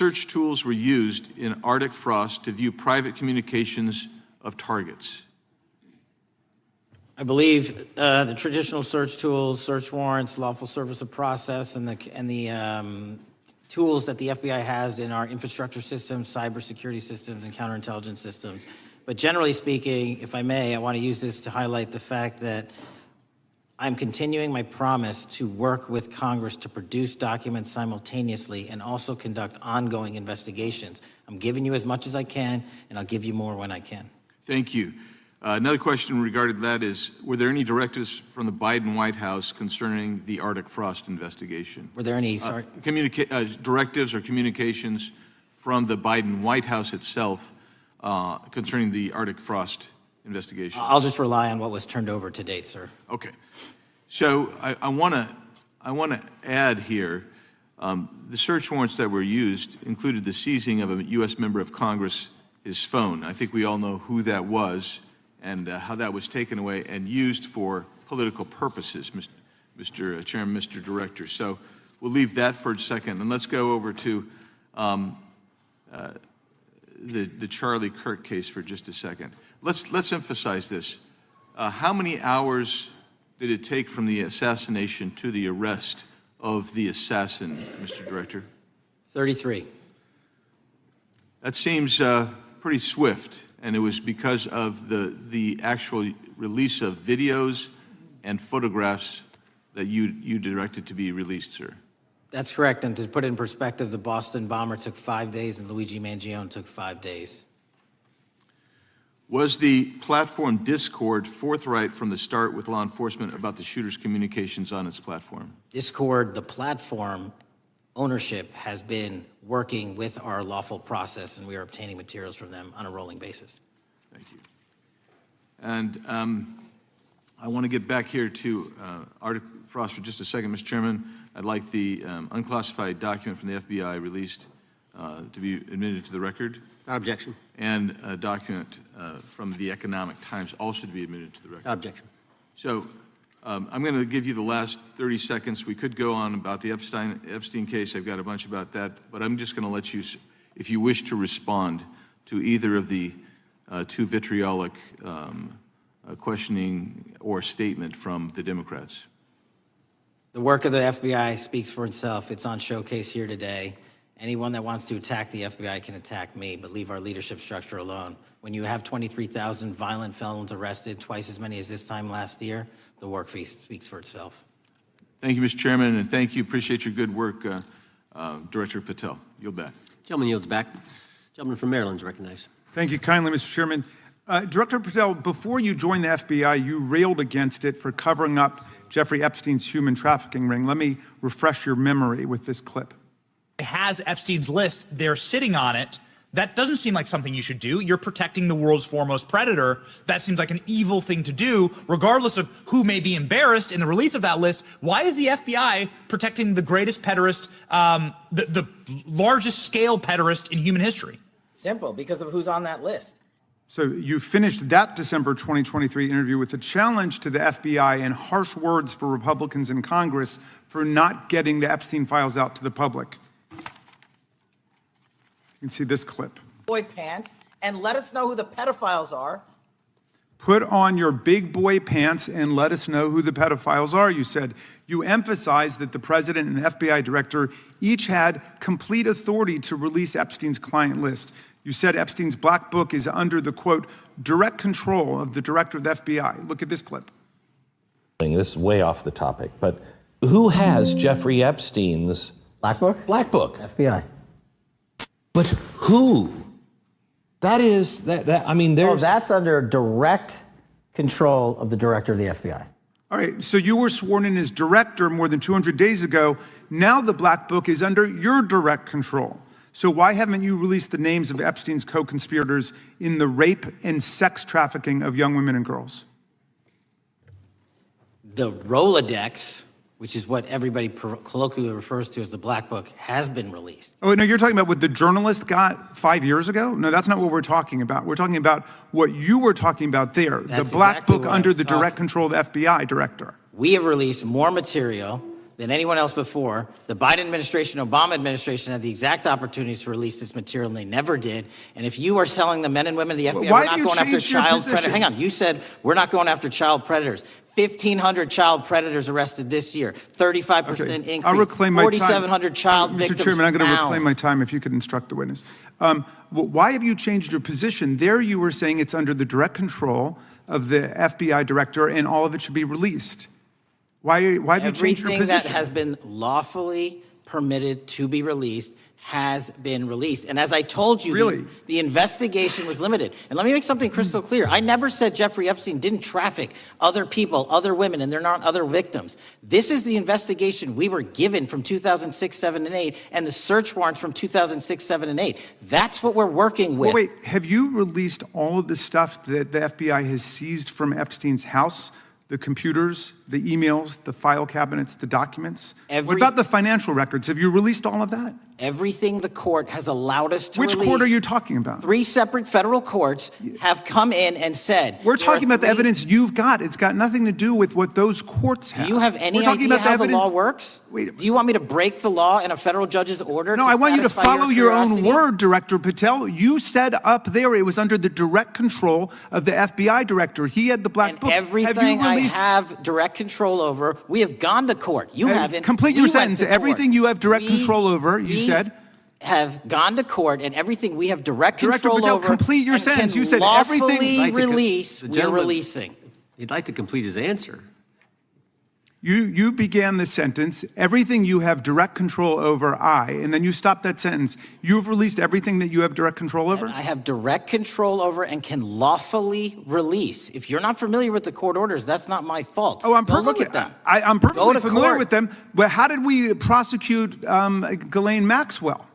Search tools were used in Arctic frost to view private communications of targets? I believe the traditional search tools, search warrants, lawful service of process, and the tools that the FBI has in our infrastructure systems, cybersecurity systems, and counterintelligence systems. But generally speaking, if I may, I want to use this to highlight the fact that I'm continuing my promise to work with Congress to produce documents simultaneously and also conduct ongoing investigations. I'm giving you as much as I can, and I'll give you more when I can. Thank you. Another question regarding that is, were there any directives from the Biden White House concerning the Arctic frost investigation? Were there any directives or communications from the Biden White House itself concerning the Arctic frost investigation? I'll just rely on what was turned over to date, sir. Okay. So I want to add here, the search warrants that were used included the seizing of a U.S. member of Congress, his phone. I think we all know who that was and how that was taken away and used for political purposes, Mr. Chairman, Mr. Director. So we'll leave that for a second, and let's go over to the Charlie Kirk case for just a second. Let's emphasize this. How many hours did it take from the assassination to the arrest of the assassin, Mr. Director? 33. That seems pretty swift, and it was because of the actual release of videos and photographs that you directed to be released, sir. That's correct, and to put it in perspective, the Boston bomber took 5 days and Luigi Mangione took 5 days. Was the platform Discord forthright from the start with law enforcement about the shooter's communications on its platform? Discord, the platform ownership, has been working with our lawful process, and we are obtaining materials from them on a rolling basis. Thank you. And I want to get back here to Arctic frost for just a second, Mr. Chairman. I'd like the unclassified document from the FBI released to be admitted to the record. Objection. And a document from the Economic Times also to be admitted to the record. Objection. So I'm going to give you the last 30 seconds. We could go on about the Epstein case. I've got a bunch about that, but I'm just going to let you, if you wish to respond to either of the two vitriolic questioning or statement from the Democrats. The work of the FBI speaks for itself. It's on showcase here today. Anyone that wants to attack the FBI can attack me, but leave our leadership structure alone. When you have 23,000 violent felons arrested, twice as many as this time last year, the work speaks for itself. Thank you, Mr. Chairman, and thank you. Appreciate your good work, Director Patel. Yield back. Gentleman yields back. Gentleman from Maryland is recognized. Thank you kindly, Mr. Chairman. Director Patel, before you joined the FBI, you railed against it for covering up Jeffrey Epstein's human trafficking ring. Let me refresh your memory with this clip. Has Epstein's list, they're sitting on it. That doesn't seem like something you should do. You're protecting the world's foremost predator. That seems like an evil thing to do, regardless of who may be embarrassed in the release of that list. Why is the FBI protecting the greatest pederast, the largest scale pederast in human history? Simple, because of who's on that list. So you finished that December 2023 interview with a challenge to the FBI and harsh words for Republicans in Congress for not getting the Epstein files out to the public. You can see this clip. Boy pants and let us know who the pedophiles are. Put on your big boy pants and let us know who the pedophiles are, you said. You emphasized that the president and the FBI director each had complete authority to release Epstein's client list. You said Epstein's black book is under the, quote, direct control of the director of the FBI. Look at this clip. This is way off the topic, but who has Jeffrey Epstein's Black book? black book? FBI. But who? That is, I mean, there's... Oh, that's under direct control of the director of the FBI. All right, so you were sworn in as director more than 200 days ago. Now the black book is under your direct control. So why haven't you released the names of Epstein's co-conspirators in the rape and sex trafficking of young women and girls? The Rolodex, which is what everybody colloquially refers to as the black book, has been released. Oh, no, you're talking about what the journalist got 5 years ago? No, that's not what we're talking about. We're talking about what you were talking about there, the black book under the direct control of the FBI director. We have released more material than anyone else before. The Biden administration, Obama administration had the exact opportunities to release this material, and they never did. And if you are telling the men and women of the FBI, Why we're have not you going after changed your child predators. position? Hang on, you said we're not going after child predators. 1,500 child predators arrested this year, 35% increase. I'll reclaim my time. 4,700 child victims Mr. Chairman, I'm going to found. reclaim my time if you could instruct the witness. Why have you changed your position? There you were saying it's under the direct control of the FBI director and all of it should be released. Why have you changed your Everything position? that has been lawfully permitted to be released has been released. And as I told you, Really? the investigation was limited. And let me make something crystal clear. I never said Jeffrey Epstein didn't traffic other people, other women, and they're not other victims. This is the investigation we were given from 2006, 7, and 8, and the search warrants from 2006, 7, and 8. That's what we're working with. Well, wait, have you released all of the stuff that the FBI has seized from Epstein's house? The computers, the emails, the file cabinets, the documents? What about the financial records? Have you released all of that? Everything the court has allowed us to Which release. court are you talking about? 3 separate federal courts have come in and said. We're there are talking about the 3 evidence you've got. It's got nothing to do with what those courts have. Do you have any We're talking idea about how the evidence. law works? Wait. Do you want me to break the law in a federal judge's order? No, to I want you to satisfy follow your own curiosity? word, Director Patel. You said up there it was under the direct control of the FBI director. He had the black And book. everything I have direct control over, we have gone to court. You haven't. Complete We your went sentence. to court. Everything you have direct We- control over, you we said. have gone to court, and everything we have direct Director control Patel, over. complete your and sentence. can You said everything- lawfully I'd like to release. the We're gentleman- releasing. He'd like to complete his answer. You began the sentence, everything you have direct control over, and then you stopped that sentence. You've released everything that you have direct control over? And I have direct control over and can lawfully release. If you're not familiar with the court orders, that's not my fault. Oh, I'm Go perfectly, look at them. I'm Go perfectly to familiar court. with them. But how did we prosecute Ghislaine Maxwell?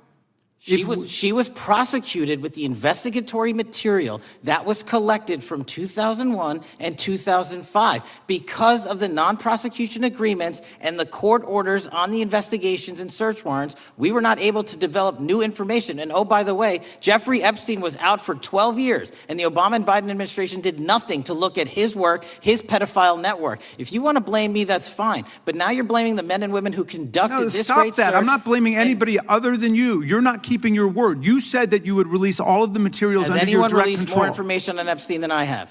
She was prosecuted with the investigatory material that was collected from 2001 and 2005 because of the non-prosecution agreements and the court orders on the investigations and search warrants. We were not able to develop new information. And oh, by the way, Jeffrey Epstein was out for 12 years, and the Obama and Biden administration did nothing to look at his work, his pedophile network. If you want to blame me, that's fine. But now you're blaming the men and women who conducted this stop great that. search. I'm not blaming anybody other than you. You're not keeping your word. You said that you would release all of the materials Has under your anyone direct released control. more information on Epstein than I have?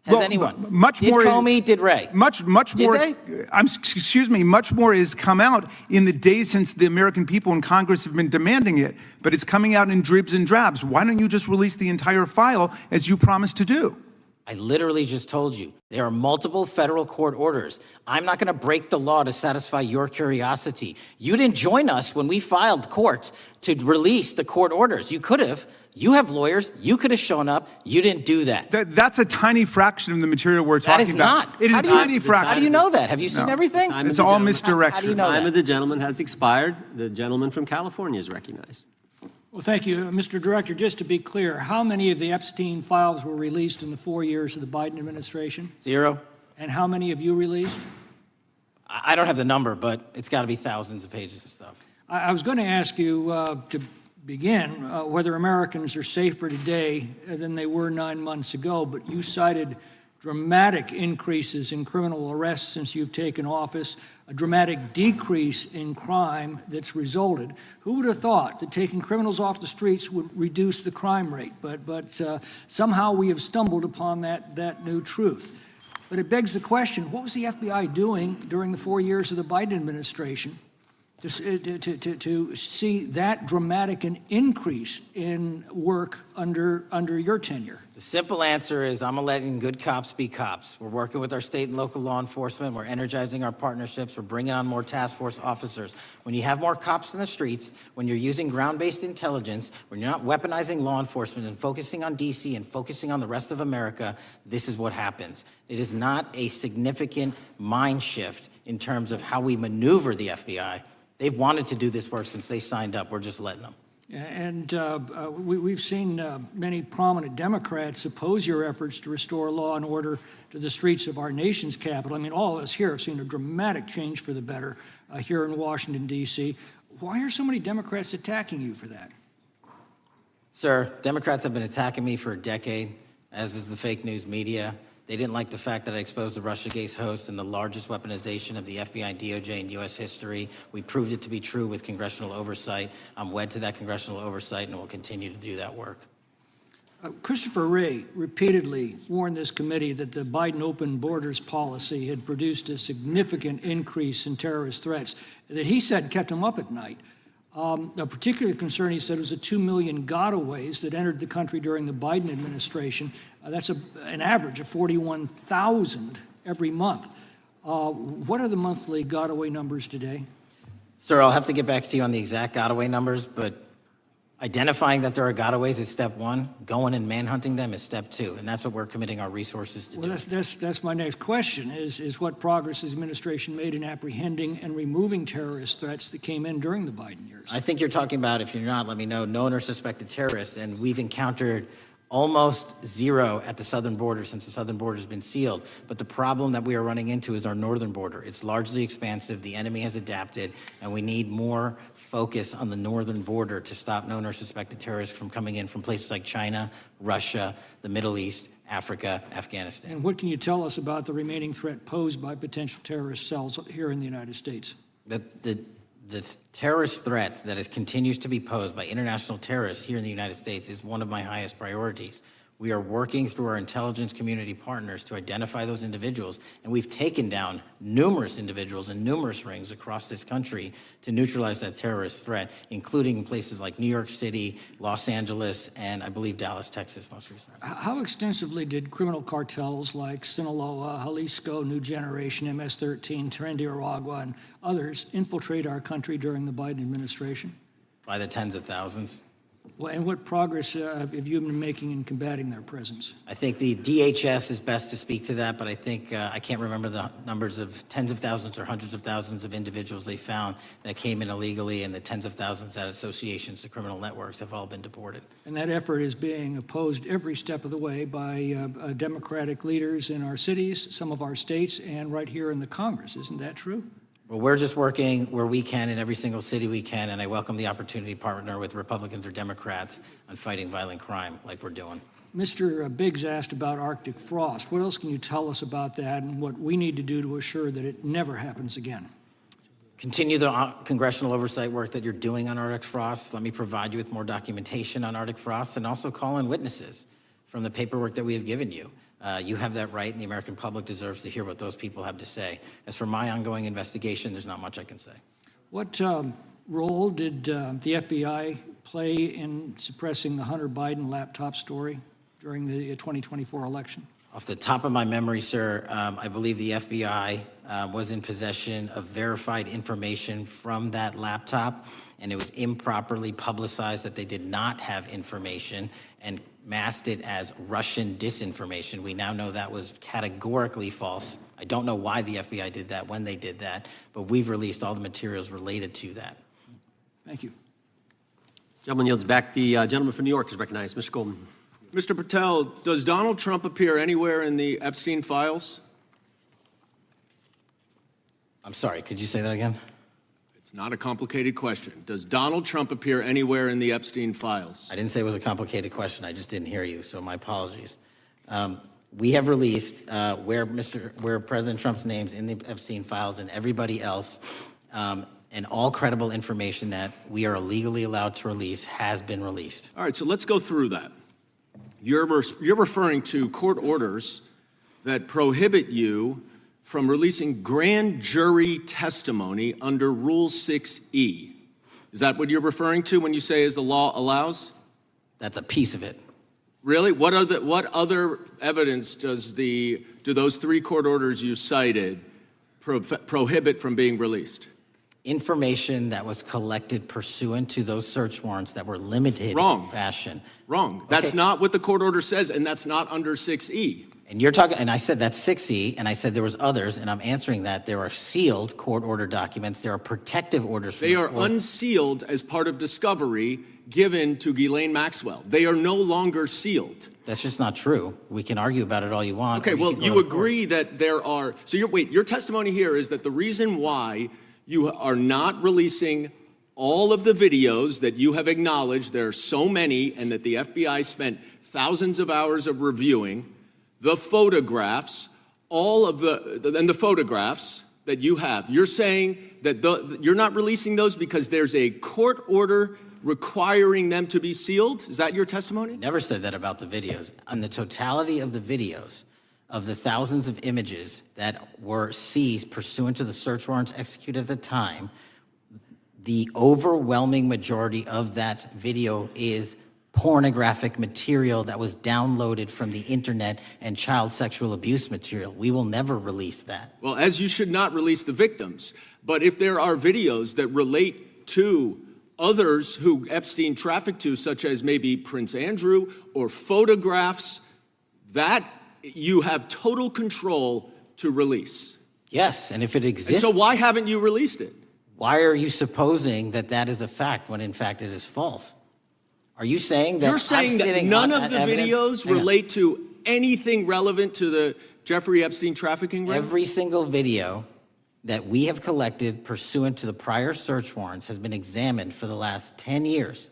Has Well, anyone? much did more- Comey, did Ray? Much Did more. they? Excuse me. Much more has come out in the days since the American people in Congress have been demanding it. But it's coming out in dribs and drabs. Why don't you just release the entire file as you promised to do? I literally just told you, there are multiple federal court orders. I'm not going to break the law to satisfy your curiosity. You didn't join us when we filed court to release the court orders. You could have. You have lawyers. You could have shown up. You didn't do that. That's a tiny fraction of the material we're That talking is about. not. It is How a do you- tiny fraction. How do you know that? Have you seen No. everything? Time It's of the all gentleman. misdirection. How do you The know time that? of the gentleman has expired. The gentleman from California is recognized. Well, thank you, Mr. Director. Just to be clear, how many of the Epstein files were released in the 4 years of the Biden administration? 0. And how many have you released? I don't have the number, but it's got to be thousands of pages of stuff. I was going to ask you to begin whether Americans are safer today than they were 9 months ago, but you cited dramatic increases in criminal arrests since you've taken office, a dramatic decrease in crime that's resulted. Who would have thought that taking criminals off the streets would reduce the crime rate? But somehow we have stumbled upon that new truth. But it begs the question, what was the FBI doing during the 4 years of the Biden administration to see that dramatic an increase in work under your tenure? The simple answer is I'm letting good cops be cops. We're working with our state and local law enforcement. We're energizing our partnerships. We're bringing on more task force officers. When you have more cops in the streets, when you're using ground-based intelligence, when you're not weaponizing law enforcement and focusing on D.C. and focusing on the rest of America, this is what happens. It is not a significant mind shift in terms of how we maneuver the FBI. They've wanted to do this work since they signed up. We're just letting them. And we've seen many prominent Democrats oppose your efforts to restore law and order to the streets of our nation's capital. I mean, all of us here have seen a dramatic change for the better here in Washington, D.C. Why are so many Democrats attacking you for that? Sir, Democrats have been attacking me for a decade, as is the fake news media. They didn't like the fact that I exposed the Russiagate host and the largest weaponization of the FBI and DOJ in U.S. history. We proved it to be true with congressional oversight. I'm wed to that congressional oversight and will continue to do that work. Christopher Wray repeatedly warned this committee that the Biden open borders policy had produced a significant increase in terrorist threats that he said kept him up at night. A particular concern, he said, was the 2 million gotaways that entered the country during the Biden administration. That's an average of 41,000 every month. What are the monthly gotaway numbers today? Sir, I'll have to get back to you on the exact gotaway numbers, but identifying that there are gotaways is step one. Going and manhunting them is step two, and that's what we're committing our resources to do. Well, that's my next question, is what progress has the administration made in apprehending and removing terrorist threats that came in during the Biden years? I think you're talking about, if you're not, let me know, known or suspected terrorists, and we've encountered almost zero at the southern border since the southern border has been sealed. But the problem that we are running into is our northern border. It's largely expansive. The enemy has adapted, and we need more focus on the northern border to stop known or suspected terrorists from coming in from places like China, Russia, the Middle East, Africa, Afghanistan. And what can you tell us about the remaining threat posed by potential terrorist cells here in the United States? The terrorist threat that continues to be posed by international terrorists here in the United States is one of my highest priorities. We are working through our intelligence community partners to identify those individuals, and we've taken down numerous individuals in numerous rings across this country to neutralize that terrorist threat, including places like New York City, Los Angeles, and I believe Dallas, Texas most recently. How extensively did criminal cartels like Sinaloa, Jalisco, New Generation, MS-13, Trinidad, and others infiltrate our country during the Biden administration? By the tens of thousands. Well, and what progress have you been making in combating their presence? I think the DHS is best to speak to that, but I think I can't remember the numbers of tens of thousands or hundreds of thousands of individuals they found that came in illegally, and the tens of thousands that associations to criminal networks have all been deported. And that effort is being opposed every step of the way by Democratic leaders in our cities, some of our states, and right here in the Congress. Isn't that true? Well, we're just working where we can in every single city we can, and I welcome the opportunity to partner with Republicans or Democrats on fighting violent crime like we're doing. Mr. Biggs asked about Arctic frost. What else can you tell us about that and what we need to do to assure that it never happens again? Continue the congressional oversight work that you're doing on Arctic frost. Let me provide you with more documentation on Arctic frost, and also call in witnesses from the paperwork that we have given you. You have that right, and the American public deserves to hear what those people have to say. As for my ongoing investigation, there's not much I can say. What role did the FBI play in suppressing the Hunter Biden laptop story during the 2024 election? Off the top of my memory, sir, I believe the FBI was in possession of verified information from that laptop, and it was improperly publicized that they did not have information and masked it as Russian disinformation. We now know that was categorically false. I don't know why the FBI did that, when they did that, but we've released all the materials related to that. Thank you. Gentleman yields back. The gentleman from New York is recognized. Mr. Goldman. Mr. Patel, does Donald Trump appear anywhere in the Epstein files? I'm sorry, could you say that again? It's not a complicated question. Does Donald Trump appear anywhere in the Epstein files? I didn't say it was a complicated question. I just didn't hear you, so my apologies. We have released where President Trump's name's in the Epstein files and everybody else, and all credible information that we are legally allowed to release has been released. All right, so let's go through that. You're referring to court orders that prohibit you from releasing grand jury testimony under Rule 6E. Is that what you're referring to when you say as the law allows? That's a piece of it. Really? What other evidence do those three court orders you cited prohibit from being released? Information that was collected pursuant to those search warrants that were limited in fashion. Wrong. That's not what the court order says, and that's not under 6E. And you're talking, and I said that's 6E, and I said there was others, and I'm answering that. There are sealed court order documents. There are protective orders. They are unsealed as part of discovery given to Ghislaine Maxwell. They are no longer sealed. That's just not true. We can argue about it all you want. Okay, well, you agree that there are, so your testimony here is that the reason why you are not releasing all of the videos that you have acknowledged, there are so many, and that the FBI spent thousands of hours of reviewing, the photographs, and the photographs that you have. You're saying that you're not releasing those because there's a court order requiring them to be sealed? Is that your testimony? Never said that about the videos. On the totality of the videos, of the thousands of images that were seized pursuant to the search warrants executed at the time, the overwhelming majority of that video is pornographic material that was downloaded from the internet and child sexual abuse material. We will never release that. Well, as you should not release the victims. But if there are videos that relate to others who Epstein trafficked to, such as maybe Prince Andrew, or photographs, that you have total control to release. Yes, and if it exists... And so why haven't you released it? Why are you supposing that that is a fact when in fact it is false? Are you saying that... You're saying that none of the videos relate to anything relevant to the Jeffrey Epstein trafficking ring? Every single video that we have collected pursuant to the prior search warrants has been examined for the last 10 years.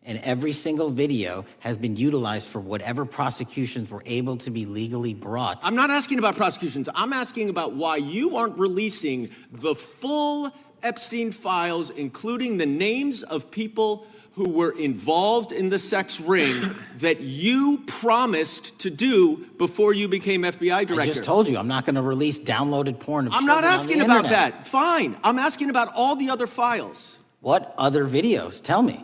And every single video has been utilized for whatever prosecutions were able to be legally brought. I'm not asking about prosecutions. I'm asking about why you aren't releasing the full Epstein files, including the names of people who were involved in the sex ring that you promised to do before you became FBI director. I just told you, I'm not going to release downloaded porn of I'm not children asking on the about internet. that. Fine. I'm asking about all the other files. What other videos? Tell me.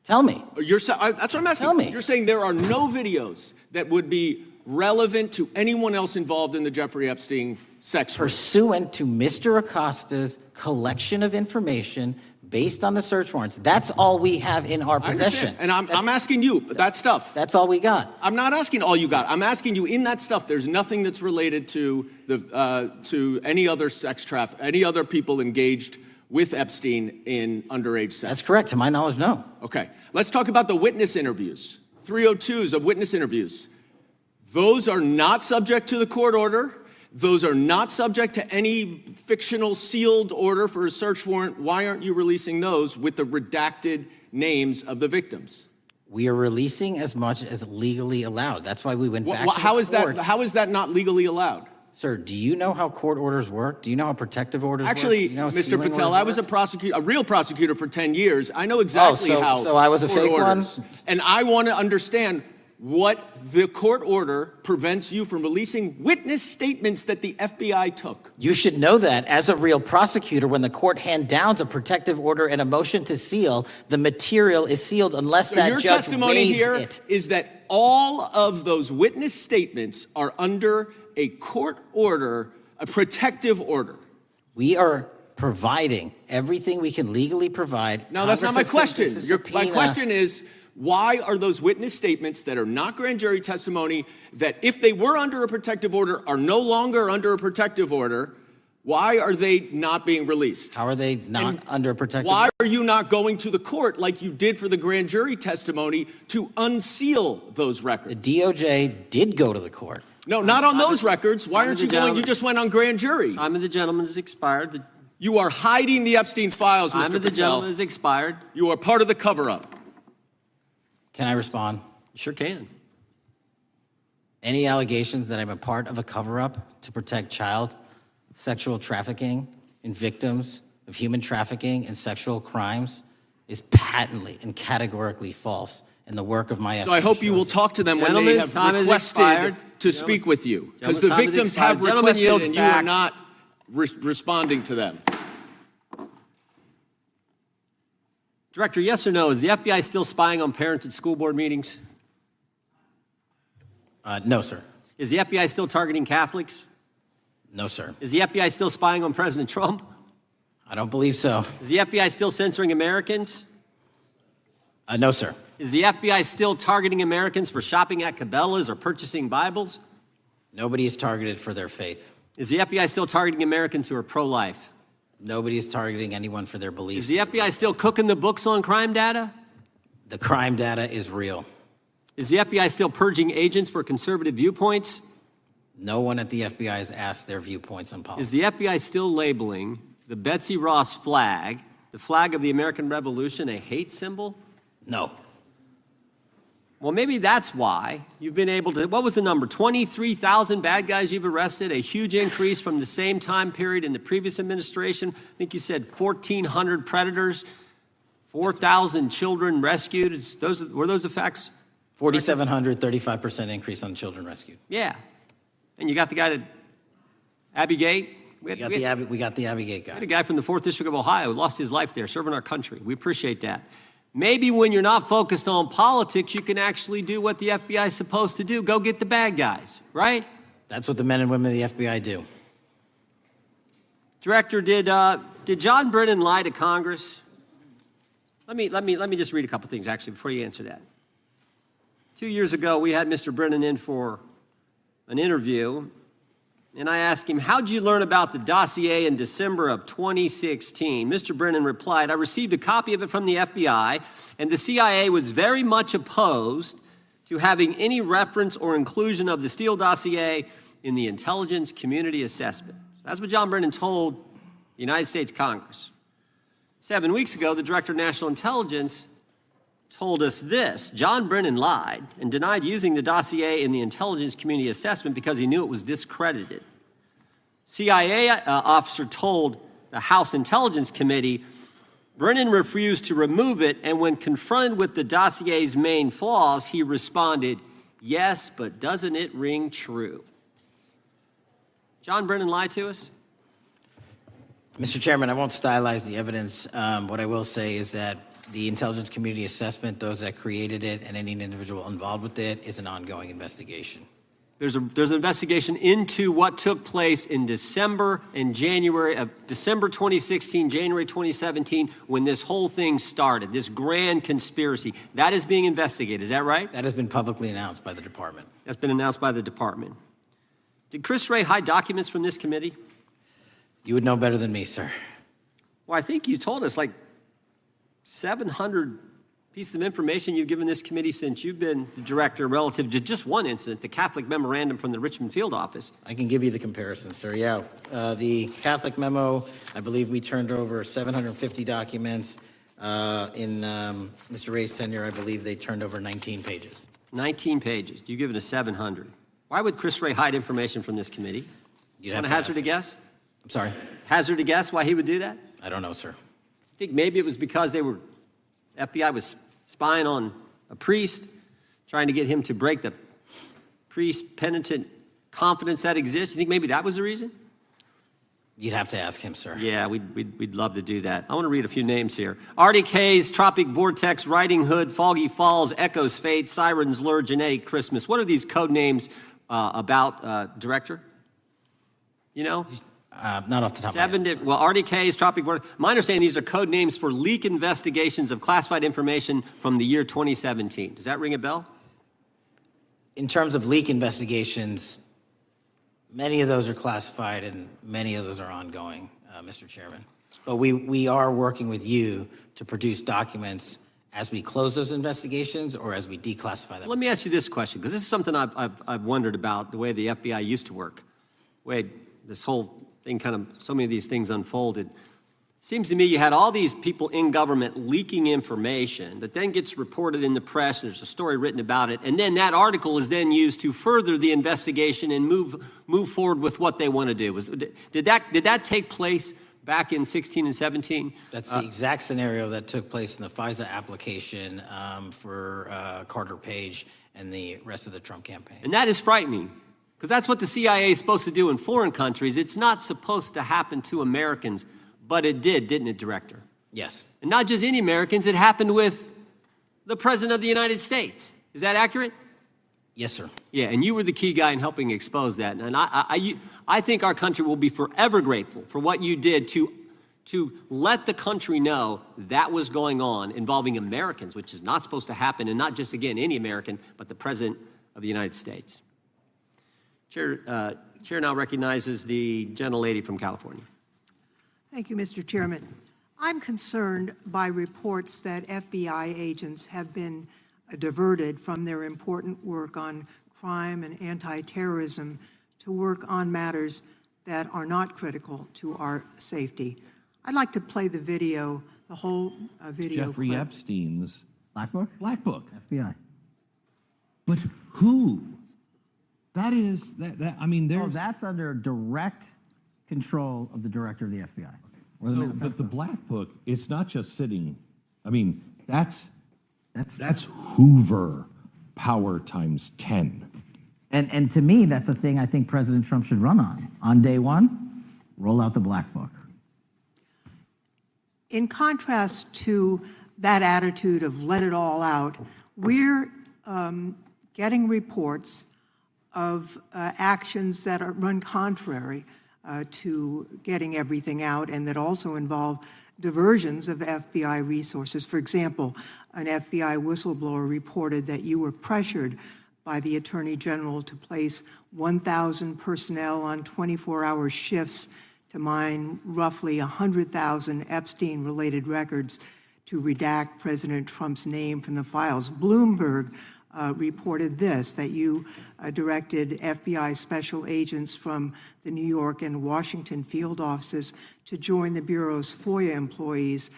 Tell me. That's what I'm asking. Tell me. You're saying there are no videos that would be relevant to anyone else involved in the Jeffrey Epstein sex ring. Pursuant to Mr. Acosta's collection of information based on the search warrants. That's all we have in our possession. And I'm asking you, that stuff. That's all we got. I'm not asking all you got. I'm asking you, in that stuff, there's nothing that's related to any other sex traffic, any other people engaged with Epstein in underage sex. That's correct. To my knowledge, no. Okay. Let's talk about the witness interviews. 302s of witness interviews. Those are not subject to the court order. Those are not subject to any fictional sealed order for a search warrant. Why aren't you releasing those with the redacted names of the victims? We are releasing as much as legally allowed. That's why we went back to the courts. How is that not legally allowed? Sir, do you know how court orders work? Do you know how protective orders Actually, work? Do you know how Mr. sealing Patel, orders I was work? a real prosecutor for 10 years. I know exactly how so I was a court fake orders. one? And I want to understand what the court order prevents you from releasing witness statements that the FBI took. You should know that as a real prosecutor, when the court hand downs a protective order and a motion to seal, the material is sealed unless that Your judge testimony waives here it. is that all of those witness statements are under a court order, a protective order. We are providing everything we can legally provide. No, that's not my Congress has question. sent us a My subpoena. question is, why are those witness statements that are not grand jury testimony, that if they were under a protective order are no longer under a protective order, why are they not being released? How are they not under a protective Why order? are you not going to the court like you did for the grand jury testimony to unseal those records? The DOJ did go to the court. No, not on those records. Why aren't you going? gentleman. You just went on grand jury. Time of the gentleman has expired. You are hiding the Epstein files, Time Mr. of the Patel. gentleman has expired. You are part of the cover-up. Can I respond? You sure can. Any allegations that I'm a part of a cover-up to protect child sexual trafficking and victims of human trafficking and sexual crimes is patently and categorically false in the work of my So I hope you will talk to them when they have Gentlemen's time has requested expired. to speak with you. Because Gentlemen's the time has victims have expired. Gentleman requested yields and you are back. not responding to them. Director, yes or no, is the FBI still spying on parents at school board meetings? No, sir. Is the FBI still targeting Catholics? No, sir. Is the FBI still spying on President Trump? I don't believe so. Is the FBI still censoring Americans? No, sir. Is the FBI still targeting Americans for shopping at Cabela's or purchasing Bibles? Nobody is targeted for their faith. Is the FBI still targeting Americans who are pro-life? Nobody is targeting anyone for their Is beliefs. the FBI still cooking the books on crime data? The crime data is real. Is the FBI still purging agents for conservative viewpoints? No one at the FBI has asked their viewpoints on Is policy. the FBI still labeling the Betsy Ross flag, the flag of the American Revolution, a hate symbol? No. Well, maybe that's why you've been able to, what was the number? 23,000 bad guys you've arrested, a huge increase from the same time period in the previous administration. I think you said 1,400 predators, 4,000 children rescued. Were those the facts? 4,700, 35% increase on children rescued. Yeah. And you got the guy to Abbey Gate. We got the Abbey Gate guy. We had a guy from the 4th District of Ohio who lost his life there serving our country. We appreciate that. Maybe when you're not focused on politics, you can actually do what the FBI is supposed to do. Go get the bad guys, right? That's what the men and women of the FBI do. Director, did John Brennan lie to Congress? Let me just read a couple things, actually, before you answer that. 2 years ago, we had Mr. Brennan in for an interview, and I asked him, how'd you learn about the dossier in December of 2016? Mr. Brennan replied, I received a copy of it from the FBI, and the CIA was very much opposed to having any reference or inclusion of the Steele dossier in the intelligence community assessment. That's what John Brennan told the United States Congress. 7 weeks ago, the Director of National Intelligence told us this. John Brennan lied and denied using the dossier in the intelligence community assessment because he knew it was discredited. CIA officer told the House Intelligence Committee Brennan refused to remove it, and when confronted with the dossier's main flaws, he responded, yes, but doesn't it ring true? John Brennan lied to us? Mr. Chairman, I won't stylize the evidence. What I will say is that the intelligence community assessment, those that created it and any individual involved with it, is an ongoing investigation. There's an investigation into what took place in December and January of December 2016, January 2017, when this whole thing started, this grand conspiracy. That is being investigated, is that right? That has been publicly announced by the department. That's been announced by the department. Did Chris Wray hide documents from this committee? You would know better than me, sir. Well, I think you told us like 700 pieces of information you've given this committee since you've been the director relative to just one incident, the Catholic memorandum from the Richmond field office. I can give you the comparison, sir. Yeah, the Catholic memo, I believe we turned over 750 documents. In Mr. Ray's tenure, I believe they turned over 19 pages. 19 pages. You've given us 700. Why would Chris Wray hide information from this committee? You'd Want have to to hazard a guess? I'm sorry? Hazard a guess why he would do that? I don't know, sir. I think maybe it was because FBI was spying on a priest, trying to get him to break the priest penitent confidence that exists. You think maybe that was the reason? You'd have to ask him, sir. Yeah, we'd love to do that. I want to read a few names here. Arctic Haze, Tropic Vortex, Riding Hood, Foggy Falls, Echoes Fate, Sirens Lure, Genetic Christmas. What are these code names about, Director? You know? Not off the top of my head. Well, Arctic Haze, Tropic Vortex. My understanding, these are code names for leak investigations of classified information from the year 2017. Does that ring a bell? In terms of leak investigations, many of those are classified and many of those are ongoing, Mr. Chairman. But we are working with you to produce documents as we close those investigations or as we declassify them. Let me ask you this question, because this is something I've wondered about, the way the FBI used to work. The way this whole thing so many of these things unfolded. Seems to me you had all these people in government leaking information that then gets reported in the press, and there's a story written about it, and then that article is then used to further the investigation and move forward with what they want to do. Did that take place back in 16 and 17? That's the exact scenario that took place in the FISA application for Carter Page and the rest of the Trump campaign. And that is frightening, because that's what the CIA is supposed to do in foreign countries. It's not supposed to happen to Americans, but it did, didn't it, Director? Yes. And not just any Americans, it happened with the President of the United States. Is that accurate? Yes, sir. Yeah, and you were the key guy in helping expose that. And I think our country will be forever grateful for what you did to let the country know that was going on involving Americans, which is not supposed to happen, and not just, again, any American, but the President of the United States. Chair now recognizes the gentlelady from California. Thank you, Mr. Chairman. I'm concerned by reports that FBI agents have been diverted from their important work on crime and anti-terrorism to work on matters that are not critical to our safety. I'd like to play the video, the whole video Jeffrey clip. Epstein's Black Book? Black Book. FBI. But who? That is, I mean, Oh, there's... that's under direct control of the director of the FBI. But the Black Book, it's not just sitting, I mean, that's Hoover power times 10. And to me, that's a thing I think President Trump should run on. On day one, roll out the Black Book. In contrast to that attitude of let it all out, we're getting reports of actions that run contrary to getting everything out and that also involve diversions of FBI resources. For example, an FBI whistleblower reported that you were pressured by the Attorney General to place 1,000 personnel on 24-hour shifts to mine roughly 100,000 Epstein-related records to redact President Trump's name from the files. Bloomberg reported this, that you directed FBI special agents from the New York and Washington field offices to join the Bureau's FOIA employees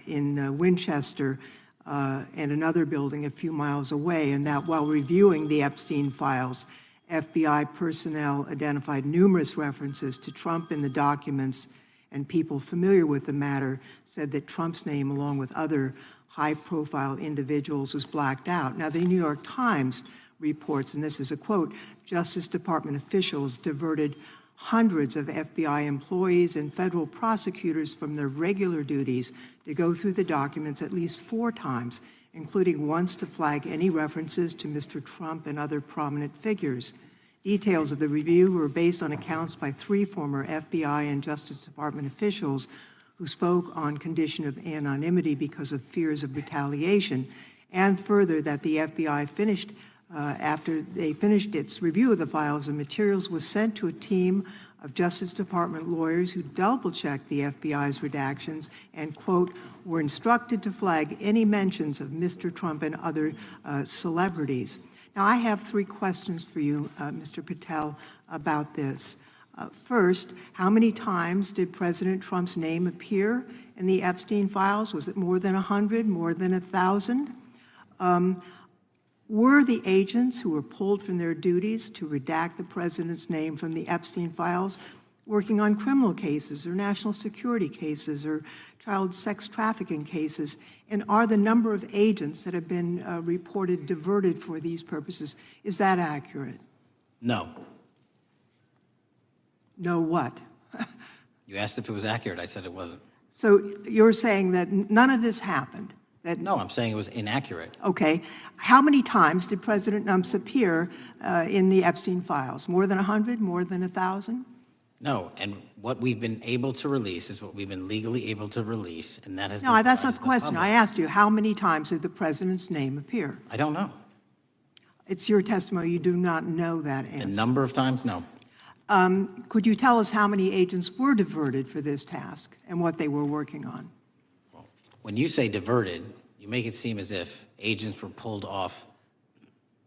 in Winchester and another building a few miles away, and that while reviewing the Epstein files, FBI personnel identified numerous references to Trump in the documents, and people familiar with the matter said that Trump's name, along with other high-profile individuals, was blacked out. Now, the New York Times reports, and this is a quote, Justice Department officials diverted hundreds of FBI employees and federal prosecutors from their regular duties to go through the documents at least 4 times, including once to flag any references to Mr. Trump and other prominent figures. Details of the review were based on accounts by 3 former FBI and Justice Department officials who spoke on condition of anonymity because of fears of retaliation, and further that the FBI finished, after they finished its review of the files and materials, was sent to a team of Justice Department lawyers who double-checked the FBI's redactions and, quote, were instructed to flag any mentions of Mr. Trump and other celebrities. Now, I have 3 questions for you, Mr. Patel, about this. First, how many times did President Trump's name appear in the Epstein files? Was it more than 100, more than 1,000? Were the agents who were pulled from their duties to redact the president's name from the Epstein files working on criminal cases or national security cases or child sex trafficking cases? And are the number of agents that have been reported diverted for these purposes, is that accurate? No. No what? You asked if it was accurate. I said it wasn't. So you're saying that none of this happened? No, I'm saying it was inaccurate. Okay. How many times did President Trump appear in the Epstein files? More than 100? More than 1,000? No, and what we've been able to release is what we've been legally able to release, and that has been... No, that's not the question. Public. I asked you, how many times did the president's name appear? I don't know. It's your testimony. You do not know that answer. The number of times? No. Could you tell us how many agents were diverted for this task and what they were working on? When you say diverted, you make it seem as if agents were pulled off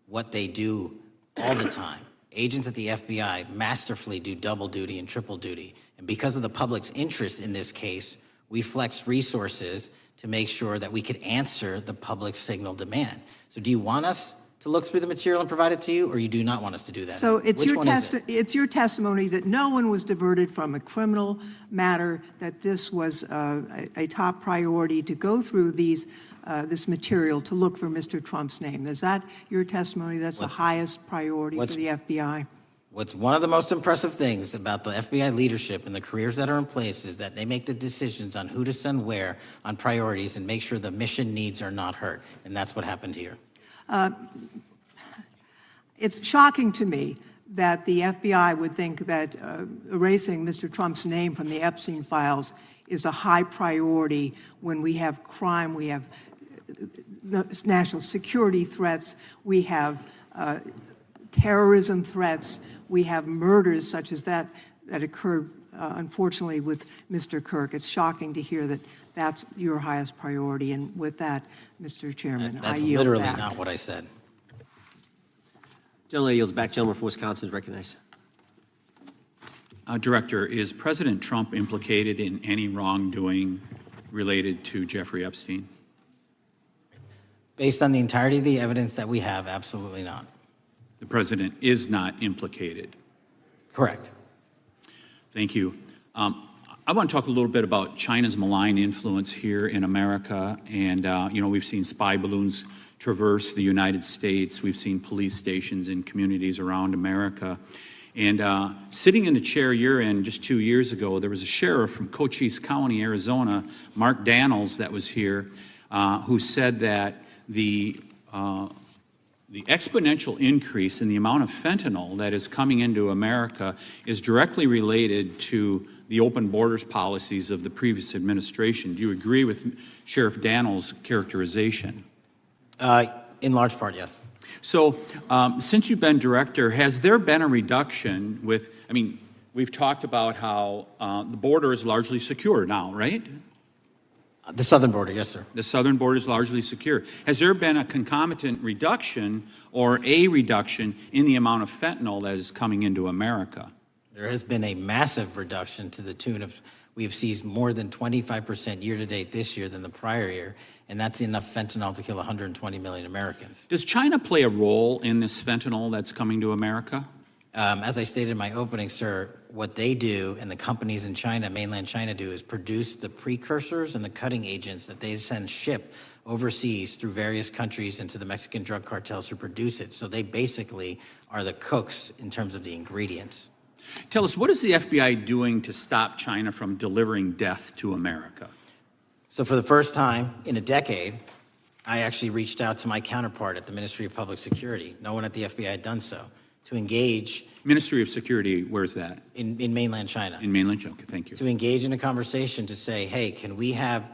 what they do all the time. Agents at the FBI masterfully do double duty and triple duty. And because of the public's interest in this case, we flexed resources to make sure that we could answer the public's signal demand. So do you want us to look through the material and provide it to you, or you do not want us to do that? So it's it's your testimony that no one was diverted from a criminal matter, that this was a top priority to go through this material to look for Mr. Trump's name. Is that your testimony? That's the highest priority for the FBI? What's one of the most impressive things about the FBI leadership and the careers that are in place is that they make the decisions on who to send where on priorities and make sure the mission needs are not hurt. And that's what happened here. It's shocking to me that the FBI would think that erasing Mr. Trump's name from the Epstein files is a high priority when we have crime, we have national security threats, we have terrorism threats, we have murders such as that occurred, unfortunately, with Mr. Kirk. It's shocking to hear that that's your highest priority. And with that, Mr. Chairman, I yield back. That's literally not what I said. Gentleman yields back. Gentleman from Wisconsin is recognized. Director, is President Trump implicated in any wrongdoing related to Jeffrey Epstein? Based on the entirety of the evidence that we have, absolutely not. The president is not implicated. Correct. Thank you. I want to talk a little bit about China's malign influence here in America. And, we've seen spy balloons traverse the United States. We've seen police stations in communities around America. And sitting in the chair you're in just 2 years ago, there was a sheriff from Cochise County, Arizona, Mark Daniels, that was here, who said that the exponential increase in the amount of fentanyl that is coming into America is directly related to the open borders policies of the previous administration. Do you agree with Sheriff Daniels' characterization? In large part, yes. So, since you've been director, has there been a reduction we've talked about how the border is largely secure now, right? The southern border, yes, sir. The southern border is largely secure. Has there been a concomitant reduction or a reduction in the amount of fentanyl that is coming into America? There has been a massive reduction to the tune of, we have seized more than 25% year-to-date this year than the prior year, and that's enough fentanyl to kill 120 million Americans. Does China play a role in this fentanyl that's coming to America? As I stated in my opening, sir, what they do and the companies in China, mainland China, do is produce the precursors and the cutting agents that they ship overseas through various countries into the Mexican drug cartels who produce it. So they basically are the cooks in terms of the ingredients. Tell us, what is the FBI doing to stop China from delivering death to America? So for the first time in a decade, I actually reached out to my counterpart at the Ministry of Public Security. No one at the FBI had done so. To engage. Ministry of Security, where's that? In mainland China. In mainland China, okay, thank you. To engage in a conversation to say, hey, can we have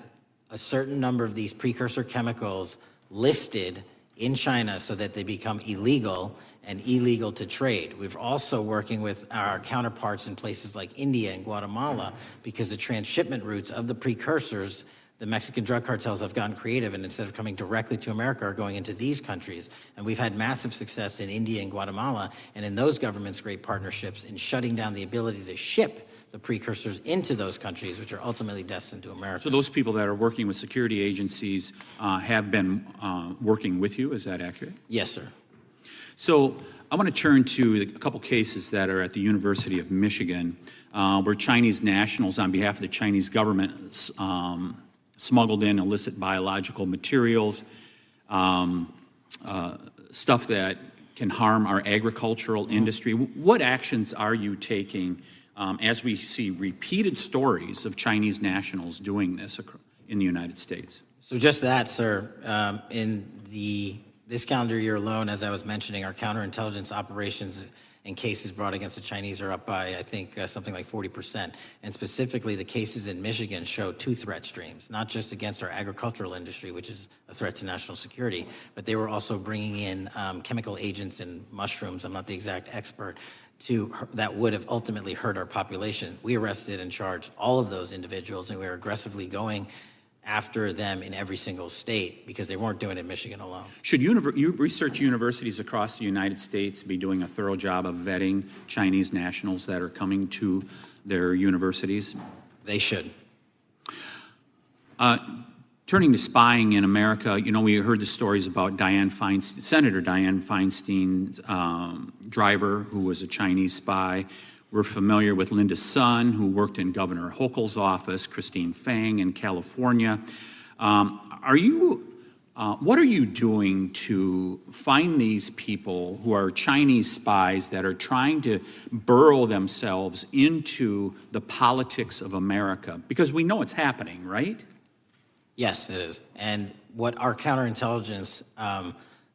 a certain number of these precursor chemicals listed in China so that they become illegal and illegal to trade. We're also working with our counterparts in places like India and Guatemala because the transshipment routes of the precursors, the Mexican drug cartels have gotten creative, and instead of coming directly to America, are going into these countries. And we've had massive success in India and Guatemala, and in those governments' great partnerships in shutting down the ability to ship the precursors into those countries, which are ultimately destined to America. So those people that are working with security agencies have been working with you, is that accurate? Yes, sir. So I want to turn to a couple cases that are at the University of Michigan, where Chinese nationals, on behalf of the Chinese government, smuggled in illicit biological materials, stuff that can harm our agricultural industry. What actions are you taking as we see repeated stories of Chinese nationals doing this in the United States? So just that, sir. In this calendar year alone, as I was mentioning, our counterintelligence operations and cases brought against the Chinese are up by, I think, something like 40%. And specifically, the cases in Michigan show two threat streams, not just against our agricultural industry, which is a threat to national security, but they were also bringing in chemical agents and mushrooms, I'm not the exact expert, that would have ultimately hurt our population. We arrested and charged all of those individuals, and we are aggressively going after them in every single state because they weren't doing it in Michigan alone. Should research universities across the United States be doing a thorough job of vetting Chinese nationals that are coming to their universities? They should. Turning to spying in America, we heard the stories about Senator Dianne Feinstein's driver, who was a Chinese spy. We're familiar with Linda Sun, who worked in Governor Hochul's office, Christine Fang in California. What are you doing to find these people who are Chinese spies that are trying to burrow themselves into the politics of America? Because we know it's happening, right? Yes, it is. And what our counterintelligence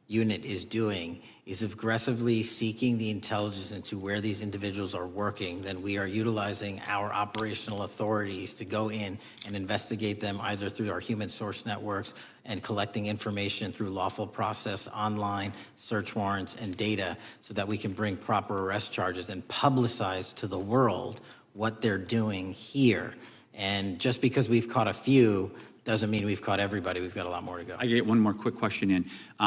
unit is doing is aggressively seeking the intelligence into where these individuals are working. Then we are utilizing our operational authorities to go in and investigate them either through our human source networks and collecting information through lawful process, online, search warrants, and data so that we can bring proper arrest charges and publicize to the world what they're doing here. And just because we've caught a few doesn't mean we've caught everybody. We've got a lot more to go. I get one more quick question in.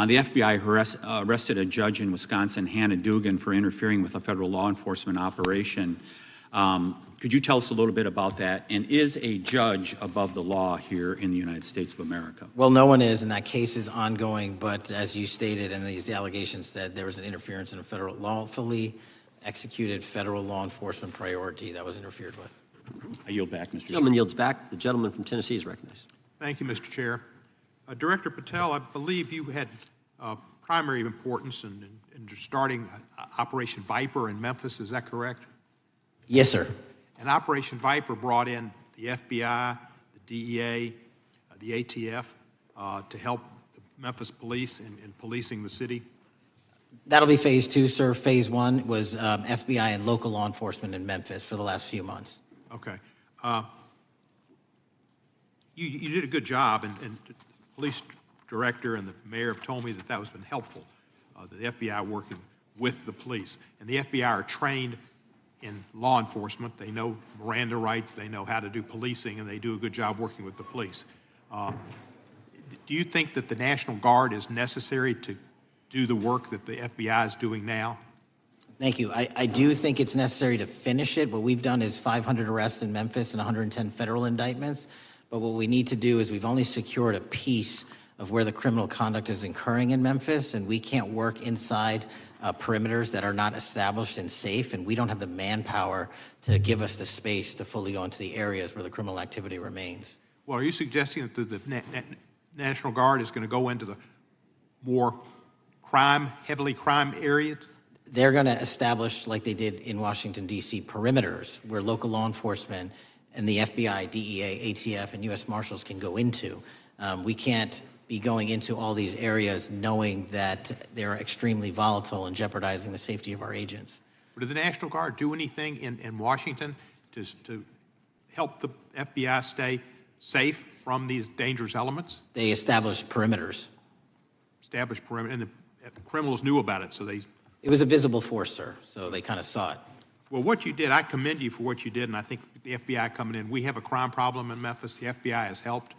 The FBI arrested a judge in Wisconsin, Hannah Dugan, for interfering with a federal law enforcement operation. Could you tell us a little bit about that? And is a judge above the law here in the United States of America? Well, no one is, and that case is ongoing, but as you stated, and these allegations said there was an interference in a federal lawfully executed federal law enforcement priority that was interfered with. I yield back, Mr. Gentleman Chair. yields back. The gentleman from Tennessee is recognized. Thank you, Mr. Chair. Director Patel, I believe you had primary importance in starting Operation Viper in Memphis. Is that correct? Yes, sir. And Operation Viper brought in the FBI, the DEA, the ATF to help the Memphis police in policing the city. That'll be phase 2, sir. Phase 1 was FBI and local law enforcement in Memphis for the last few months. Okay. You did a good job, and the police director and the mayor have told me that has been helpful, the FBI working with the police. And the FBI are trained in law enforcement. They know Miranda rights, they know how to do policing, and they do a good job working with the police. Do you think that the National Guard is necessary to do the work that the FBI is doing now? Thank you. I do think it's necessary to finish it. What we've done is 500 arrests in Memphis and 110 federal indictments. But what we need to do is we've only secured a piece of where the criminal conduct is occurring in Memphis, and we can't work inside perimeters that are not established and safe, and we don't have the manpower to give us the space to fully go into the areas where the criminal activity remains. Well, are you suggesting that the National Guard is going to go into the more heavily crime areas? They're going to establish, like they did in Washington, D.C., perimeters where local law enforcement and the FBI, DEA, ATF, and U.S. Marshals can go into. We can't be going into all these areas knowing that they're extremely volatile and jeopardizing the safety of our agents. Did the National Guard do anything in Washington to help the FBI stay safe from these dangerous elements? They established perimeters. Established perimeter, and the criminals knew about it, so they... It was a visible force, sir, so they kind of saw it. Well, what you did, I commend you for what you did, and I think the FBI coming in, we have a crime problem in Memphis. The FBI has helped,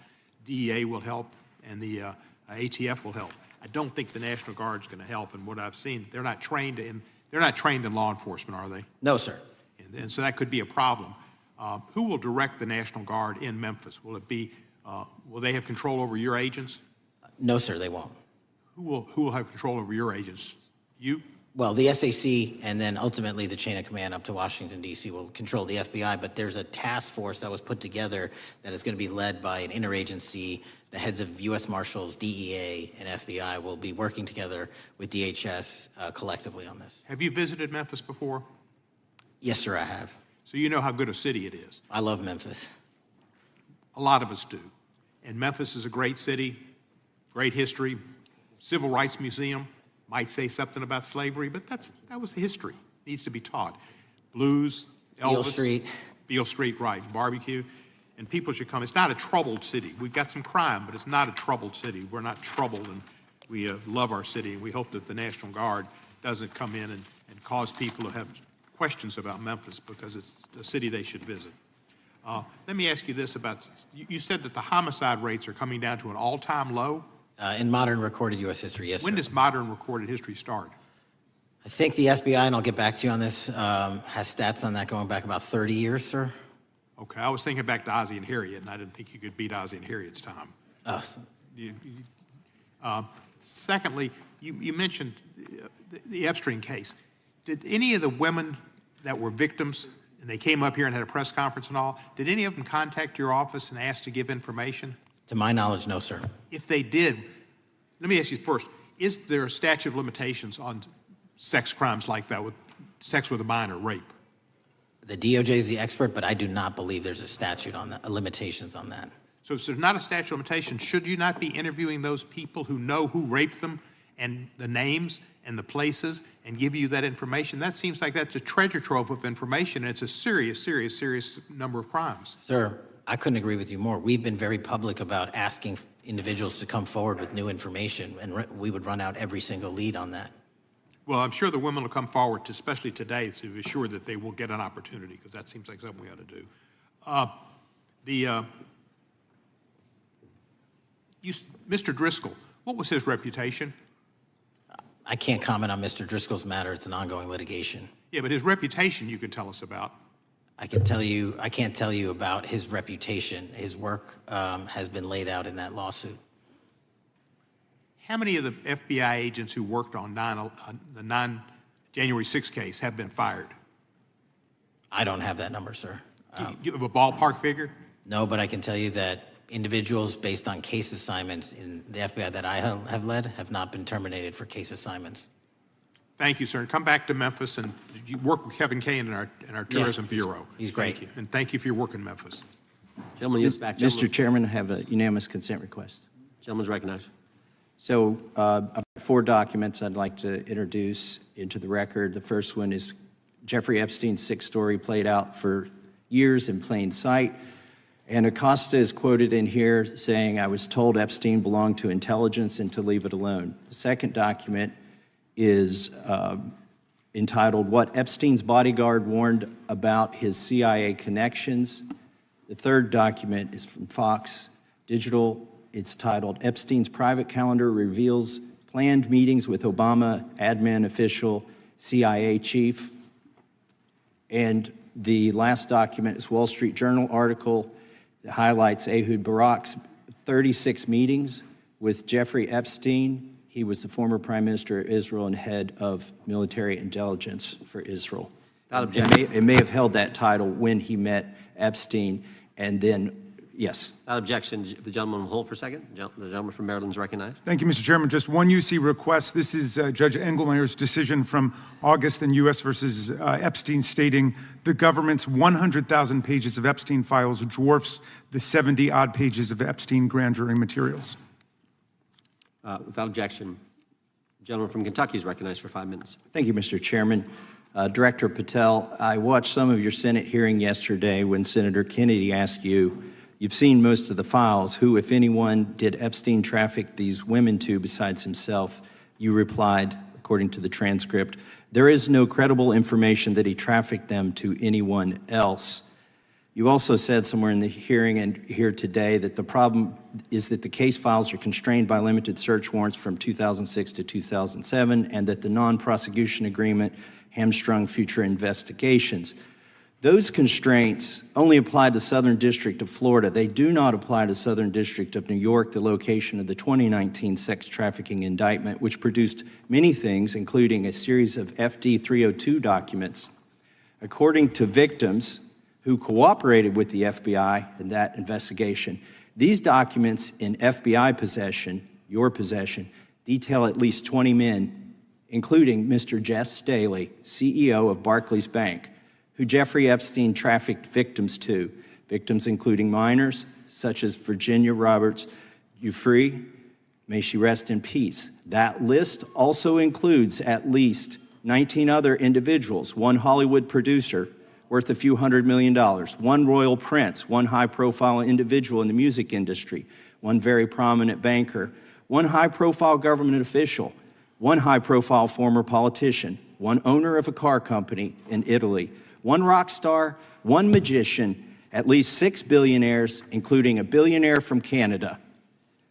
DEA will help, and the ATF will help. I don't think the National Guard's going to help, and what I've seen, they're not trained in law enforcement, are they? No, sir. And so that could be a problem. Who will direct the National Guard in Memphis? Will it be, will they have control over your agents? No, sir, they won't. Who will have control over your agents? You? Well, the SAC and then ultimately the chain of command up to Washington, D.C. will control the FBI, but there's a task force that was put together that is going to be led by an interagency. The heads of U.S. Marshals, DEA, and FBI will be working together with DHS collectively on this. Have you visited Memphis before? Yes, sir, I have. So you know how good a city it is. I love Memphis. A lot of us do. And Memphis is a great city, great history, civil rights museum. Might say something about slavery, but that was the history. Needs to be taught. Blues, Elvis. Beale Street. Beale Street, right. Barbecue. And people should come. It's not a troubled city. We've got some crime, but it's not a troubled city. We're not troubled, and we love our city. And we hope that the National Guard doesn't come in and cause people to have questions about Memphis, because it's a city they should visit. Let me ask you this about, you said that the homicide rates are coming down to an all-time low? In modern recorded U.S. history, yes, When sir. does modern recorded history start? I think the FBI, and I'll get back to you on this, has stats on that going back about 30 years, sir. Okay, I was thinking back to Ozzie and Harriet, and I didn't think you could beat Ozzie and Harriet's time. Secondly, you mentioned the Epstein case. Did any of the women that were victims, and they came up here and had a press conference and all, did any of them contact your office and ask to give information? To my knowledge, no, sir. If they did, let me ask you first, is there a statute of limitations on sex crimes like that, with sex with a minor, rape? The DOJ is the expert, but I do not believe there's a statute on that, limitations on that. So if there's not a statute of limitations, should you not be interviewing those people who know who raped them and the names and the places and give you that information? That seems like that's a treasure trove of information, and it's a serious, serious, serious number of crimes. Sir, I couldn't agree with you more. We've been very public about asking individuals to come forward with new information, and we would run out every single lead on that. Well, I'm sure the women will come forward, especially today, to be sure that they will get an opportunity, because that seems like something we ought to do. Mr. Driscoll, what was his reputation? I can't comment on Mr. Driscoll's matter. It's an ongoing litigation. Yeah, but his reputation you could tell us about. I can't tell you about his reputation. His work has been laid out in that lawsuit. How many of the FBI agents who worked on the January 6th case have been fired? I don't have that number, sir. Do you have a ballpark figure? No, but I can tell you that individuals based on case assignments in the FBI that I have led have not been terminated for case assignments. Thank you, sir. And come back to Memphis, and you work with Kevin Kane in our Tourism Bureau. He's great. Thank you. And thank you for your work in Memphis. Gentleman, yields back. Mr. Chairman, I have a unanimous consent request. Gentleman's recognized. So I've 4 documents I'd like to introduce into the record. The first one is Jeffrey Epstein's 6 story played out for years in plain sight. And Acosta is quoted in here saying, "I was told Epstein belonged to intelligence and to leave it alone." The second document is entitled, "What Epstein's Bodyguard Warned About His CIA Connections." The third document is from Fox Digital. It's titled, "Epstein's Private Calendar Reveals Planned Meetings with Obama Admin Official CIA Chief." And the last document is Wall Street Journal article that highlights Ehud Barak's 36 meetings with Jeffrey Epstein. He was the former Prime Minister of Israel and head of military intelligence for Israel. It may have held that title when he met Epstein, and then, yes. Without objection, the gentleman will hold for a second. The gentleman from Maryland is recognized. Thank you, Mr. Chairman. Just one UC request. This is Judge Engelmeyer's decision from August in U.S. versus Epstein, stating the government's 100,000 pages of Epstein files dwarfs the 70-odd pages of Epstein grand jury materials. Without objection, the gentleman from Kentucky is recognized for 5 minutes. Thank you, Mr. Chairman. Director Patel, I watched some of your Senate hearing yesterday when Senator Kennedy asked you, "You've seen most of the files. Who, if anyone, did Epstein traffic these women to besides himself?" You replied, according to the transcript, "There is no credible information that he trafficked them to anyone else." You also said somewhere in the hearing and here today that the problem is that the case files are constrained by limited search warrants from 2006 to 2007, and that the non-prosecution agreement hamstrung future investigations. Those constraints only apply to Southern District of Florida. They do not apply to Southern District of New York, the location of the 2019 sex trafficking indictment, which produced many things, including a series of FD 302 documents. According to victims who cooperated with the FBI in that investigation, these documents in FBI possession, your possession, detail at least 20 men, including Mr. Jess Staley, CEO of Barclays Bank, who Jeffrey Epstein trafficked victims to, victims including minors, such as Virginia Roberts Giuffre, may she rest in peace. That list also includes at least 19 other individuals, one Hollywood producer worth a few $100 million, one royal prince, one high-profile individual in the music industry, one very prominent banker, one high-profile government official, one high-profile former politician, one owner of a car company in Italy, one rock star, one magician, at least 6 billionaires, including a billionaire from Canada.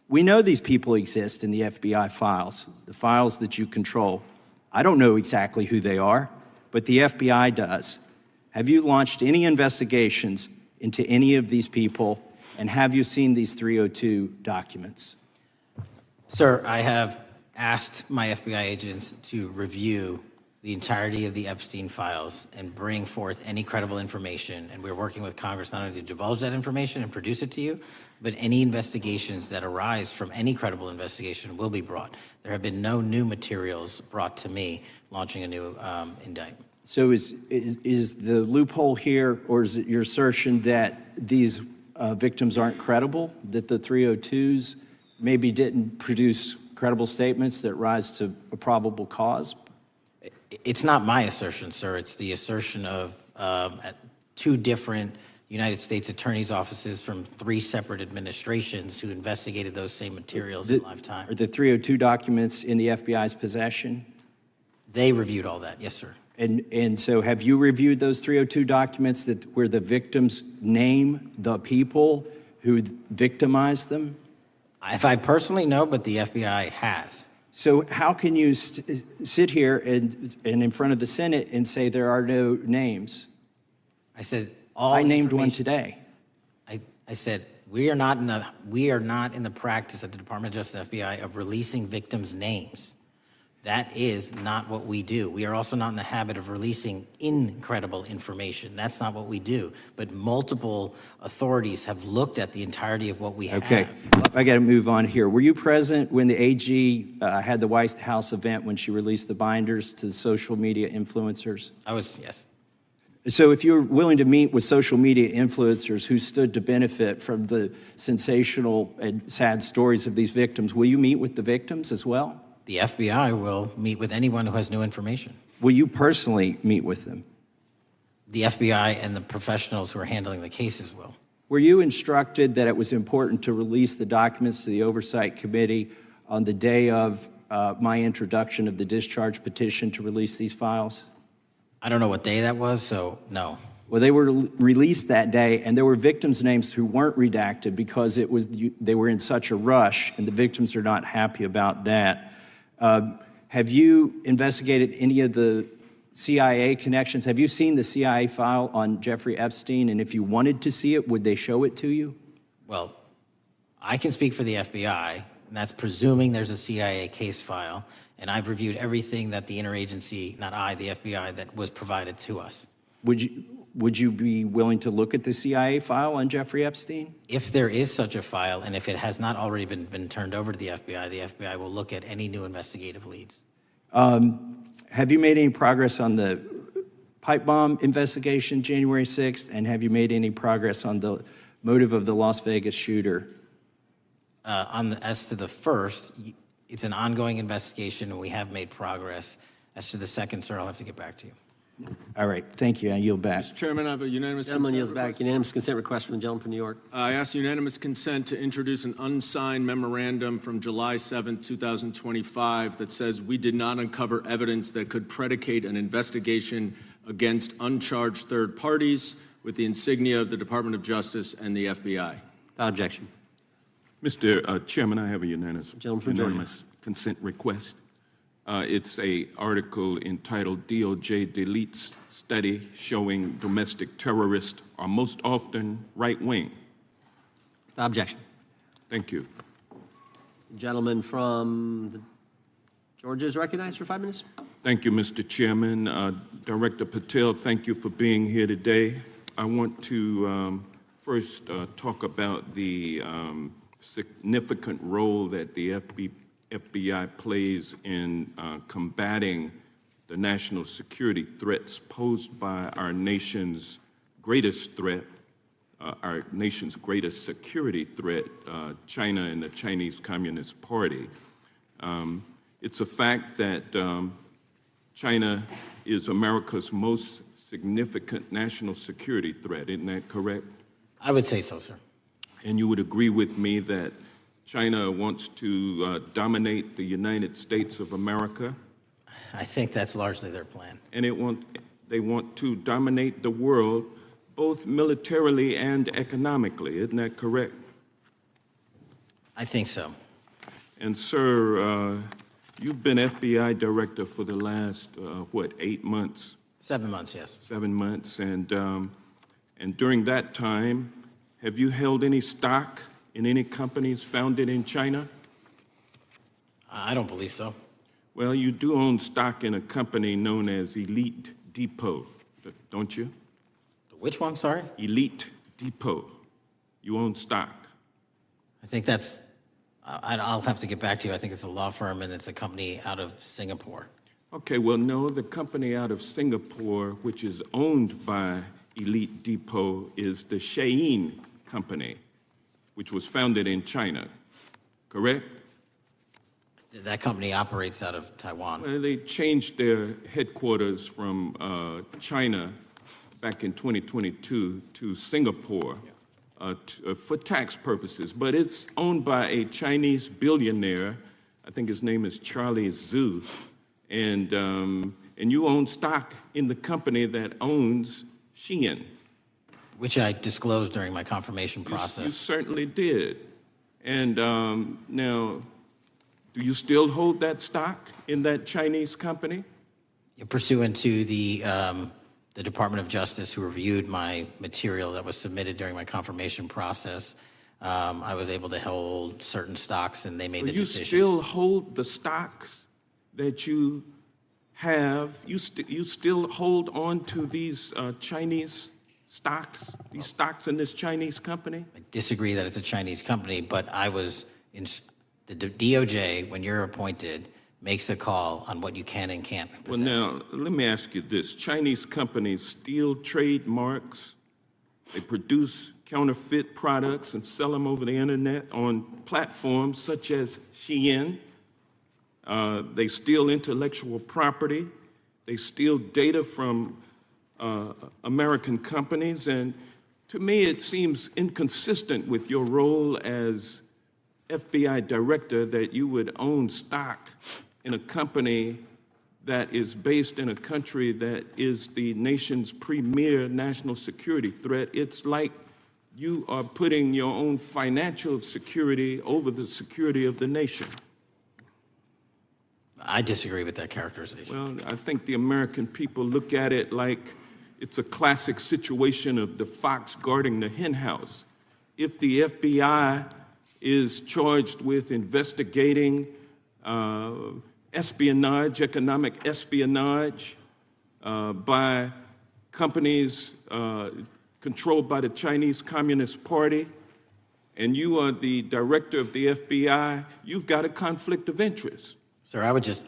We know these people exist in the FBI files, the files that you control. I don't know exactly who they are, but the FBI does. Have you launched any investigations into any of these people, and have you seen these 302 documents? Sir, I have asked my FBI agents to review the entirety of the Epstein files and bring forth any credible information. And we're working with Congress not only to divulge that information and produce it to you, but any investigations that arise from any credible investigation will be brought. There have been no new materials brought to me launching a new indictment. So is the loophole here, or is it your assertion that these victims aren't credible, that the 302s maybe didn't produce credible statements that rise to a probable cause? It's not my assertion, sir. It's the assertion of 2 different United States attorneys' offices from 3 separate administrations who investigated those same materials in live time. Are the 302 documents in the FBI's possession? They reviewed all that, yes, sir. And so have you reviewed those 302 documents where the victims name the people who victimized them? If I personally know, but the FBI has. So how can you sit here and in front of the Senate and say there are no names? I said all. I named one information- today. I said we are not in the practice at the Department of Justice and FBI of releasing victims' names. That is not what we do. We are also not in the habit of releasing incredible information. That's not what we do. But multiple authorities have looked at the entirety of what we have. Okay, I got to move on here. Were you present when the AG had the White House event when she released the binders to the social media influencers? I was, yes. So if you're willing to meet with social media influencers who stood to benefit from the sensational and sad stories of these victims, will you meet with the victims as well? The FBI will meet with anyone who has new information. Will you personally meet with them? The FBI and the professionals who are handling the cases will. Were you instructed that it was important to release the documents to the Oversight Committee on the day of my introduction of the discharge petition to release these files? I don't know what day that was, so no. Well, they were released that day, and there were victims' names who weren't redacted because they were in such a rush, and the victims are not happy about that. Have you investigated any of the CIA connections? Have you seen the CIA file on Jeffrey Epstein? And if you wanted to see it, would they show it to you? Well, I can speak for the FBI, and that's presuming there's a CIA case file. And I've reviewed everything that the interagency, not I, the FBI, that was provided to us. Would you be willing to look at the CIA file on Jeffrey Epstein? If there is such a file, and if it has not already been turned over to the FBI will look at any new investigative leads. Have you made any progress on the pipe bomb investigation January 6th? And have you made any progress on the motive of the Las Vegas shooter? As to the first, it's an ongoing investigation, and we have made progress. As to the second, sir, I'll have to get back to you. All right, thank you. I yield back. Mr. Chairman, I have a unanimous Gentleman consent yields back. request. Unanimous consent request from the gentleman from New York. I ask unanimous consent to introduce an unsigned memorandum from July 7th, 2025 that says we did not uncover evidence that could predicate an investigation against uncharged third parties with the insignia of the Department of Justice and the FBI. Without objection. Mr. Chairman, I have a unanimous Georgia. consent request. It's a article entitled DOJ Deletes Study Showing Domestic Terrorists Are Most Often Right-Wing. Without objection. Thank you. Gentleman from Georgia is recognized for 5 minutes. Thank you, Mr. Chairman. Director Patel, thank you for being here today. I want to first talk about the significant role that the FBI plays in combating the national security threats posed by our nation's greatest threat, our nation's greatest security threat, China and the Chinese Communist Party. It's a fact that China is America's most significant national security threat, isn't that correct? I would say so, sir. And you would agree with me that China wants to dominate the United States of America? I think that's largely their plan. And they want to dominate the world, both militarily and economically, isn't that correct? I think so. And sir, you've been FBI director for the last, 8 months? 7 months, yes. 7 months, and during that time, have you held any stock in any companies founded in China? I don't believe so. Well, you do own stock in a company known as Elite Depot, don't you? Which one, sorry? Elite Depot. You own stock. I think that's, I'll have to get back to you. I think it's a law firm and it's a company out of Singapore. Okay, well, no, the company out of Singapore, which is owned by Elite Depot, is the Shein Company, which was founded in China, correct? That company operates out of Taiwan. Well, they changed their headquarters from China back in 2022 to Singapore for tax purposes, but it's owned by a Chinese billionaire. I think his name is Charlie Zhu, and you own stock in the company that owns Shein. Which I disclosed during my confirmation process. You certainly did. And now, do you still hold that stock in that Chinese company? Pursuant to the the Department of Justice, who reviewed my material that was submitted during my confirmation process, I was able to hold certain stocks, and they made the decision. You still hold the stocks that you have? You still hold on to these Chinese stocks, these stocks in this Chinese company? I disagree that it's a Chinese company, but I was in the DOJ, when you're appointed, makes a call on what you can and can't possess. Well, now, let me ask you this. Chinese companies steal trademarks. They produce counterfeit products and sell them over the internet on platforms such as Shein. They steal intellectual property. They steal data from American companies. And to me, it seems inconsistent with your role as FBI director that you would own stock in a company that is based in a country that is the nation's premier national security threat. It's like you are putting your own financial security over the security of the nation. I disagree with that characterization. Well, I think the American people look at it like it's a classic situation of the fox guarding the hen house. If the FBI is charged with investigating espionage, economic espionage by companies controlled by the Chinese Communist Party, and you are the director of the FBI, you've got a conflict of interest. Sir, I would just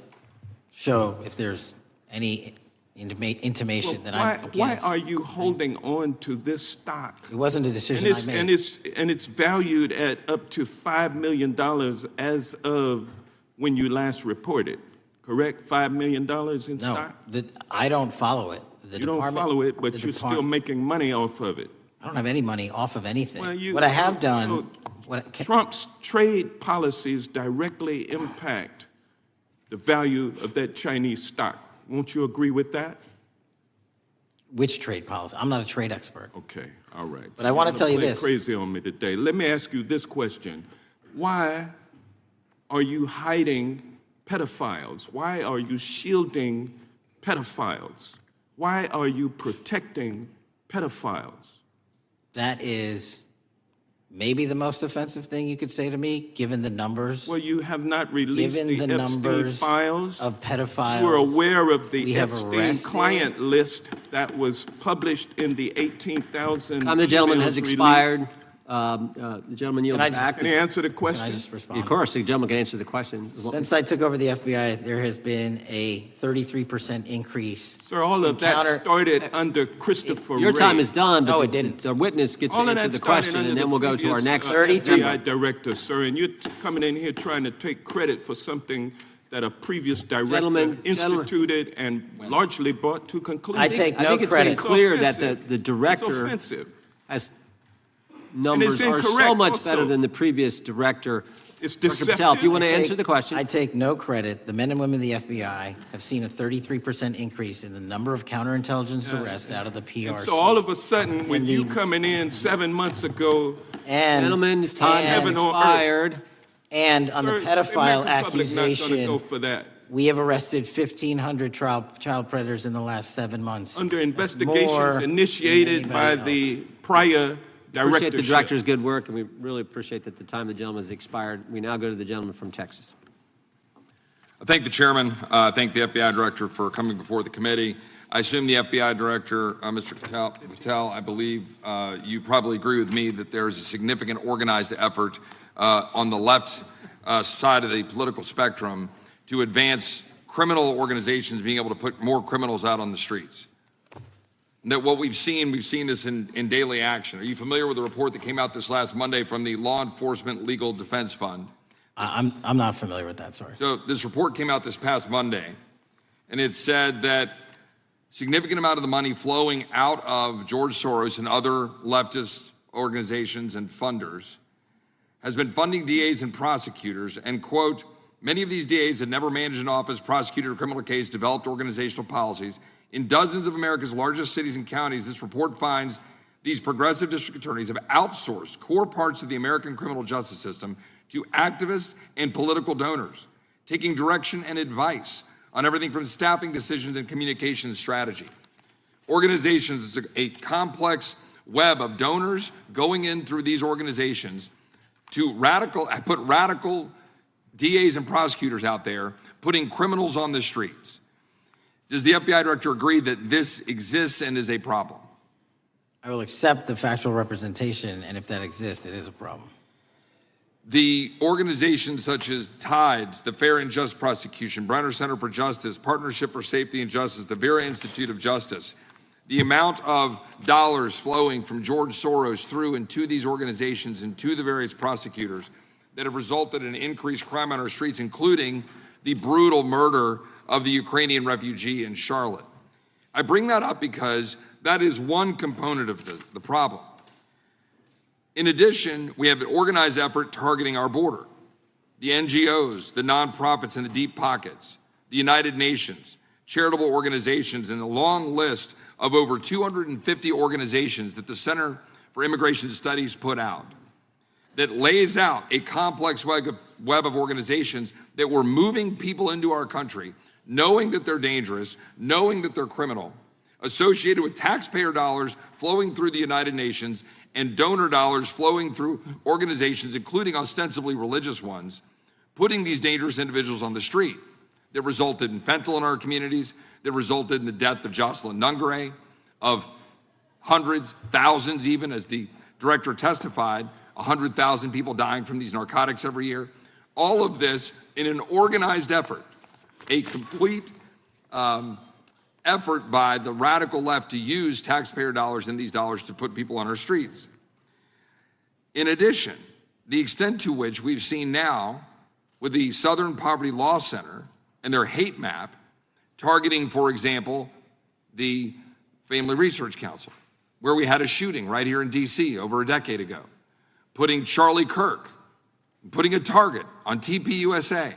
show if there's any intimation that I'm against. Why are you holding on to this stock? It wasn't a decision I made. And it's valued at up to $5 million as of when you last reported, correct? $5 million in stock? No, I don't follow it. You don't follow it, but you're still making money off of it. I don't have any money off of anything. Well, what I have done... Trump's trade policies directly impact the value of that Chinese stock. Won't you agree with that? Which trade policy? I'm not a trade expert. Okay, all right. But I want to tell you this. Crazy on me today. Let me ask you this question. Why are you hiding pedophiles? Why are you shielding pedophiles? Why are you protecting pedophiles? That is maybe the most offensive thing you could say to me, given the numbers. Well, you have not released the Epstein numbers files of pedophiles. You are aware of the Epstein client list that was published in the 18,000. The gentleman has expired. The gentleman yields back. Can he answer the question? Can I just respond? Of course, the gentleman can answer the question. Since I took over the FBI, there has been a 33% increase. Sir, all of that started under Christopher Your Wray. time is done, but no, it didn't. The witness gets to answer the question, and then we'll go to our next. FBI director, sir, and you're coming in here trying to take credit for something that a previous director instituted and largely brought to conclusion. I take no credit. I think it's been clear that the director has numbers are so much better than the previous director. It's Dr. Patel, if you want to answer the question. I take no credit. The men and women of the FBI have seen a 33% increase in the number of counterintelligence arrests out of the PRC. And so all of a sudden, when you coming in 7 months ago, gentlemen's time has expired. And on the pedophile accusation, go for that. we have arrested 1,500 child predators in the last 7 months. Under investigations initiated by the prior appreciate the director's good work, and we really appreciate that the time of the gentleman has expired. We now go to the gentleman from Texas. I thank the chairman. I thank the FBI director for coming before the committee. I assume the FBI director, Mr. Patel, I believe you probably agree with me that there is a significant organized effort on the left side of the political spectrum to advance criminal organizations being able to put more criminals out on the streets. That what we've seen this in daily action. Are you familiar with the report that came out this last Monday from the Law Enforcement Legal Defense Fund? I'm not familiar with that, sorry. So this report came out this past Monday, and it said that significant amount of the money flowing out of George Soros and other leftist organizations and funders has been funding DAs and prosecutors, and quote, many of these DAs had never managed an office, prosecuted a criminal case, developed organizational policies. In dozens of America's largest cities and counties, this report finds these progressive district attorneys have outsourced core parts of the American criminal justice system to activists and political donors, taking direction and advice on everything from staffing decisions and communication strategy. Organizations, it's a complex web of donors going in through these organizations to put radical DAs and prosecutors out there, putting criminals on the streets. Does the FBI director agree that this exists and is a problem? I will accept the factual representation, and if that exists, it is a problem. The organizations such as TIDES, the Fair and Just Prosecution, Brenner Center for Justice, Partnership for Safety and Justice, the Vera Institute of Justice, the amount of dollars flowing from George Soros through and to these organizations and to the various prosecutors that have resulted in increased crime on our streets, including the brutal murder of the Ukrainian refugee in Charlotte. I bring that up because that is one component of the problem. In addition, we have an organized effort targeting our border. The NGOs, the nonprofits, and the deep pockets, the United Nations, charitable organizations, and a long list of over 250 organizations that the Center for Immigration Studies put out that lays out a complex web of organizations that were moving people into our country, knowing that they're dangerous, knowing that they're criminal, associated with taxpayer dollars flowing through the United Nations and donor dollars flowing through organizations, including ostensibly religious ones, putting these dangerous individuals on the street that resulted in fentanyl in our communities, that resulted in the death of Jocelyn Nungare, of hundreds, thousands even, as the director testified, 100,000 people dying from these narcotics every year. All of this in an organized effort, a complete effort by the radical left to use taxpayer dollars and these dollars to put people on our streets. In addition, the extent to which we've seen now with the Southern Poverty Law Center and their hate map targeting, for example, the Family Research Council, where we had a shooting right here in DC over a decade ago, putting Charlie Kirk, putting a target on TPUSA,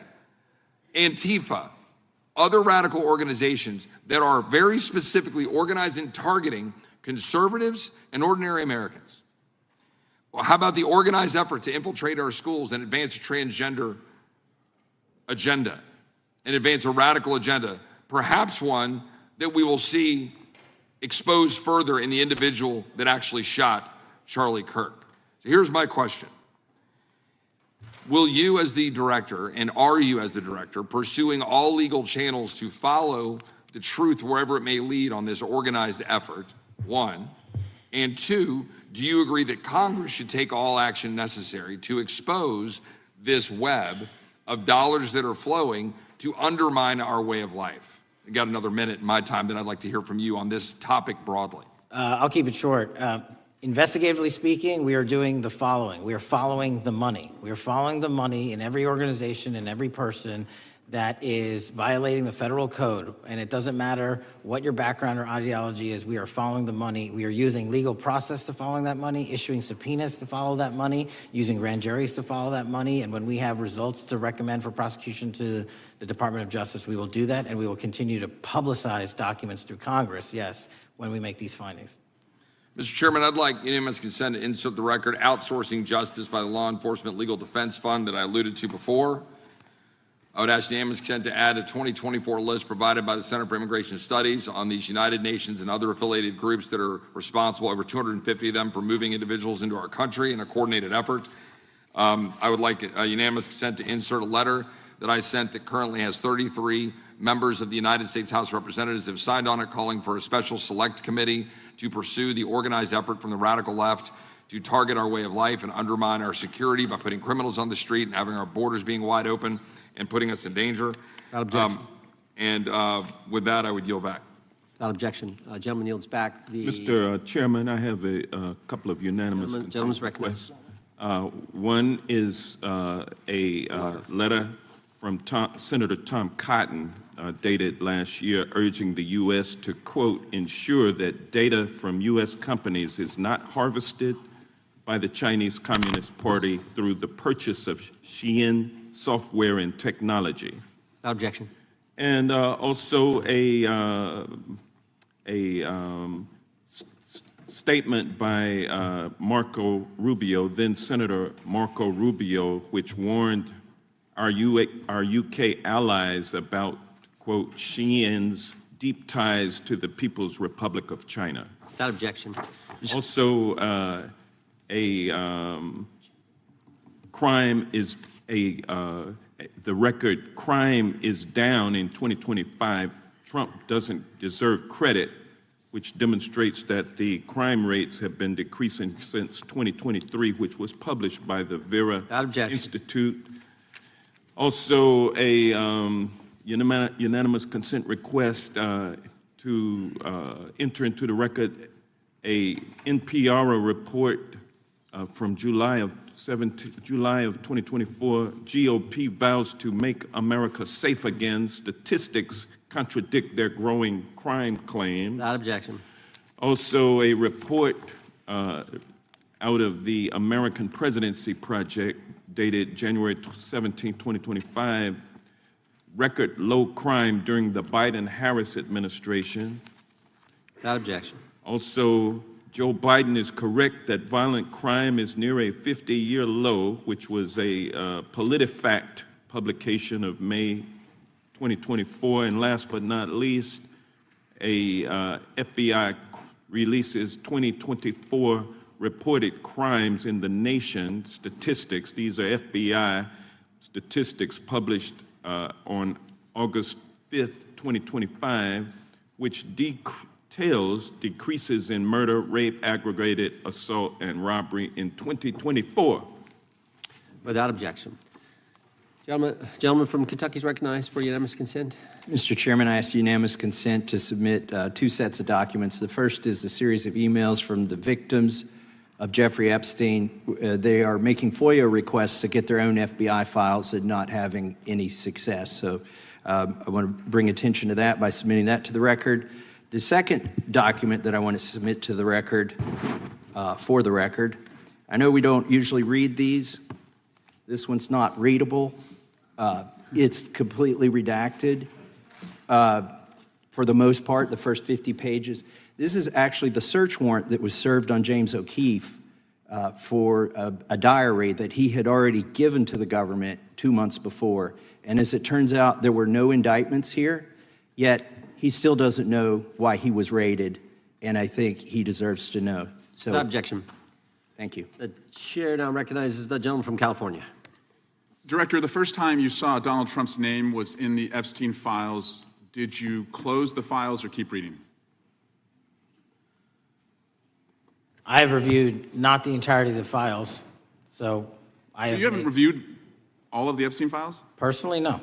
Antifa, other radical organizations that are very specifically organized in targeting conservatives and ordinary Americans. Well, how about the organized effort to infiltrate our schools and advance a transgender agenda and advance a radical agenda, perhaps one that we will see exposed further in the individual that actually shot Charlie Kirk? So here's my question. Will you as the director, and are you as the director, pursuing all legal channels to follow the truth wherever it may lead on this organized effort, one? And two, do you agree that Congress should take all action necessary to expose this web of dollars that are flowing to undermine our way of life? I got another minute in my time that I'd like to hear from you on this topic broadly. I'll keep it short. Investigatively speaking, we are doing the following. We are following the money. We are following the money in every organization and every person that is violating the federal code. And it doesn't matter what your background or ideology is, we are following the money. We are using legal process to follow that money, issuing subpoenas to follow that money, using grand juries to follow that money. And when we have results to recommend for prosecution to the Department of Justice, we will do that. And we will continue to publicize documents through Congress, yes, when we make these findings. Mr. Chairman, I'd like unanimous consent to insert the record outsourcing justice by the Law Enforcement Legal Defense Fund that I alluded to before. I would ask unanimous consent to add a 2024 list provided by the Center for Immigration Studies on these United Nations and other affiliated groups that are responsible, over 250 of them, for moving individuals into our country in a coordinated effort. I would like unanimous consent to insert a letter that I sent that currently has 33 members of the United States House of Representatives have signed on it, calling for a special select committee to pursue the organized effort from the radical left to target our way of life and undermine our security by putting criminals on the street and having our borders being wide open and putting us in danger. With that, I would yield back. Without objection. Gentleman yields back. Mr. Chairman, I have a couple of unanimous Gentleman's requests. One is a letter from Senator Tom Cotton, dated last year, urging the U.S. to, quote, ensure that data from U.S. companies is not harvested by the Chinese Communist Party through the purchase of Xi'an software and technology. Without objection. And also a statement by Marco Rubio, then Senator Marco Rubio, which warned our UK allies about, quote, Xi'an's deep ties to the People's Republic of China. Without objection. Also, crime is the record crime is down in 2025. Trump doesn't deserve credit, which demonstrates that the crime rates have been decreasing since 2023, which was published by the Vera Institute. Also, a unanimous consent request to enter into the record a NPR report from July of 2024. GOP vows to make America safe again. Statistics contradict their growing crime claims. Without objection. Also, a report out of the American Presidency Project dated January 17, 2025, record low crime during the Biden-Harris administration. Without objection. Also, Joe Biden is correct that violent crime is near a 50-year low, which was a PolitiFact publication of May 2024. And last but not least, a FBI releases 2024 reported crimes in the nation statistics. These are FBI statistics published on August 5th, 2025, which details decreases in murder, rape, aggravated assault, and robbery in 2024. Without objection. Gentleman from Kentucky is recognized for unanimous consent. Mr. Chairman, I ask unanimous consent to submit two sets of documents. The first is a series of emails from the victims of Jeffrey Epstein. They are making FOIA requests to get their own FBI files and not having any success. So I want to bring attention to that by submitting that to the record. The second document that I want to submit to the record, for the record, I know we don't usually read these. This one's not readable. It's completely redacted. For the most part, the first 50 pages. This is actually the search warrant that was served on James O'Keefe for a diary that he had already given to the government 2 months before. And as it turns out, there were no indictments here, yet he still doesn't know why he was raided, and I think he deserves to know. So, without objection. Thank you. The chair now recognizes the gentleman from California. Director, the first time you saw Donald Trump's name was in the Epstein files. Did you close the files or keep reading? I have reviewed not the entirety of the files, so You haven't reviewed all of the Epstein files? Personally, no.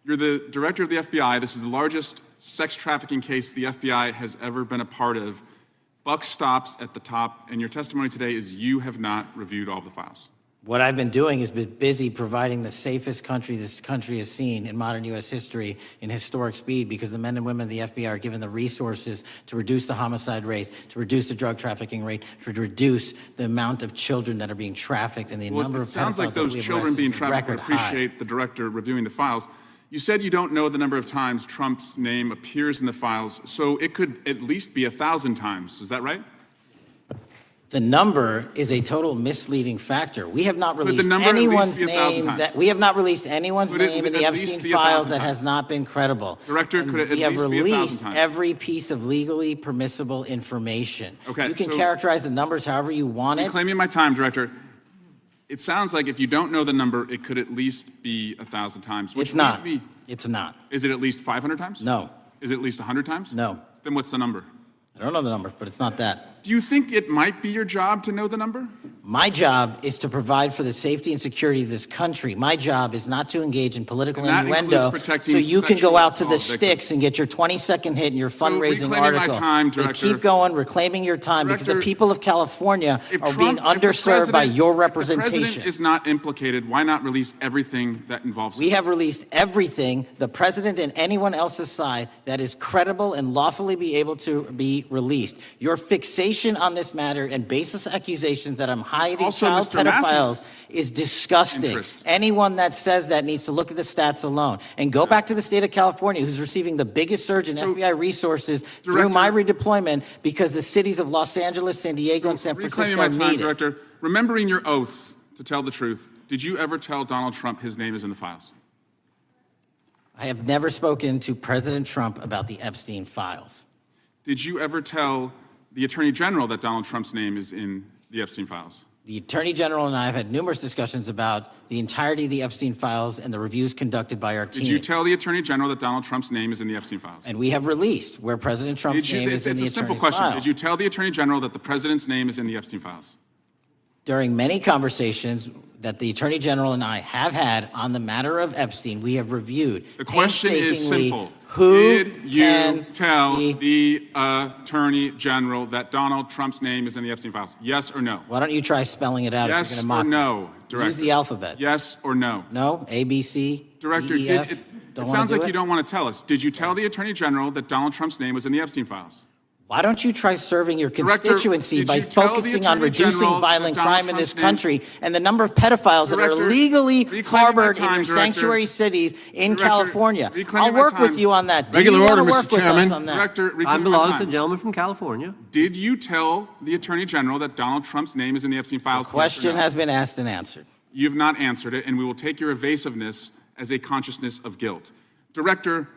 You're the director of the FBI. This is the largest sex trafficking case the FBI has ever been a part of. Buck stops at the top, and your testimony today is you have not reviewed all of the files. What I've been doing is been busy providing the safest country this country has seen in modern U.S. history in historic speed, because the men and women of the FBI are given the resources to reduce the homicide rate, to reduce the drug trafficking rate, to reduce the amount of children that are being trafficked and the number of pedophiles. It sounds like those children being trafficked would appreciate the director reviewing the files. You said you don't know the number of times Trump's name appears in the files, so it could at least be 1,000 times. Is that right? The number is a total misleading factor. We have not released anyone's name that we have not released anyone's name in the Epstein files that has not been credible. Director, could it at we have least be 1,000 released times? every piece of legally permissible information. Okay, you can so- characterize the numbers however you want it. Reclaiming my time, Director. It sounds like if you don't know the number, it could at least be 1,000 times. Which It's not. leads me- It's not. Is it at least 500 times? No. Is it at least 100 times? No. Then what's the number? I don't know the number, but it's not that. Do you think it might be your job to know the number? My job is to provide for the safety and security of this country. My job is not to engage in political And that innuendo includes protecting so you can go sexual out to the assault sticks and get your 20-second hit in your fundraising reclaiming my article. time, They Director. keep going, reclaiming your time, because the Director, people of California If are being Trump- if the underserved by president- your If the representation. president is not implicated, why not release everything that involves him? We have released everything, the president and anyone else's side, that is credible and lawfully be able to be released. Your fixation on this matter and baseless accusations that I'm hiding also child Mr. Massey's pedophiles is disgusting. interest. Anyone that says that needs to look at the stats alone. And go back to the state of California, who's receiving the biggest surge in FBI resources through my redeployment, because the cities of Los Angeles, San Diego, and San Reclaiming Francisco my time, need it. Director. Remembering your oath to tell the truth, did you ever tell Donald Trump his name is in the files? I have never spoken to President Trump about the Epstein files. Did you ever tell the Attorney General that Donald Trump's name is in the Epstein files? The Attorney General and I have had numerous discussions about the entirety of the Epstein files and the reviews conducted by our team. Did you tell the Attorney General that Donald Trump's name is in the Epstein files? And we have released where President Trump's name is in the It's a simple attorney's question. file. Did you tell the Attorney General that the President's name is in the Epstein files? During many conversations that the Attorney General and I have had on the matter of Epstein, we have reviewed. The question is painstakingly simple. Who Did you can tell the Attorney General that Donald Trump's name is in the Epstein files? Yes or no? Why don't you try spelling it out Yes if you're or going to mock no, me? Director? Use the alphabet. Yes or no? No? A, B, C, Director, D, E, F? it Don't sounds wanna like do you it? don't want to tell us. Did you tell the Attorney General that Donald Trump's name was in the Epstein files? Why don't you try serving your Director, constituency did by you tell the focusing on Attorney reducing General violent that Donald crime in this Trump's name- country and the number of pedophiles that are Director, illegally reclaiming my harbored in time, your Director. sanctuary cities in Director, California? reclaiming I'll my work with time. you on that. Do Regular you wanna order, Mr. work with us Chairman. on that? Director, Time reclaiming my belongs to time. the gentleman from California. Did you tell the Attorney General that Donald Trump's name is in the Epstein files? Yes or Question no? has been asked and answered. You've not answered it, and we will take your evasiveness as a consciousness of guilt. Director,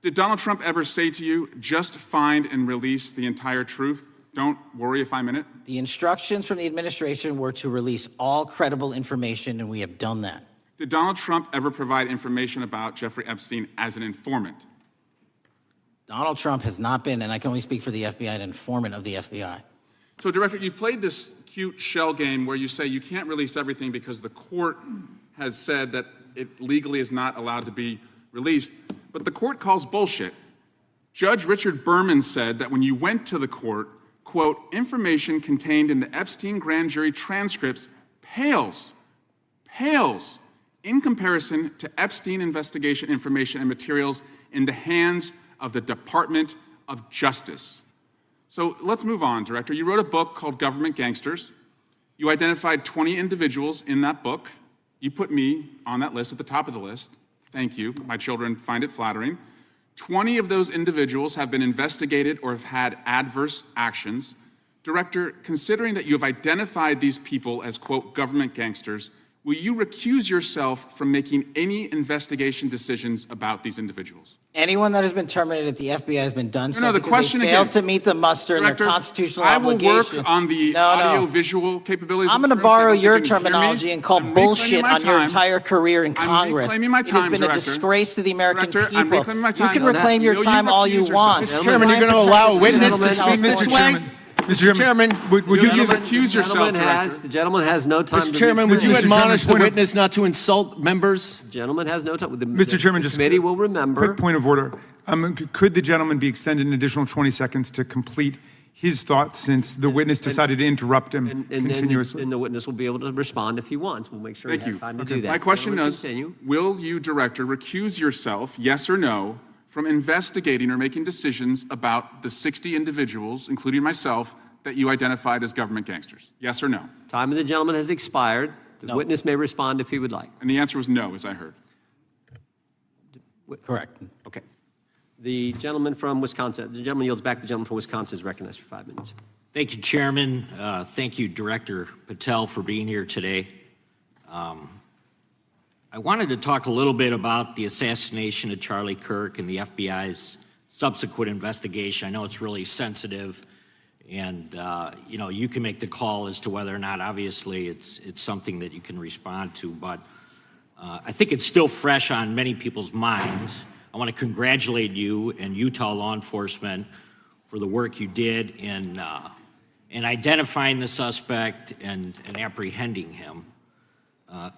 did Donald Trump ever say to you, just find and release the entire truth? Don't worry if I'm in it. The instructions from the administration were to release all credible information, and we have done that. Did Donald Trump ever provide information about Jeffrey Epstein as an informant? Donald Trump has not been, and I can only speak for the FBI, an informant of the FBI. So, Director, you've played this cute shell game where you say you can't release everything because the court has said that it legally is not allowed to be released, but the court calls bullshit. Judge Richard Berman said that when you went to the court, quote, information contained in the Epstein grand jury transcripts pales in comparison to Epstein investigation information and materials in the hands of the Department of Justice. So let's move on, Director. You wrote a book called Government Gangsters. You identified 20 individuals in that book. You put me on that list, at the top of the list. Thank you. My children find it flattering. 20 of those individuals have been investigated or have had adverse actions. Director, considering that you have identified these people as, quote, government gangsters, will you recuse yourself from making any investigation decisions about these individuals? Anyone that has been terminated at the FBI has been done so the because question they failed again. to meet the muster in Director, their constitutional I will obligation. work on the audio-visual capabilities. I'm of going to the room so borrow that you your can hear me. terminology and call I'm reclaiming bullshit my on your time. entire career in I'm Congress. reclaiming my It time, has been a Director. disgrace to the American Director, I'm people. reclaiming my You time. can On that, reclaim your will you time all recuse you yourself? want. Mr. Chairman, Try you're and gonna protect allow a the witness citizens to of speak this California. way? Mr. Chairman, would you give recuse yourself, The gentleman has no time to Mr. Chairman, would you Mr. admonish the Chairman, point of- witness not to insult members? The gentleman has no time. Mr. Chairman, just committee will remember. quick point of order. Could the gentleman be extended an additional 20 seconds to complete his thoughts since the witness decided to interrupt him And continuously? then the witness will be able to respond if he wants. We'll make sure Thank he has you. time to do that. My question Gentlemen, is, continue. will you, Director, recuse yourself, yes or no, from investigating or making decisions about the 60 individuals, including myself, that you identified as government gangsters? Yes or no? Time of the gentleman has expired. The witness may respond if he would like. And the answer was no, as I heard. Correct. Okay. The gentleman from Wisconsin, the gentleman yields back. The gentleman from Wisconsin is recognized for 5 minutes. Thank you, Chairman. Thank you, Director Patel, for being here today. I wanted to talk a little bit about the assassination of Charlie Kirk and the FBI's subsequent investigation. I know it's really sensitive, and you know, you can make the call as to whether or not, obviously, it's something that you can respond to, but I think it's still fresh on many people's minds. I want to congratulate you and Utah law enforcement for the work you did in identifying the suspect and apprehending him.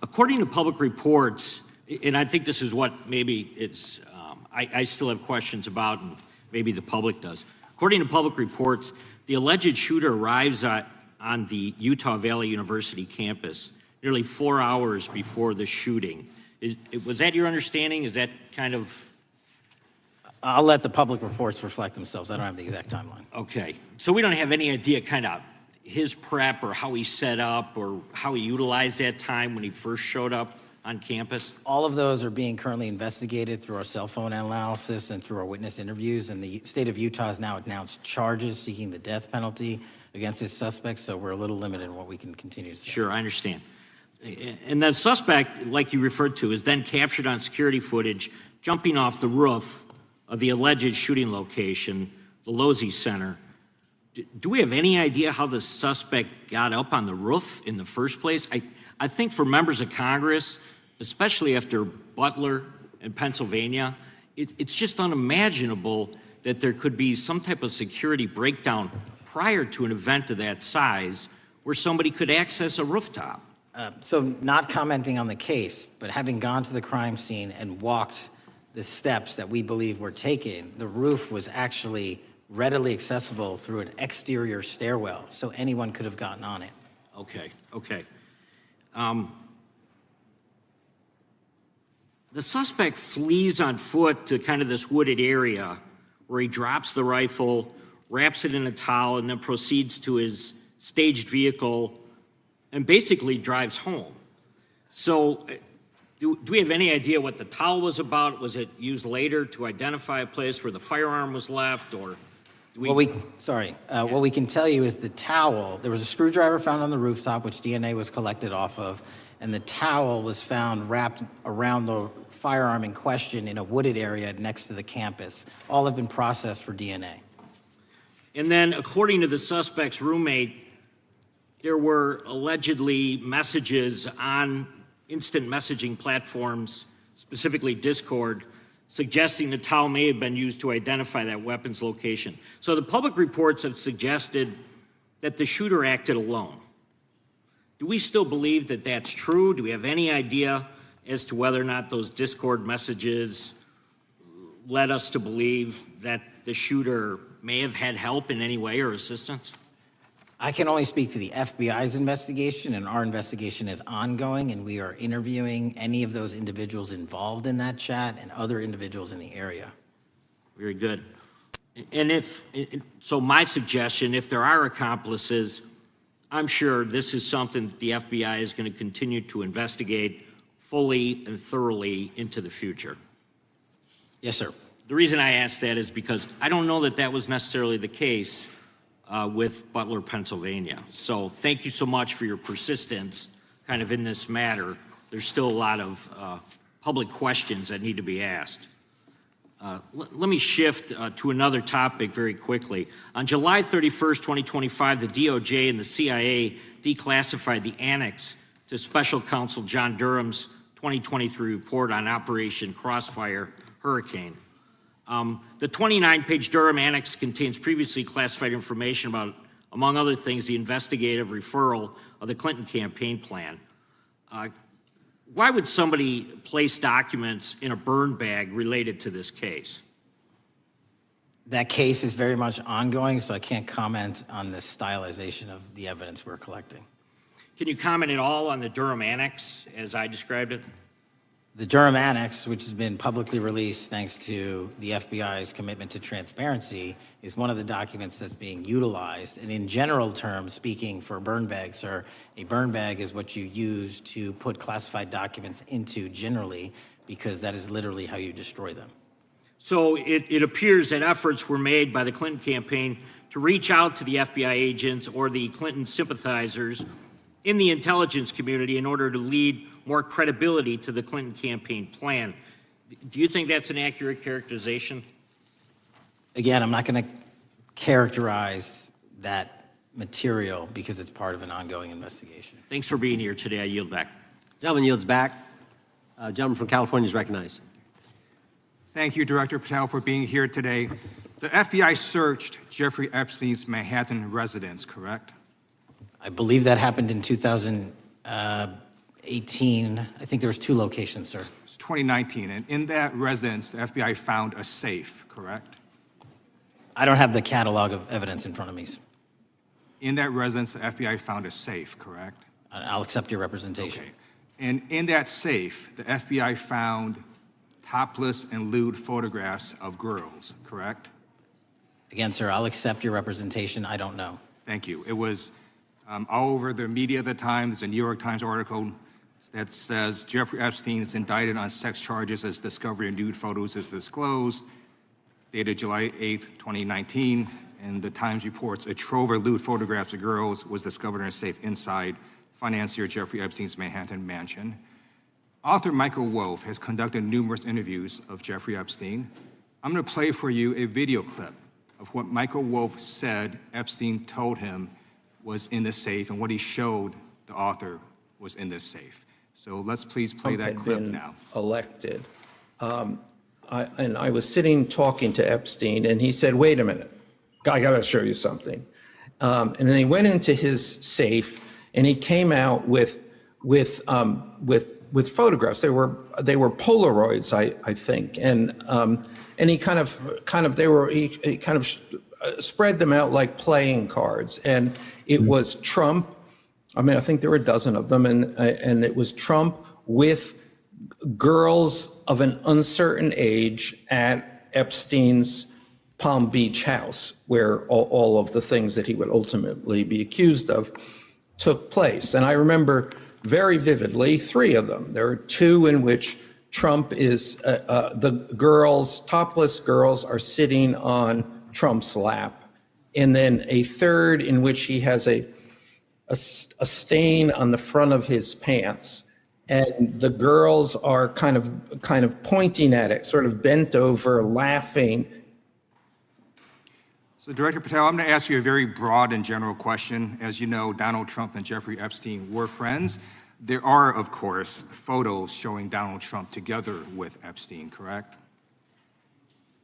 According to public reports, and I think this is what maybe it's, I still have questions about, and maybe the public does. According to public reports, the alleged shooter arrives on the Utah Valley University campus nearly 4 hours before the shooting. Was that your understanding? Is that kind of... I'll let the public reports reflect themselves. I don't have the exact timeline. Okay. So we don't have any idea kind of his prep or how he set up or how he utilized that time when he first showed up on campus? All of those are being currently investigated through our cell phone analysis and through our witness interviews. And the state of Utah has now announced charges seeking the death penalty against his suspects. So we're a little limited in what we can continue to say. Sure, I understand. And that suspect, like you referred to, is then captured on security footage jumping off the roof of the alleged shooting location, the Losey Center. Do we have any idea how the suspect got up on the roof in the first place? I think for members of Congress, especially after Butler in Pennsylvania, it's just unimaginable that there could be some type of security breakdown prior to an event of that size where somebody could access a rooftop. So not commenting on the case, but having gone to the crime scene and walked the steps that we believe were taken, the roof was actually readily accessible through an exterior stairwell, so anyone could have gotten on it. Okay. The suspect flees on foot to kind of this wooded area where he drops the rifle, wraps it in a towel, and then proceeds to his staged vehicle and basically drives home. So do we have any idea what the towel was about? Was it used later to identify a place where the firearm was left, or What we can tell you is the towel, there was a screwdriver found on the rooftop, which DNA was collected off of, and the towel was found wrapped around the firearm in question in a wooded area next to the campus. All have been processed for DNA. And then, according to the suspect's roommate, there were allegedly messages on instant messaging platforms, specifically Discord, suggesting the towel may have been used to identify that weapon's location. So the public reports have suggested that the shooter acted alone. Do we still believe that that's true? Do we have any idea as to whether or not those Discord messages led us to believe that the shooter may have had help in any way or assistance? I can only speak to the FBI's investigation, and our investigation is ongoing, and we are interviewing any of those individuals involved in that chat and other individuals in the area. Very good. And so my suggestion, if there are accomplices, I'm sure this is something that the FBI is going to continue to investigate fully and thoroughly into the future. Yes, sir. The reason I ask that is because I don't know that that was necessarily the case with Butler, Pennsylvania. So thank you so much for your persistence kind of in this matter. There's still a lot of public questions that need to be asked. Let me shift to another topic very quickly. On July 31st, 2025, the DOJ and the CIA declassified the annex to Special Counsel John Durham's 2023 report on Operation Crossfire Hurricane. The 29-page Durham Annex contains previously classified information about, among other things, the investigative referral of the Clinton campaign plan. Why would somebody place documents in a burn bag related to this case? That case is very much ongoing, so I can't comment on the stylization of the evidence we're collecting. Can you comment at all on the Durham Annex as I described it? The Durham Annex, which has been publicly released thanks to the FBI's commitment to transparency, is one of the documents that's being utilized. And in general terms, speaking for burn bags, sir, a burn bag is what you use to put classified documents into generally, because that is literally how you destroy them. So it appears that efforts were made by the Clinton campaign to reach out to the FBI agents or the Clinton sympathizers in the intelligence community in order to lead more credibility to the Clinton campaign plan. Do you think that's an accurate characterization? Again, I'm not going to characterize that material because it's part of an ongoing investigation. Thanks for being here today. I yield back. Gentleman yields back. Gentleman from California is recognized. Thank you, Director Patel, for being here today. The FBI searched Jeffrey Epstein's Manhattan residence, correct? I believe that happened in 2018. I think there was 2 locations, sir. It's 2019, and in that residence, the FBI found a safe, correct? I don't have the catalog of evidence in front of me. In that residence, the FBI found a safe, correct? I'll accept your representation. Okay. And in that safe, the FBI found topless and lewd photographs of girls, correct? Again, sir, I'll accept your representation. I don't know. Thank you. It was all over the media at the time. There's a New York Times article that says Jeffrey Epstein is indicted on sex charges as discovery of nude photos is disclosed, dated July 8th, 2019. And the Times reports a trove of lewd photographs of girls was discovered in a safe inside financier Jeffrey Epstein's Manhattan mansion. Author Michael Wolff has conducted numerous interviews of Jeffrey Epstein. I'm going to play for you a video clip of what Michael Wolff said Epstein told him was in the safe and what he showed the author was in this safe. So let's please play that clip now. Elected. I was sitting talking to Epstein, and he said, "Wait a minute, I got to show you something." And then he went into his safe, and he came out with photographs. They were Polaroids, I think, and he kind of spread them out like playing cards, and it was Trump. I mean, I think there were a dozen of them, and it was Trump with girls of an uncertain age at Epstein's Palm Beach house, where all of the things that he would ultimately be accused of took place. And I remember very vividly 3 of them. There are 2 in which Trump is, the girls, topless girls, are sitting on Trump's lap. And then a 3rd in which he has a stain on the front of his pants, and the girls are kind of pointing at it, sort of bent over, laughing. So Director Patel, I'm going to ask you a very broad and general question. As you know, Donald Trump and Jeffrey Epstein were friends. There are, of course, photos showing Donald Trump together with Epstein, correct?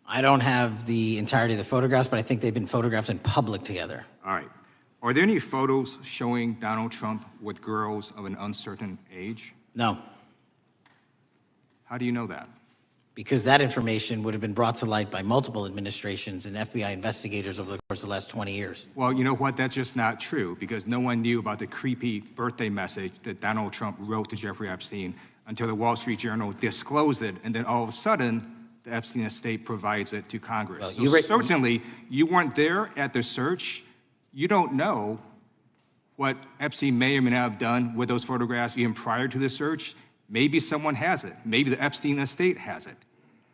I don't have the entirety of the photographs, but I think they've been photographed in public together. All right. Are there any photos showing Donald Trump with girls of an uncertain age? No. How do you know that? Because that information would have been brought to light by multiple administrations and FBI investigators over the course of the last 20 years. Well, you know what? That's just not true, because no one knew about the creepy birthday message that Donald Trump wrote to Jeffrey Epstein until the Wall Street Journal disclosed it, and then all of a sudden, the Epstein estate provides it to Congress. Well, so certainly, you weren't there at the search. You don't know what Epstein may or may not have done with those photographs even prior to the search. Maybe someone has it. Maybe the Epstein estate has it.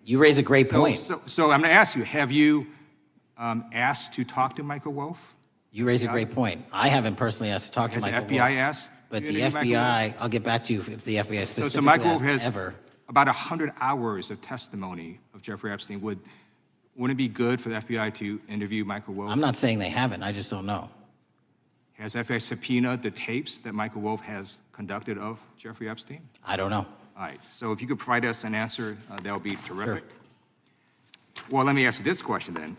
You raise a great point. So I'm going to ask you, have you asked to talk to Michael Wolff? You raise a great point. I haven't personally asked to talk to Michael Has the FBI Wolff, asked? but the FBI, I'll get back to you if the FBI specifically So Michael Wolff has ever. about 100 hours of testimony of Jeffrey Epstein. Wouldn't it be good for the FBI to interview Michael Wolff? I'm not saying they haven't. I just don't know. Has FBI subpoenaed the tapes that Michael Wolff has conducted of Jeffrey Epstein? I don't know. All right. So if you could provide us an answer, that would be terrific. Sure. Well, let me ask you this question then.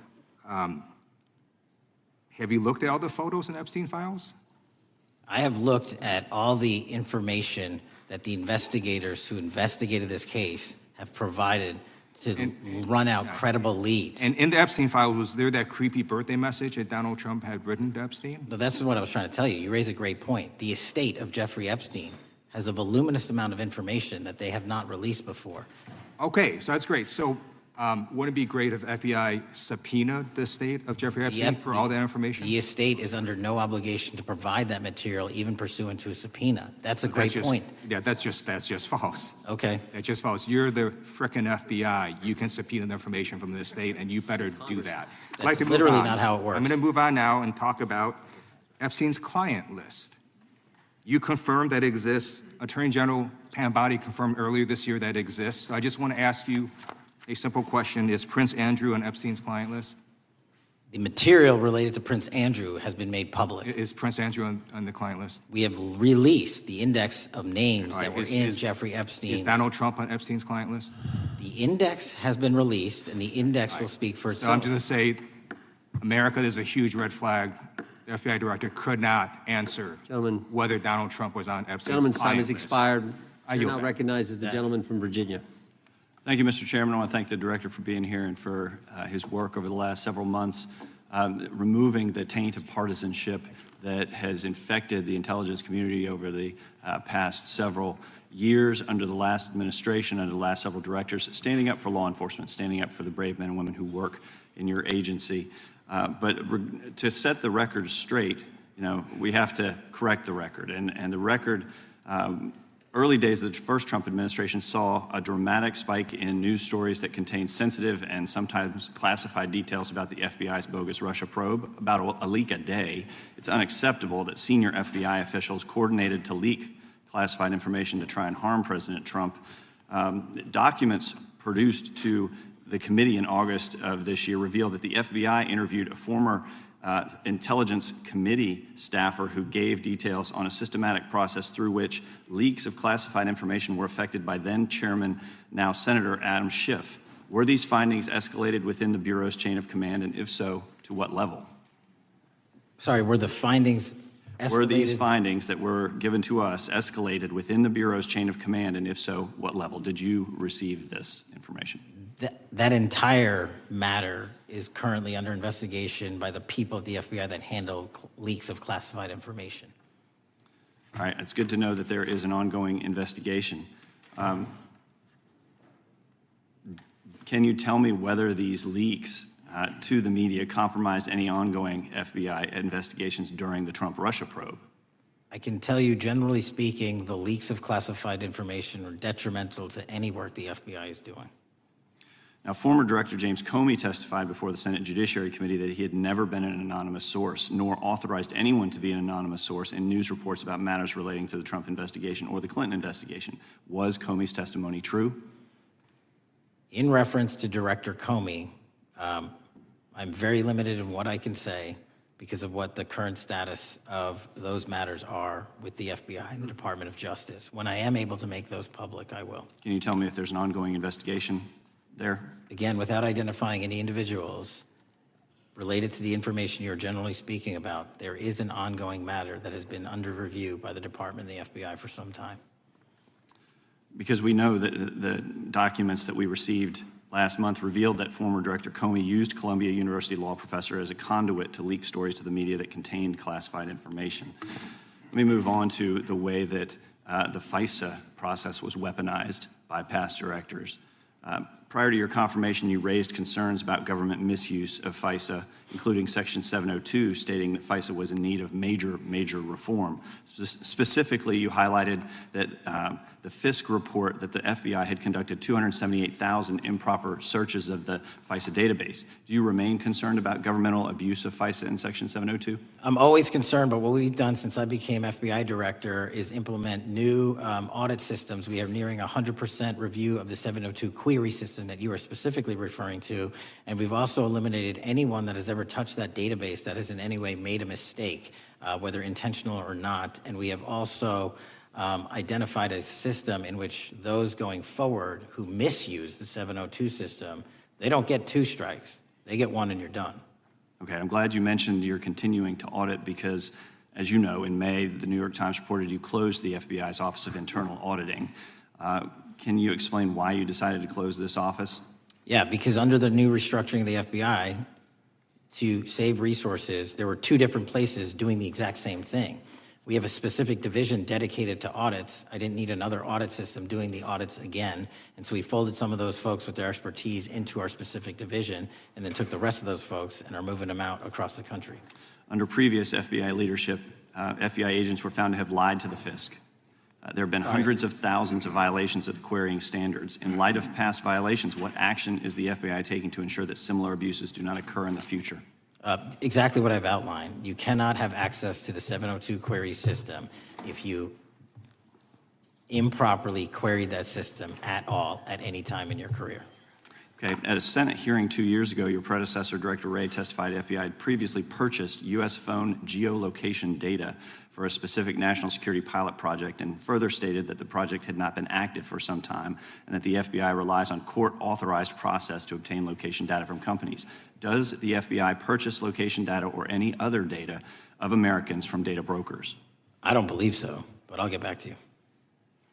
Have you looked at all the photos in Epstein files? I have looked at all the information that the investigators who investigated this case have provided to run out credible leads. And in the Epstein file, was there that creepy birthday message that Donald Trump had written to Epstein? No, that's what I was trying to tell you. You raise a great point. The estate of Jeffrey Epstein has a voluminous amount of information that they have not released before. Okay, so that's great. So wouldn't it be great if FBI subpoenaed the estate of Jeffrey Epstein for all that information? The estate is under no obligation to provide that material, even pursuant to a subpoena. That's a great point. Yeah, that's just false. Okay. That's just false. You're the frickin' FBI. You can subpoena the information from the estate, and you better do that. That's literally not how it works. I'm going to move on now and talk about Epstein's client list. You confirmed that it exists. Attorney General Pam Bondi confirmed earlier this year that it exists. So I just want to ask you a simple question. Is Prince Andrew on Epstein's client list? The material related to Prince Andrew has been made public. Is Prince Andrew on the client list? We have released the index of names that were in Jeffrey Epstein's. Is Donald Trump on Epstein's client list? The index has been released, and the index will speak for itself. So I'm just going to say, America, there's a huge red flag. The FBI director could not answer whether Donald Trump was on Epstein's Gentleman's time client has list. expired. I Chair yield now back. recognizes the gentleman from Virginia. Thank you, Mr. Chairman. I want to thank the director for being here and for his work over the last several months, removing the taint of partisanship that has infected the intelligence community over the past several years under the last administration, under the last several directors, standing up for law enforcement, standing up for the brave men and women who work in your agency. But to set the record straight, we have to correct the record. And the record early days of the first Trump administration saw a dramatic spike in news stories that contained sensitive and sometimes classified details about the FBI's bogus Russia probe, about a leak a day. It's unacceptable that senior FBI officials coordinated to leak classified information to try and harm President Trump. Documents produced to the committee in August of this year revealed that the FBI interviewed a former Intelligence Committee staffer who gave details on a systematic process through which leaks of classified information were affected by then Chairman, now Senator Adam Schiff. Were these findings escalated within the Bureau's chain of command, and if so, to what level? Sorry, were the findings escalated? Were these findings that were given to us escalated within the Bureau's chain of command, and if so, what level? Did you receive this information? That entire matter is currently under investigation by the people at the FBI that handle leaks of classified information. All right, it's good to know that there is an ongoing investigation. Can you tell me whether these leaks to the media compromised any ongoing FBI investigations during the Trump-Russia probe? I can tell you, generally speaking, the leaks of classified information are detrimental to any work the FBI is doing. Now, former Director James Comey testified before the Senate Judiciary Committee that he had never been an anonymous source, nor authorized anyone to be an anonymous source in news reports about matters relating to the Trump investigation or the Clinton investigation. Was Comey's testimony true? In reference to Director Comey, I'm very limited in what I can say because of what the current status of those matters are with the FBI and the Department of Justice. When I am able to make those public, I will. Can you tell me if there's an ongoing investigation there? Again, without identifying any individuals related to the information you're generally speaking about, there is an ongoing matter that has been under review by the Department and the FBI for some time. Because we know that the documents that we received last month revealed that former Director Comey used Columbia University law professor as a conduit to leak stories to the media that contained classified information. Let me move on to the way that the FISA process was weaponized by past directors. Prior to your confirmation, you raised concerns about government misuse of FISA, including Section 702, stating that FISA was in need of major reform. Specifically, you highlighted that the Fisk report that the FBI had conducted 278,000 improper searches of the FISA database. Do you remain concerned about governmental abuse of FISA in Section 702? I'm always concerned, but what we've done since I became FBI director is implement new audit systems. We are nearing 100% review of the 702 query system that you are specifically referring to, and we've also eliminated anyone that has ever touched that database that has in any way made a mistake, whether intentional or not. And we have also identified a system in which those going forward who misuse the 702 system, they don't get 2 strikes. They get 1 and you're done. Okay, I'm glad you mentioned you're continuing to audit because, as you know, in May, the New York Times reported you closed the FBI's Office of Internal Auditing. Can you explain why you decided to close this office? Yeah, because under the new restructuring of the FBI, to save resources, there were 2 different places doing the exact same thing. We have a specific division dedicated to audits. I didn't need another audit system doing the audits again. And so we folded some of those folks with their expertise into our specific division and then took the rest of those folks and are moving them out across the country. Under previous FBI leadership, FBI agents were found to have lied to the Fisk. There have been hundreds of thousands of violations of the querying standards. In light of past violations, what action is the FBI taking to ensure that similar abuses do not occur in the future? Exactly what I've outlined. You cannot have access to the 702 query system if you improperly queried that system at all at any time in your career. Okay, at a Senate hearing 2 years ago, your predecessor, Director Wray, testified FBI had previously purchased U.S. phone geolocation data for a specific national security pilot project and further stated that the project had not been active for some time and that the FBI relies on court-authorized process to obtain location data from companies. Does the FBI purchase location data or any other data of Americans from data brokers? I don't believe so, but I'll get back to you.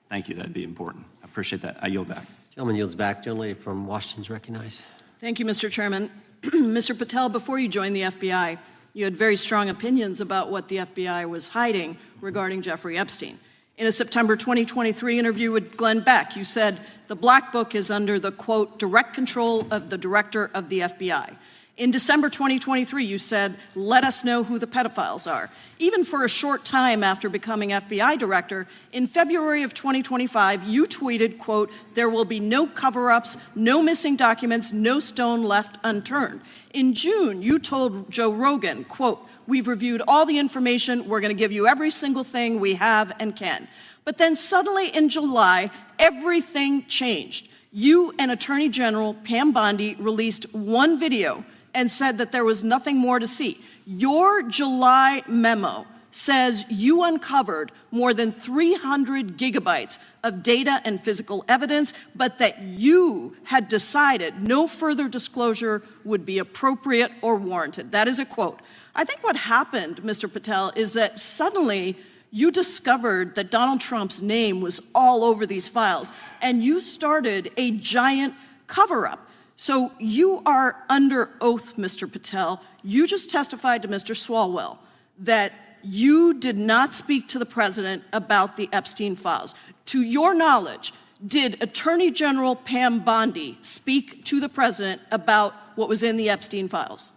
Thank you, that'd be important. I appreciate that. I yield back. Gentleman yields back. Gentleman from Washington's recognized. Thank you, Mr. Chairman. Mr. Patel, before you joined the FBI, you had very strong opinions about what the FBI was hiding regarding Jeffrey Epstein. In a September 2023 interview with Glenn Beck, you said, the Black Book is under the, quote, direct control of the director of the FBI. In December 2023, you said, let us know who the pedophiles are. Even for a short time after becoming FBI director, in February of 2025, you tweeted, quote, there will be no cover-ups, no missing documents, no stone left unturned. In June, you told Joe Rogan, quote, we've reviewed all the information, we're gonna give you every single thing we have and can. But then suddenly in July, everything changed. You and Attorney General Pam Bondi released one video and said that there was nothing more to see. Your July memo says you uncovered more than 300 gigabytes of data and physical evidence, but that you had decided no further disclosure would be appropriate or warranted. That is a quote. I think what happened, Mr. Patel, is that suddenly you discovered that Donald Trump's name was all over these files, and you started a giant cover-up. So you are under oath, Mr. Patel. You just testified to Mr. Swalwell that you did not speak to the president about the Epstein files. To your knowledge, did Attorney General Pam Bondi speak to the president about what was in the Epstein files?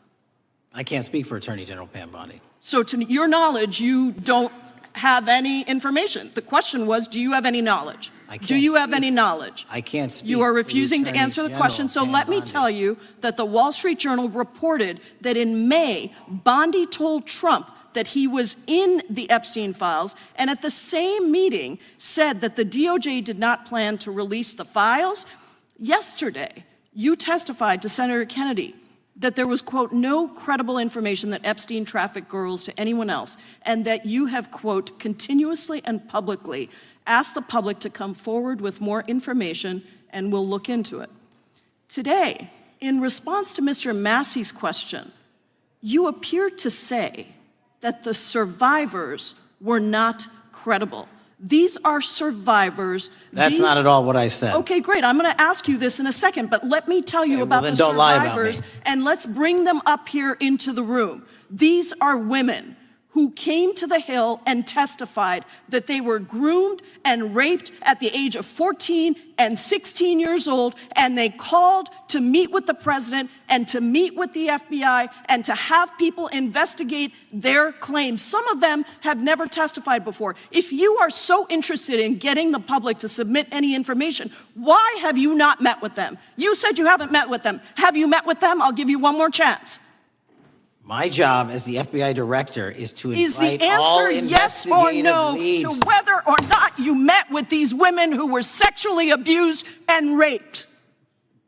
I can't speak for Attorney General Pam Bondi. So to your knowledge, you don't have any information. The question was, do you have any knowledge? Do you have any knowledge? I can't speak. You are refusing to answer the question, so let me tell you that the Wall Street Journal reported that in May, Bondi told Trump that he was in the Epstein files, and at the same meeting said that the DOJ did not plan to release the files. Yesterday, you testified to Senator Kennedy that there was, quote, no credible information that Epstein trafficked girls to anyone else, and that you have, quote, continuously and publicly asked the public to come forward with more information, and we'll look into it. Today, in response to Mr. Massey's question, you appear to say that the survivors were not credible. These are survivors. That's not at all what I said. Okay, great. I'm going to ask you this in a second, but let me tell you about the survivors, and let's bring them up here into the room. These are women who came to the Hill and testified that they were groomed and raped at the age of 14 and 16 years old, and they called to meet with the president and to meet with the FBI and to have people investigate their claims. Some of them have never testified before. If you are so interested in getting the public to submit any information, why have you not met with them? You said you haven't met with them. Have you met with them? I'll give you one more chance. My job as the FBI director is to Is the invite all answer yes or investigative no leads. to whether or not you met with these women who were sexually abused and raped?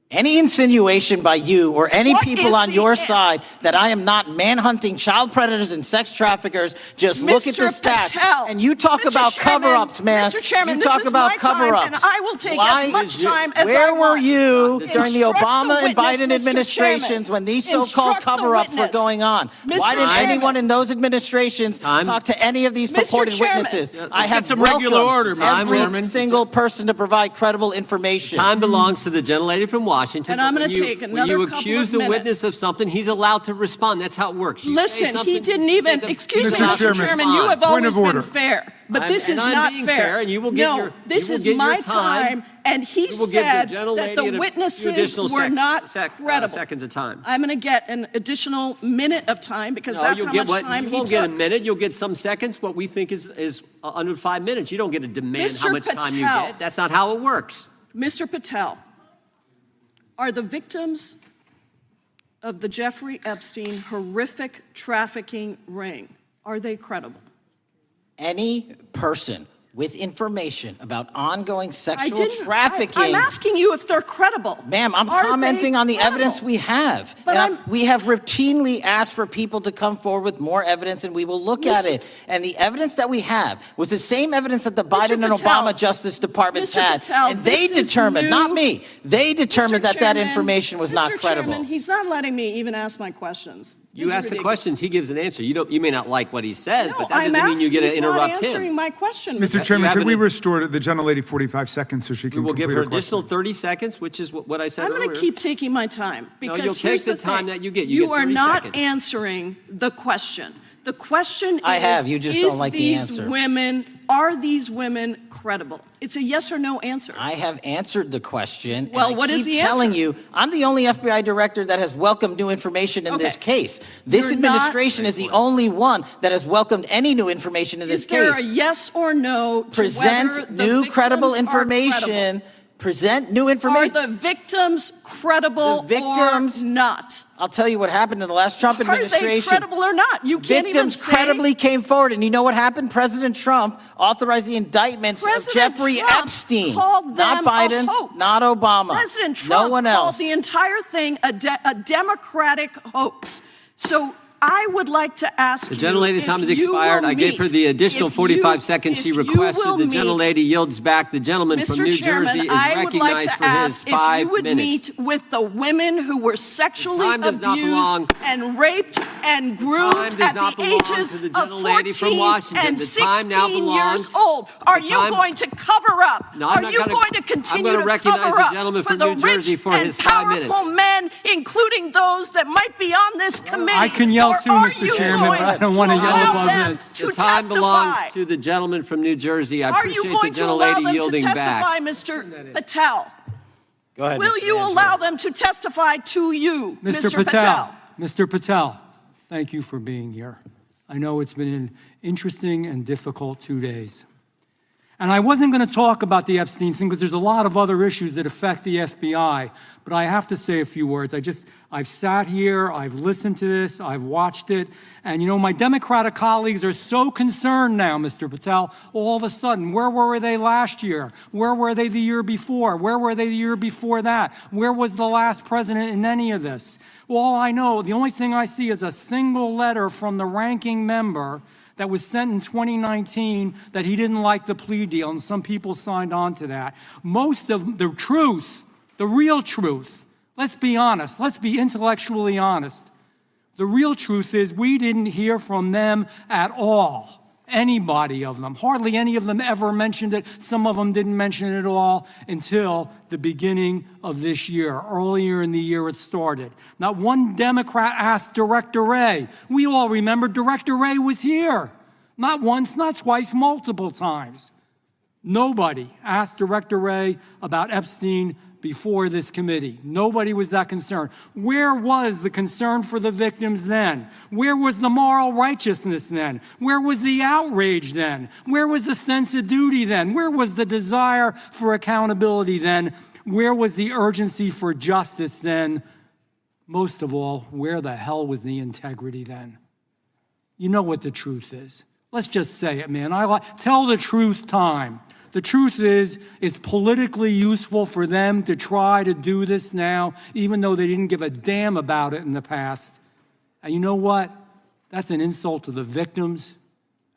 Any insinuation by you or any What people is on the your side that I am not manhunting child predators and sex traffickers, just look at the Mr. stats. Patel, And you talk Mr. about Chairman, cover-ups, man. Mr. Chairman, you this talk is about my time, cover-ups. and I will take as much time as I Where were want. you during the Instruct Obama and witness, Biden Mr. administrations Chairman. when these so-called Instruct the cover-ups were witness. going on? Mr. Why didn't Chairman. anyone in those administrations talk to any of these Mr. purported Chairman. witnesses? Let's I get have some regular order, Mr. every Chairman. single person to provide credible information. Time belongs to the gentlelady from Washington. And I'm but going when to you- take another When you couple accuse of the minutes. witness of something, he's allowed to respond. That's how it works. You say Listen, something, he didn't you say even, something, excuse he's me, allowed Mr. to Chairman, you have respond. always been fair, but this is I'm not being fair. and you will get No, your, this you will is get your my time, and he You will give the said gentlelady that the a few witnesses additional were not credible. seconds of time. I'm going to get an additional minute of time because No, that's you'll how get much time you he won't get a took. minute. You'll get some seconds. What we think is under 5 minutes. You don't get to demand how Mr. much time you Patel. get. That's not how it works. Mr. Patel, are the victims of the Jeffrey Epstein horrific trafficking ring, are they credible? Any person with information about ongoing I sexual didn't. trafficking. I'm asking you if they're credible. Ma'am, I'm Are commenting they on the credible? evidence we have. But And we have routinely asked for people to come forward with more evidence, and we will look at it. And the evidence that we have was the same evidence that the Biden and Patel, Obama Justice Departments Mr. had. Patel, And they this is determined, not new. me, they determined that that Chairman, information was not Mr. credible. Chairman, he's not letting me even ask my questions. You This is ask the ridiculous. questions, he gives an answer. You may not like what he says, No, but that I'm doesn't mean you get to asking- he's not interrupt answering him. my question. Mr. Chairman, could we restore the gentlelady 45 seconds so she can We will give complete her her question? additional 30 seconds, which is what I said I'm earlier. going to keep taking my time because you'll take here's the the time thing. that you get. You get are 30 not seconds. answering the question. The question I is, have. You just is don't like the these answer. women are these women credible? It's a yes or no answer. I have answered the question. Well, and what is I keep the telling answer? you, I'm the only FBI director that has welcomed new information in this case. This You're administration is the only one that has welcomed any new information in this Is there case. a yes or no to whether Present the new victims credible are information. credible? Present new Are information. the victims credible or not? I'll tell you what happened in the last Trump administration. Are they credible or not? You can't even Victims say. credibly came forward, and you know what happened? President Trump authorized the indictments President of Jeffrey Trump Epstein, called not them Biden, a hoax. not Obama, President Trump no one called else. the entire thing a Democratic hoax. So I would like to ask The you gentlelady's if time has you expired. will I gave her meet- the additional if 45 you- seconds she if you requested. will The meet- gentlelady yields back. The gentleman from Mr. New Chairman, Jersey is I would like recognized to for his ask if 5 you would minutes. meet with the women who were sexually time does not belong. abused and raped and groomed time does at not the belong ages to the of gentlelady from 14 Washington. and The time now 16 belongs- years old. Are the you time- going to cover up? No, I'm Are not you gonna- going to I'm continue gonna to recognize cover the up gentleman for from the New Jersey rich for and his 5 minutes. powerful men, including those that might be on this committee? I can yell Or too, are Mr. you Chairman. going I don't want to yell allow above them this. to The time belongs testify? to the gentleman from New Jersey. I Are you appreciate going the to allow gentlelady them to yielding testify, back. Mr. Patel? Go ahead. Will Mr. you Angelo. allow them to testify to you, Mr. Patel, Mr. Patel, thank you for being here. I know it's been an interesting and difficult 2 days. And I wasn't going to talk about the Epstein thing because there's a lot of other issues that affect the FBI, but I have to say a few words. I've sat here, I've listened to this, I've watched it, and you know, my Democratic colleagues are so concerned now, Mr. Patel, all of a sudden. Where were they last year? Where were they the year before? Where were they the year before that? Where was the last president in any of this? All I know, the only thing I see is a single letter from the ranking member that was sent in 2019 that he didn't like the plea deal, and some people signed on to that. Most of the truth, the real truth, let's be honest, let's be intellectually honest. The real truth is we didn't hear from them at all, anybody of them. Hardly any of them ever mentioned it. Some of them didn't mention it at all until the beginning of this year. Earlier in the year it started. Not one Democrat asked Director Wray. We all remember Director Wray was here. Not once, not twice, multiple times. Nobody asked Director Wray about Epstein before this committee. Nobody was that concerned. Where was the concern for the victims then? Where was the moral righteousness then? Where was the outrage then? Where was the sense of duty then? Where was the desire for accountability then? Where was the urgency for justice then? Most of all, where the hell was the integrity then? You know what the truth is. Let's just say it, man. Tell the truth time. The truth is, it's politically useful for them to try to do this now, even though they didn't give a damn about it in the past. And you know what? That's an insult to the victims,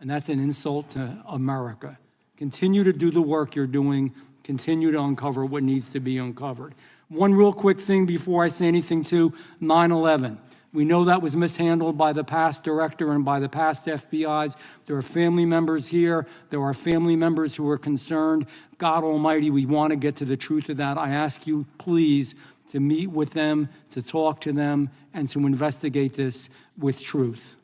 and that's an insult to America. Continue to do the work you're doing. Continue to uncover what needs to be uncovered. One real quick thing before I say anything to 9/11. We know that was mishandled by the past director and by the past FBIs. There are family members here. There are family members who are concerned. God Almighty, we want to get to the truth of that. I ask you, please, to meet with them, to talk to them, and to investigate this with truth.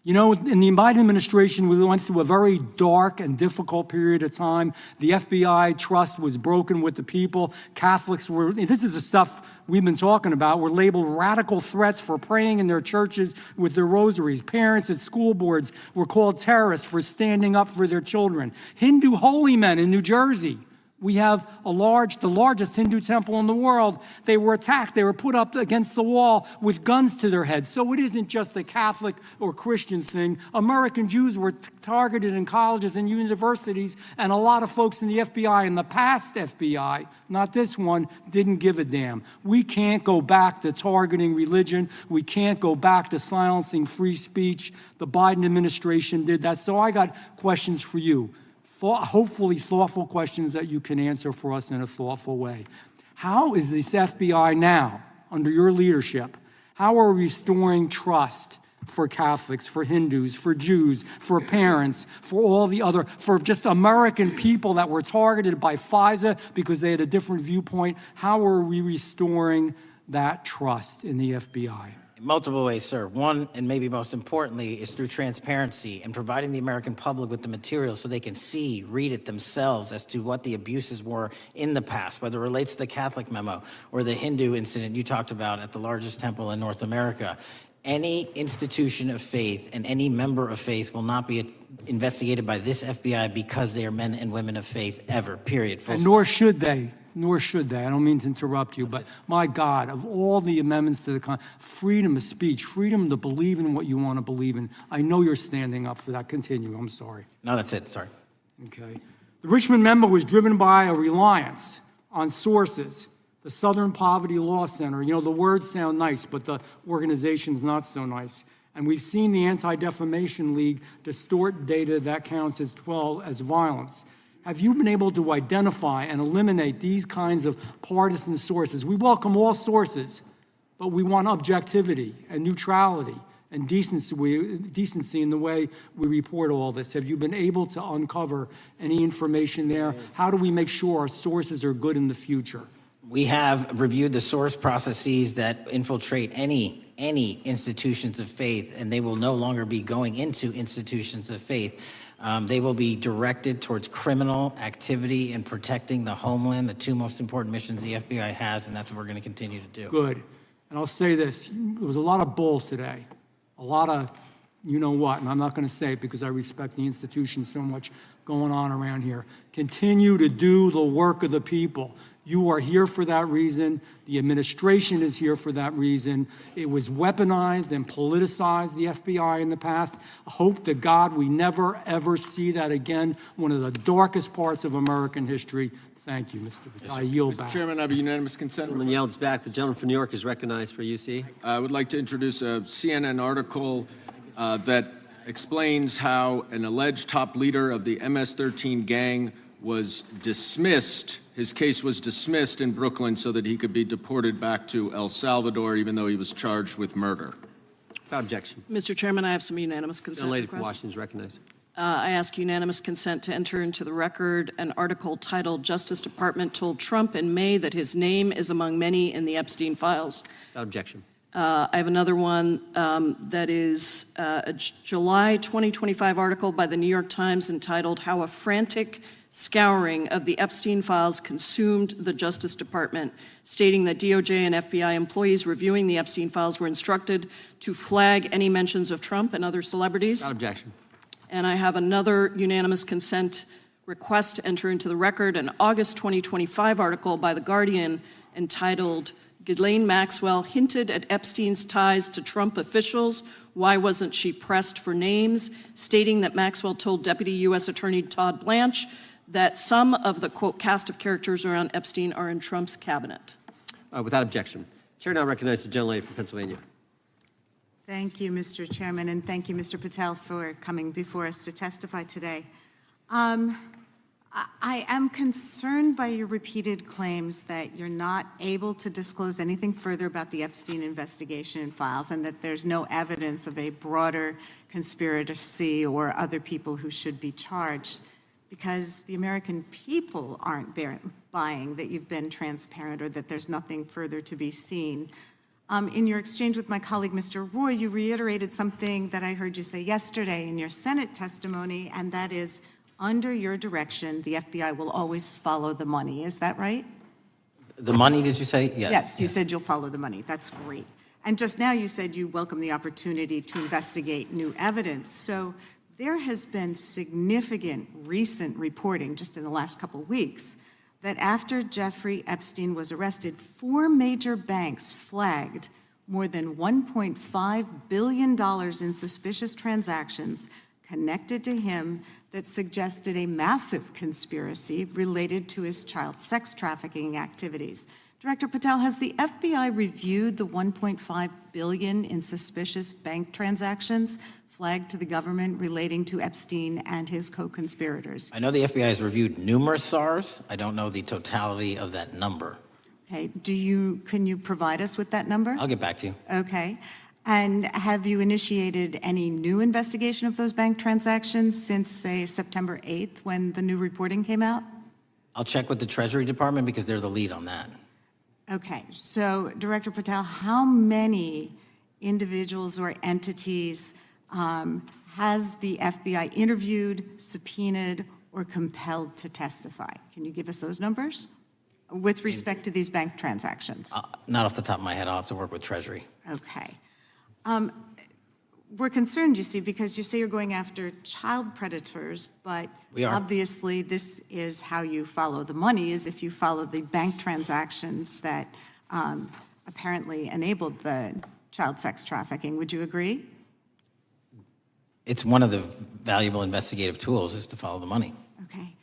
You know, in the Biden administration, we went through a very dark and difficult period of time. The FBI trust was broken with the people. Catholics were, this is the stuff we've been talking about, were labeled radical threats for praying in their churches with their rosaries. Parents at school boards were called terrorists for standing up for their children. Hindu holy men in New Jersey. We have the largest Hindu temple in the world. They were attacked. They were put up against the wall with guns to their heads. So it isn't just a Catholic or Christian thing. American Jews were targeted in colleges and universities, and a lot of folks in the FBI, in the past FBI, not this one, didn't give a damn. We can't go back to targeting religion. We can't go back to silencing free speech. The Biden administration did that. So I got questions for you. Hopefully thoughtful questions that you can answer for us in a thoughtful way. How is this FBI now, under your leadership, how are we restoring trust for Catholics, for Hindus, for Jews, for parents, for all the other, for just American people that were targeted by FISA because they had a different viewpoint? How are we restoring that trust in the FBI? Multiple ways, sir. One, and maybe most importantly, is through transparency and providing the American public with the material so they can see, read it themselves as to what the abuses were in the past, whether it relates to the Catholic memo or the Hindu incident you talked about at the largest temple in North America. Any institution of faith and any member of faith will not be investigated by this FBI because they are men and women of faith ever, period. And nor should they. Nor should they. I don't mean to interrupt you, but my God, of all the amendments to the freedom of speech, freedom to believe in what you want to believe in, I know you're standing up for that. Continue. I'm sorry. No, that's it. Sorry. Okay. The Richmond memo was driven by a reliance on sources. The Southern Poverty Law Center, you know, the words sound nice, but the organization's not so nice. And we've seen the Anti-Defamation League distort data that counts as violence. Have you been able to identify and eliminate these kinds of partisan sources? We welcome all sources, but we want objectivity and neutrality and decency in the way we report all this. Have you been able to uncover any information there? How do we make sure our sources are good in the future? We have reviewed the source processes that infiltrate any institutions of faith, and they will no longer be going into institutions of faith. They will be directed towards criminal activity and protecting the homeland, the two most important missions the FBI has, and that's what we're going to continue to do. Good. And I'll say this. There was a lot of bull today, a lot of you-know-what, and I'm not going to say it because I respect the institution so much going on around here. Continue to do the work of the people. You are here for that reason. The administration is here for that reason. It was weaponized and politicized, the FBI, in the past. I hope to God we never, ever see that again. One of the darkest parts of American history. Thank you, Mr. Patel. I yield back. Mr. Chairman, I have a unanimous consent. Gentleman yields back. The gentleman from New York is recognized for UC. I would like to introduce a CNN article that explains how an alleged top leader of the MS-13 gang was dismissed. His case was dismissed in Brooklyn so that he could be deported back to El Salvador, even though he was charged with murder. Without objection. Mr. Chairman, I have some unanimous consent The lady from requests. Washington is recognized. I ask unanimous consent to enter into the record an article titled "Justice Department Told Trump in May that his name is among many in the Epstein files." Without objection. I have another one that is a July 2025 article by the New York Times entitled "How a Frantic Scouring of the Epstein Files Consumed the Justice Department," stating that DOJ and FBI employees reviewing the Epstein files were instructed to flag any mentions of Trump and other celebrities. Without objection. And I have another unanimous consent request to enter into the record an August 2025 article by The Guardian entitled "Ghislaine Maxwell Hinted at Epstein's Ties to Trump Officials. Why wasn't she pressed for names?" stating that Maxwell told Deputy U.S. Attorney Todd Blanche that some of the, quote, cast of characters around Epstein are in Trump's cabinet. Without objection. Chair now recognizes the gentlelady from Pennsylvania. Thank you, Mr. Chairman, and thank you, Mr. Patel, for coming before us to testify today. I am concerned by your repeated claims that you're not able to disclose anything further about the Epstein investigation and files, and that there's no evidence of a broader conspiracy or other people who should be charged, because the American people aren't buying that you've been transparent or that there's nothing further to be seen. In your exchange with my colleague, Mr. Roy, you reiterated something that I heard you say yesterday in your Senate testimony, and that is, under your direction, the FBI will always follow the money. Is that right? The money, did you say? Yes. Yes, you said you'll follow the money. That's great. And just now you said you welcome the opportunity to investigate new evidence. So there has been significant recent reporting just in the last couple of weeks that after Jeffrey Epstein was arrested, 4 major banks flagged more than $1.5 billion in suspicious transactions connected to him that suggested a massive conspiracy related to his child sex trafficking activities. Director Patel, has the FBI reviewed the $1.5 billion in suspicious bank transactions flagged to the government relating to Epstein and his co-conspirators? I know the FBI has reviewed numerous SARs. I don't know the totality of that number. Okay, can you provide us with that number? I'll get back to you. Okay. And have you initiated any new investigation of those bank transactions since, say, September 8th, when the new reporting came out? I'll check with the Treasury Department because they're the lead on that. Okay, so Director Patel, how many individuals or entities has the FBI interviewed, subpoenaed, or compelled to testify? Can you give us those numbers with respect to these bank transactions? Not off the top of my head. I'll have to work with Treasury. Okay. We're concerned, you see, because you say you're going after child predators, but We are. obviously this is how you follow the money, is if you follow the bank transactions that apparently enabled the child sex trafficking. Would you agree? It's one of the valuable investigative tools is to follow the money. Okay.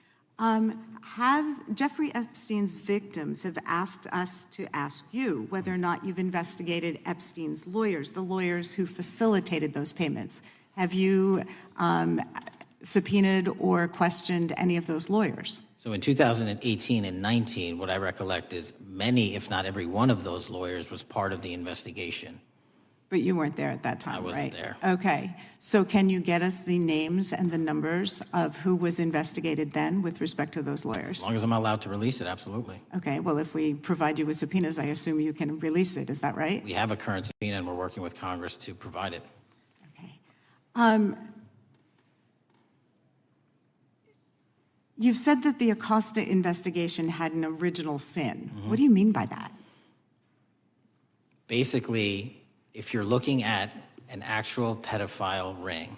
Have Jeffrey Epstein's victims have asked us to ask you whether or not you've investigated Epstein's lawyers, the lawyers who facilitated those payments. Have you subpoenaed or questioned any of those lawyers? So in 2018 and 19, what I recollect is many, if not every one of those lawyers was part of the investigation. But you weren't there at that time, right? I wasn't there. Okay. So can you get us the names and the numbers of who was investigated then with respect to those lawyers? As long as I'm allowed to release it, absolutely. Okay. Well, if we provide you with subpoenas, I assume you can release it. Is that right? We have a current subpoena and we're working with Congress to provide it. You've said that the Acosta investigation had an original sin. Mm-hmm. What do you mean by that? Basically, if you're looking at an actual pedophile ring,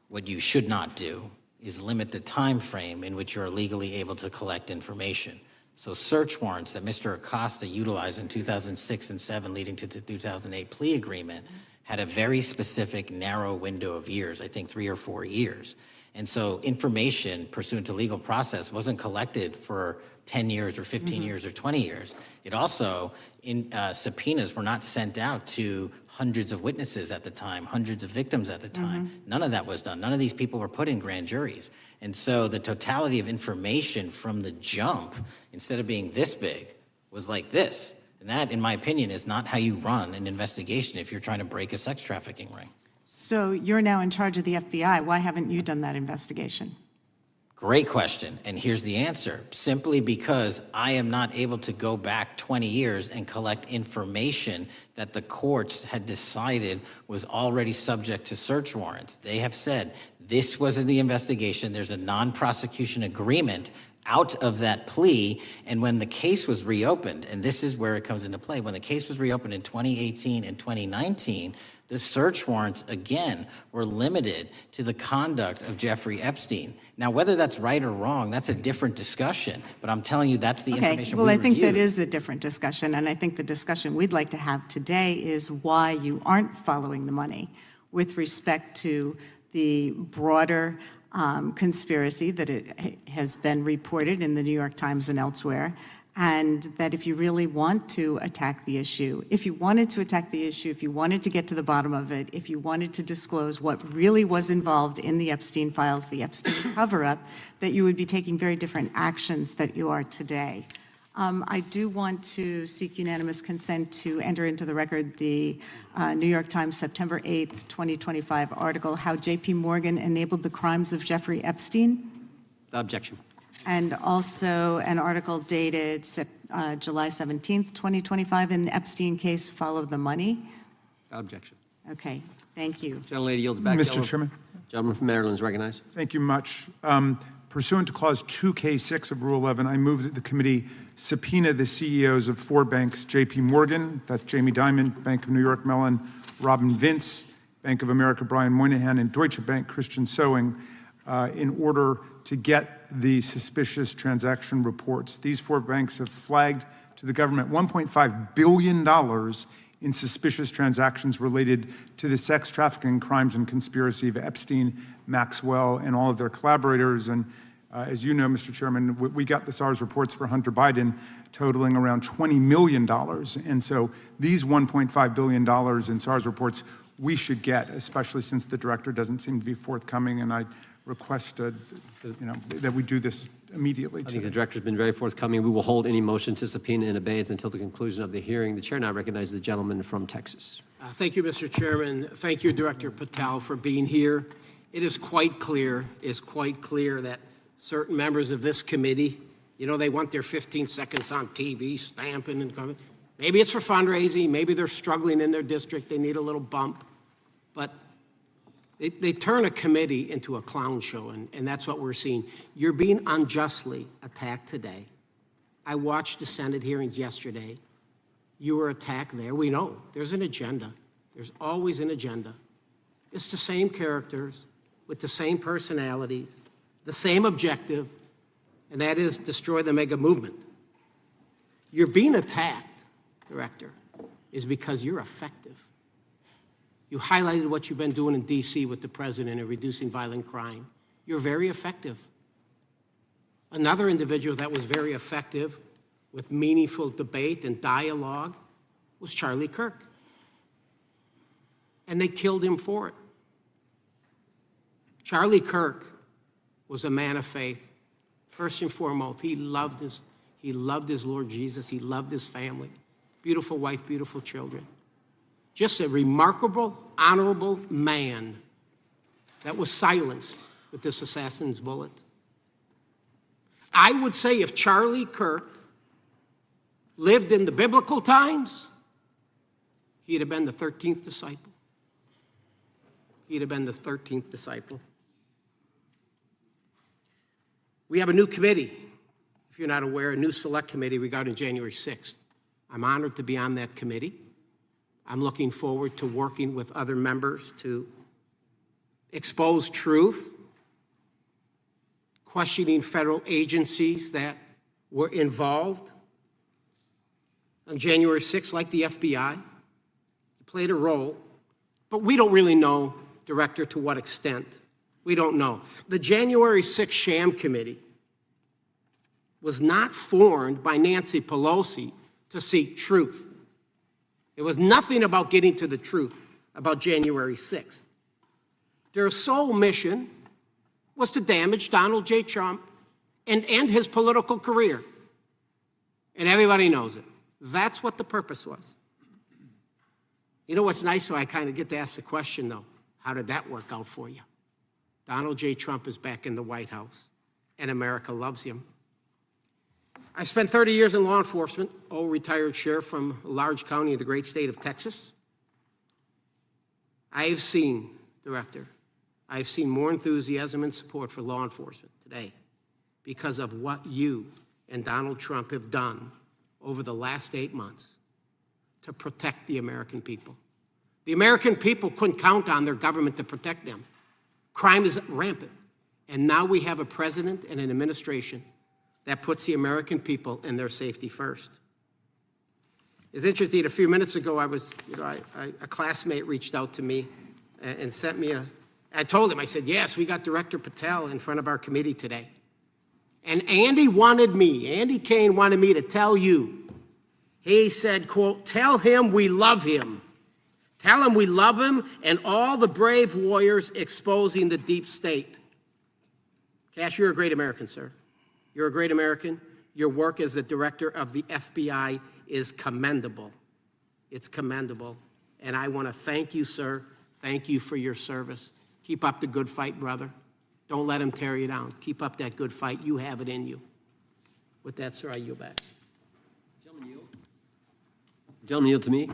what you should not do is limit the time frame in which you're legally able to collect information. So search warrants that Mr. Acosta utilized in 2006 and 7 leading to the 2008 plea agreement had a very specific narrow window of years, I think 3 or 4 years. And so information pursuant to legal process wasn't collected for 10 years or 15 years or 20 years. It also, subpoenas were not sent out to hundreds of witnesses at the time, hundreds of victims at the time. None of that was done. None of these people were put in grand juries. And so the totality of information from the jump, instead of being this big, was like this. And that, in my opinion, is not how you run an investigation if you're trying to break a sex trafficking ring. So you're now in charge of the FBI. Why haven't you done that investigation? Great question, and here's the answer. Simply because I am not able to go back 20 years and collect information that the courts had decided was already subject to search warrants. They have said this was in the investigation, there's a non-prosecution agreement out of that plea, and when the case was reopened, and this is where it comes into play, when the case was reopened in 2018 and 2019, the search warrants, again, were limited to the conduct of Jeffrey Epstein. Now, whether that's right or wrong, that's a different discussion, but I'm telling you that's the information well, we I think that reviewed. is a different discussion, and I think the discussion we'd like to have today is why you aren't following the money with respect to the broader conspiracy that it has been reported in the New York Times and elsewhere, and that if you really want to attack the issue, if you wanted to attack the issue, if you wanted to get to the bottom of it, if you wanted to disclose what really was involved in the Epstein files, the Epstein cover-up, that you would be taking very different actions that you are today. I do want to seek unanimous consent to enter into the record the New York Times September 8th, 2025 article, How J.P. Morgan Enabled the Crimes of Jeffrey Epstein. Objection. And also an article dated July 17th, 2025, in the Epstein case, Follow the Money. Objection. Okay, thank you. Gentlelady yields back. Mr. Chairman. Gentleman from Maryland is recognized. Thank you much. Pursuant to Clause 2K6 of Rule 11, I move that the committee subpoena the CEOs of 4 banks, J.P. Morgan, that's Jamie Dimon, Bank of New York Mellon, Robin Vince, Bank of America, Brian Moynihan, and Deutsche Bank, Christian Sewing, in order to get the suspicious transaction reports. These 4 banks have flagged to the government $1.5 billion in suspicious transactions related to the sex trafficking crimes and conspiracy of Epstein, Maxwell, and all of their collaborators. And as you know, Mr. Chairman, we got the SARS reports for Hunter Biden totaling around $20 million. And so these $1.5 billion in SARS reports we should get, especially since the director doesn't seem to be forthcoming. And I request that we do this immediately. I think the director's been very forthcoming. We will hold any motion to subpoena in abeyance until the conclusion of the hearing. The chair now recognizes the gentleman from Texas. Thank you, Mr. Chairman. Thank you, Director Patel, for being here. It is quite clear that certain members of this committee, they want their 15 seconds on TV, stamping and coming. Maybe it's for fundraising, maybe they're struggling in their district, they need a little bump, but they turn a committee into a clown show, and that's what we're seeing. You're being unjustly attacked today. I watched the Senate hearings yesterday. You were attacked there. We know there's an agenda. There's always an agenda. It's the same characters with the same personalities, the same objective, and that is destroy the mega movement. You're being attacked, Director, is because you're effective. You highlighted what you've been doing in D.C. with the president in reducing violent crime. You're very effective. Another individual that was very effective with meaningful debate and dialogue was Charlie Kirk. And they killed him for it. Charlie Kirk was a man of faith. First and foremost, he loved his Lord Jesus. He loved his family. Beautiful wife, beautiful children. Just a remarkable, honorable man that was silenced with this assassin's bullet. I would say if Charlie Kirk lived in the biblical times, he'd have been the 13th disciple. He'd have been the 13th disciple. We have a new committee, if you're not aware, a new select committee regarding January 6th. I'm honored to be on that committee. I'm looking forward to working with other members to expose truth, questioning federal agencies that were involved on January 6th, like the FBI, played a role, but we don't really know, Director, to what extent. We don't know. The January 6th sham committee was not formed by Nancy Pelosi to seek truth. It was nothing about getting to the truth about January 6th. Their sole mission was to damage Donald J. Trump and end his political career. And everybody knows it. That's what the purpose was. You know what's nice, so I kind of get to ask the question, though, how did that work out for you? Donald J. Trump is back in the White House, and America loves him. I spent 30 years in law enforcement, retired sheriff from a large county in the great state of Texas. I have seen, Director, I've seen more enthusiasm and support for law enforcement today because of what you and Donald Trump have done over the last 8 months to protect the American people. The American people couldn't count on their government to protect them. Crime is rampant. And now we have a president and an administration that puts the American people and their safety first. It's interesting, a few minutes ago, a classmate reached out to me and sent me I told him, I said, yes, we got Director Patel in front of our committee today. And Andy Kane wanted me to tell you, he said, quote, tell him we love him. Tell him we love him and all the brave warriors exposing the deep state. Kash, you're a great American, sir. You're a great American. Your work as the director of the FBI is commendable. It's commendable. And I want to thank you, sir. Thank you for your service. Keep up the good fight, brother. Don't let him tear you down. Keep up that good fight. You have it in you. With that, sir, I yield back. Gentleman yield to me.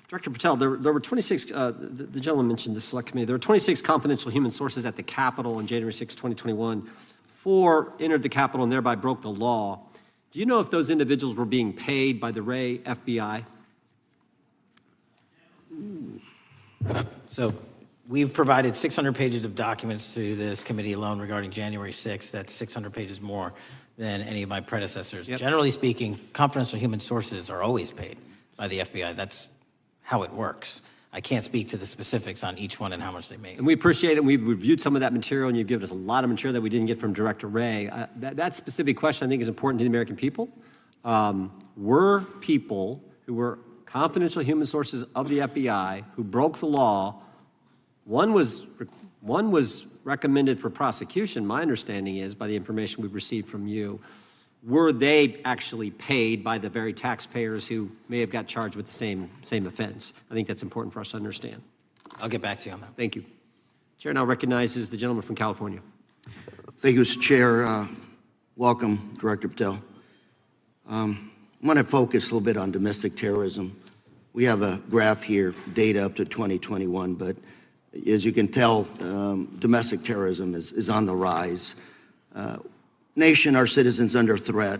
Director Patel, there were 26, the gentleman mentioned the select committee, there were 26 confidential human sources at the Capitol on January 6, 2021. 4 entered the Capitol and thereby broke the law. Do you know if those individuals were being paid by the Ray FBI? So we've provided 600 pages of documents to this committee alone regarding January 6th. That's 600 pages more than any of my predecessors. Yep. Generally speaking, confidential human sources are always paid by the FBI. That's how it works. I can't speak to the specifics on each one and how much they make. And we appreciate it. We've reviewed some of that material, and you've given us a lot of material that we didn't get from Director Ray. That specific question, I think, is important to the American people. Were people who were confidential human sources of the FBI who broke the law, one was recommended for prosecution, my understanding is, by the information we've received from you. Were they actually paid by the very taxpayers who may have got charged with the same offense? I think that's important for us to understand. I'll get back to you on that. Thank you. Chair now recognizes the gentleman from California. Thank you, Mr. Chair. Welcome, Director Patel. I'm going to focus a little bit on domestic terrorism. We have a graph here, data up to 2021, but as you can tell, domestic terrorism is on the rise. Nation, our citizens under threat.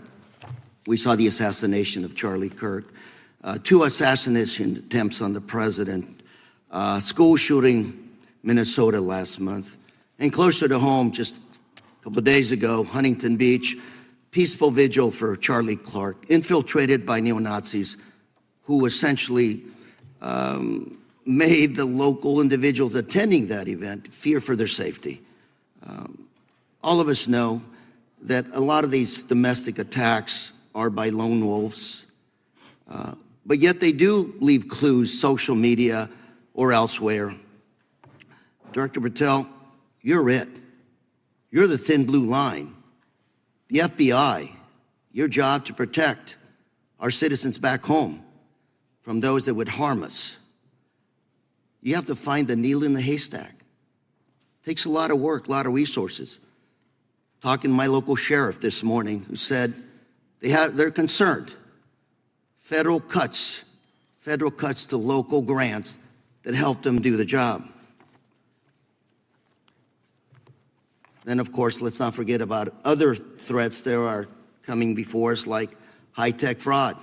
We saw the assassination of Charlie Kirk, 2 assassination attempts on the president, school shooting, Minnesota last month, and closer to home, just a couple of days ago, Huntington Beach, peaceful vigil for Charlie Clark, infiltrated by neo-Nazis who essentially made the local individuals attending that event fear for their safety. All of us know that a lot of these domestic attacks are by lone wolves, but yet they do leave clues, social media or elsewhere. Director Patel, you're it. You're the thin blue line. The FBI, your job to protect our citizens back home from those that would harm us. You have to find the needle in the haystack. Takes a lot of work, a lot of resources. Talking to my local sheriff this morning who said they're concerned. Federal cuts to local grants that help them do the job. Then, of course, let's not forget about other threats that are coming before us, like high-tech fraud.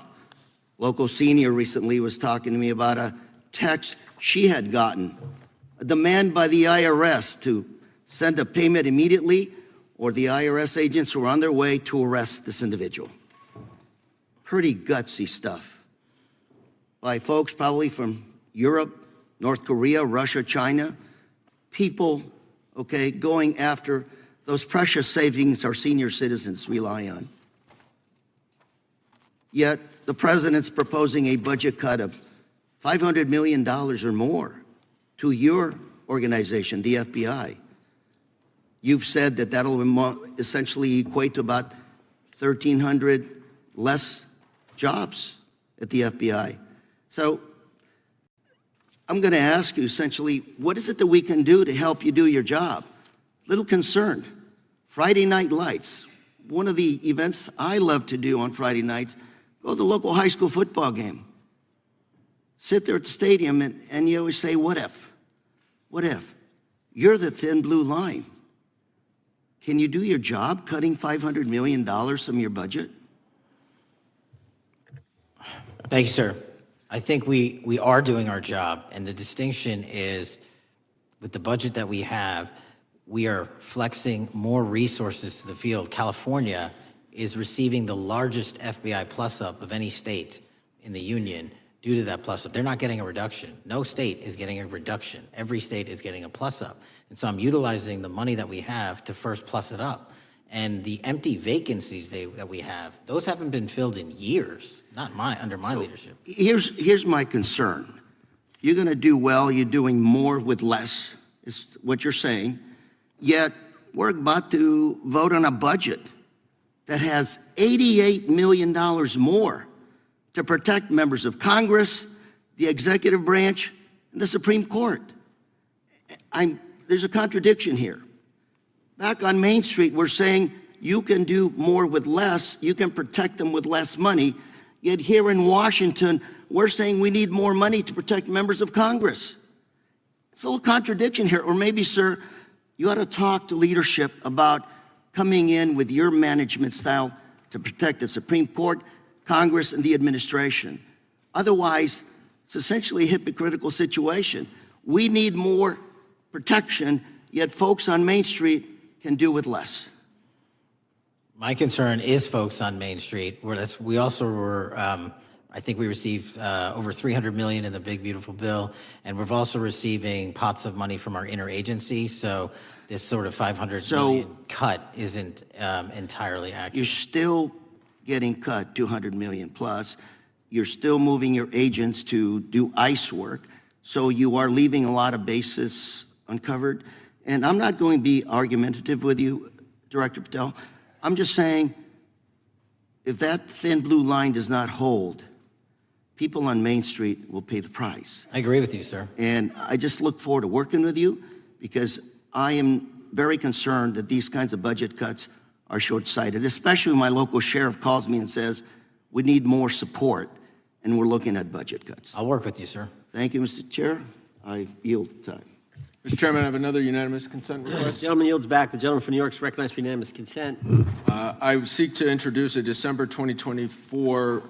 Local senior recently was talking to me about a text she had gotten, a demand by the IRS to send a payment immediately, or the IRS agents were on their way to arrest this individual. Pretty gutsy stuff by folks probably from Europe, North Korea, Russia, China, people, okay, going after those precious savings our senior citizens rely on. Yet the president's proposing a budget cut of $500 million or more to your organization, the FBI. You've said that that'll essentially equate to about 1,300 less jobs at the FBI. So I'm going to ask you essentially, what is it that we can do to help you do your job? Little concerned. Friday Night Lights. One of the events I love to do on Friday nights, go to the local high school football game. Sit there at the stadium and you always say, what if? What if? You're the thin blue line. Can you do your job cutting $500 million from your budget? Thank you, sir. I think we are doing our job, and the distinction is with the budget that we have, we are flexing more resources to the field. California is receiving the largest FBI plus-up of any state in the union due to that plus-up. They're not getting a reduction. No state is getting a reduction. Every state is getting a plus-up. And so I'm utilizing the money that we have to first plus it up. And the empty vacancies that we have, those haven't been filled in years, not under my leadership. Here's my concern. You're going to do well. You're doing more with less, is what you're saying. Yet we're about to vote on a budget that has $88 million more to protect members of Congress, the executive branch, and the Supreme Court. There's a contradiction here. Back on Main Street, we're saying you can do more with less, you can protect them with less money. Yet here in Washington, we're saying we need more money to protect members of Congress. It's a little contradiction here. Or maybe, sir, you ought to talk to leadership about coming in with your management style to protect the Supreme Court, Congress, and the administration. Otherwise, it's essentially a hypocritical situation. We need more protection, yet folks on Main Street can do with less. My concern is folks on Main Street. We also were, I think we received over $300 million in the big, beautiful bill, and we're also receiving pots of money from our interagency, so this sort of $500 million cut isn't entirely accurate. You're still getting cut $200 million plus. You're still moving your agents to do ICE work, so you are leaving a lot of bases uncovered. And I'm not going to be argumentative with you, Director Patel. I'm just saying, if that thin blue line does not hold, people on Main Street will pay the price. I agree with you, sir. And I just look forward to working with you because I am very concerned that these kinds of budget cuts are short-sighted, especially when my local sheriff calls me and says, we need more support, and we're looking at budget cuts. I'll work with you, sir. Thank you, Mr. Chair. I yield time. Mr. Chairman, I have another unanimous consent request. The gentleman yields back. The gentleman from New York is recognized for unanimous consent. I seek to introduce a December 2024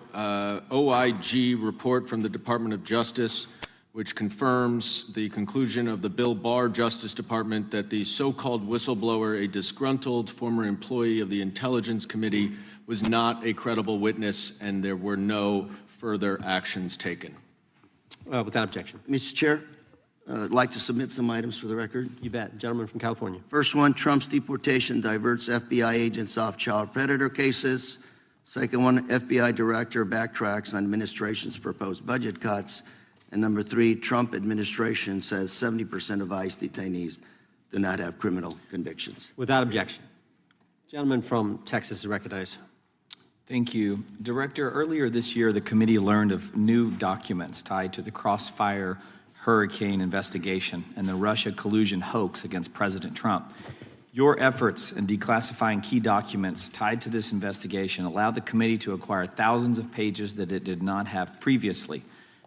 OIG report from the Department of Justice, which confirms the conclusion of the Bill Barr Justice Department that the so-called whistleblower, a disgruntled former employee of the Intelligence Committee, was not a credible witness and there were no further actions taken. Without objection. Mr. Chair, I'd like to submit some items for the record. You bet. Gentleman from California. First one, Trump's deportation diverts FBI agents off child predator cases. Second one, FBI director backtracks on administration's proposed budget cuts. And number three, Trump administration says 70% of ICE detainees do not have criminal convictions. Without objection. Gentleman from Texas is recognized. Thank you. Director, earlier this year, the committee learned of new documents tied to the Crossfire Hurricane investigation and the Russia collusion hoax against President Trump. Your efforts in declassifying key documents tied to this investigation allowed the committee to acquire thousands of pages that it did not have previously.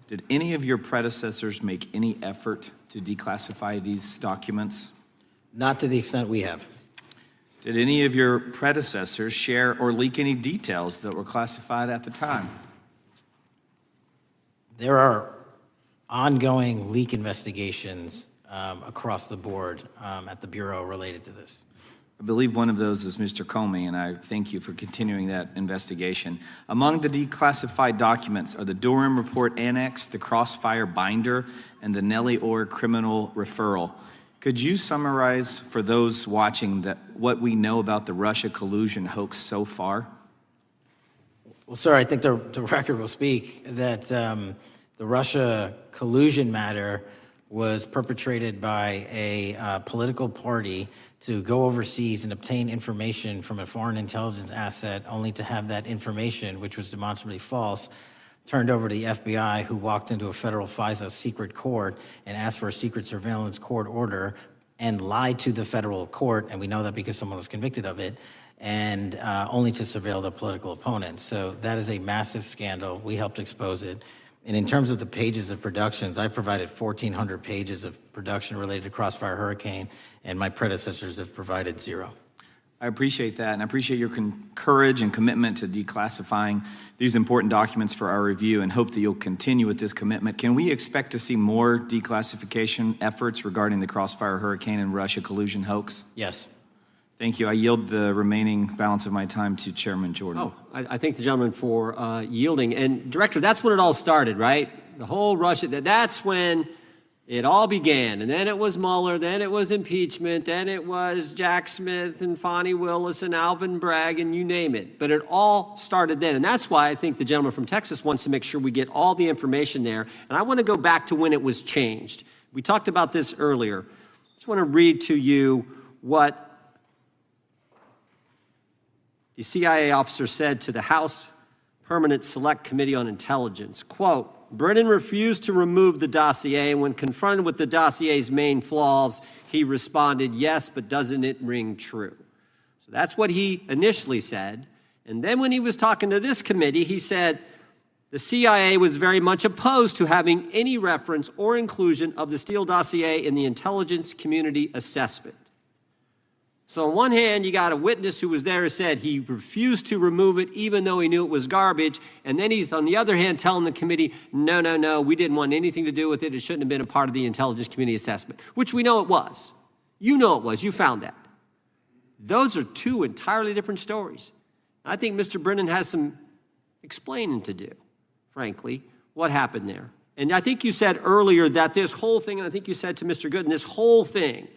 Did any of your predecessors make any effort to declassify these documents? Not to the extent we have. Did any of your predecessors share or leak any details that were classified at the time? There are ongoing leak investigations across the board at the Bureau related to this. I believe one of those is Mr. Comey, and I thank you for continuing that investigation. Among the declassified documents are the Durham Report Annex, the Crossfire Binder, and the Nellie Orr Criminal Referral. Could you summarize for those watching what we know about the Russia collusion hoax so far? Well, sir, I think the record will speak that the Russia collusion matter was perpetrated by a political party to go overseas and obtain information from a foreign intelligence asset, only to have that information, which was demonstrably false, turned over to the FBI, who walked into a federal FISA secret court and asked for a secret surveillance court order and lied to the federal court, and we know that because someone was convicted of it, and only to surveil the political opponent. So that is a massive scandal. We helped expose it. And in terms of the pages of productions, I provided 1,400 pages of production related to Crossfire Hurricane, and my predecessors have provided 0. I appreciate that, and I appreciate your courage and commitment to declassifying these important documents for our review, and hope that you'll continue with this commitment. Can we expect to see more declassification efforts regarding the Crossfire Hurricane and Russia collusion hoax? Yes. Thank you. I yield the remaining balance of my time to Chairman Jordan. Oh, I thank the gentleman for yielding. And Director, that's when it all started, right? The whole Russia, that's when it all began. And then it was Mueller, then it was impeachment, then it was Jack Smith and Fonnie Willis and Alvin Bragg and you name it. But it all started then. And that's why I think the gentleman from Texas wants to make sure we get all the information there. And I want to go back to when it was changed. We talked about this earlier. I just want to read to you what the CIA officer said to the House Permanent Select Committee on Intelligence, quote, Brennan refused to remove the dossier, and when confronted with the dossier's main flaws, he responded, yes, but doesn't it ring true? So that's what he initially said. And then when he was talking to this committee, he said the CIA was very much opposed to having any reference or inclusion of the Steele dossier in the intelligence community assessment. So on one hand, you got a witness who was there who said he refused to remove it even though he knew it was garbage. And then he's, on the other hand, telling the committee, no, we didn't want anything to do with it. It shouldn't have been a part of the intelligence community assessment, which we know it was. You know it was. You found that. Those are two entirely different stories. I think Mr. Brennan has some explaining to do, frankly, what happened there. And I think you said earlier that this whole thing, and I think you said to Mr. Gooden, this whole thing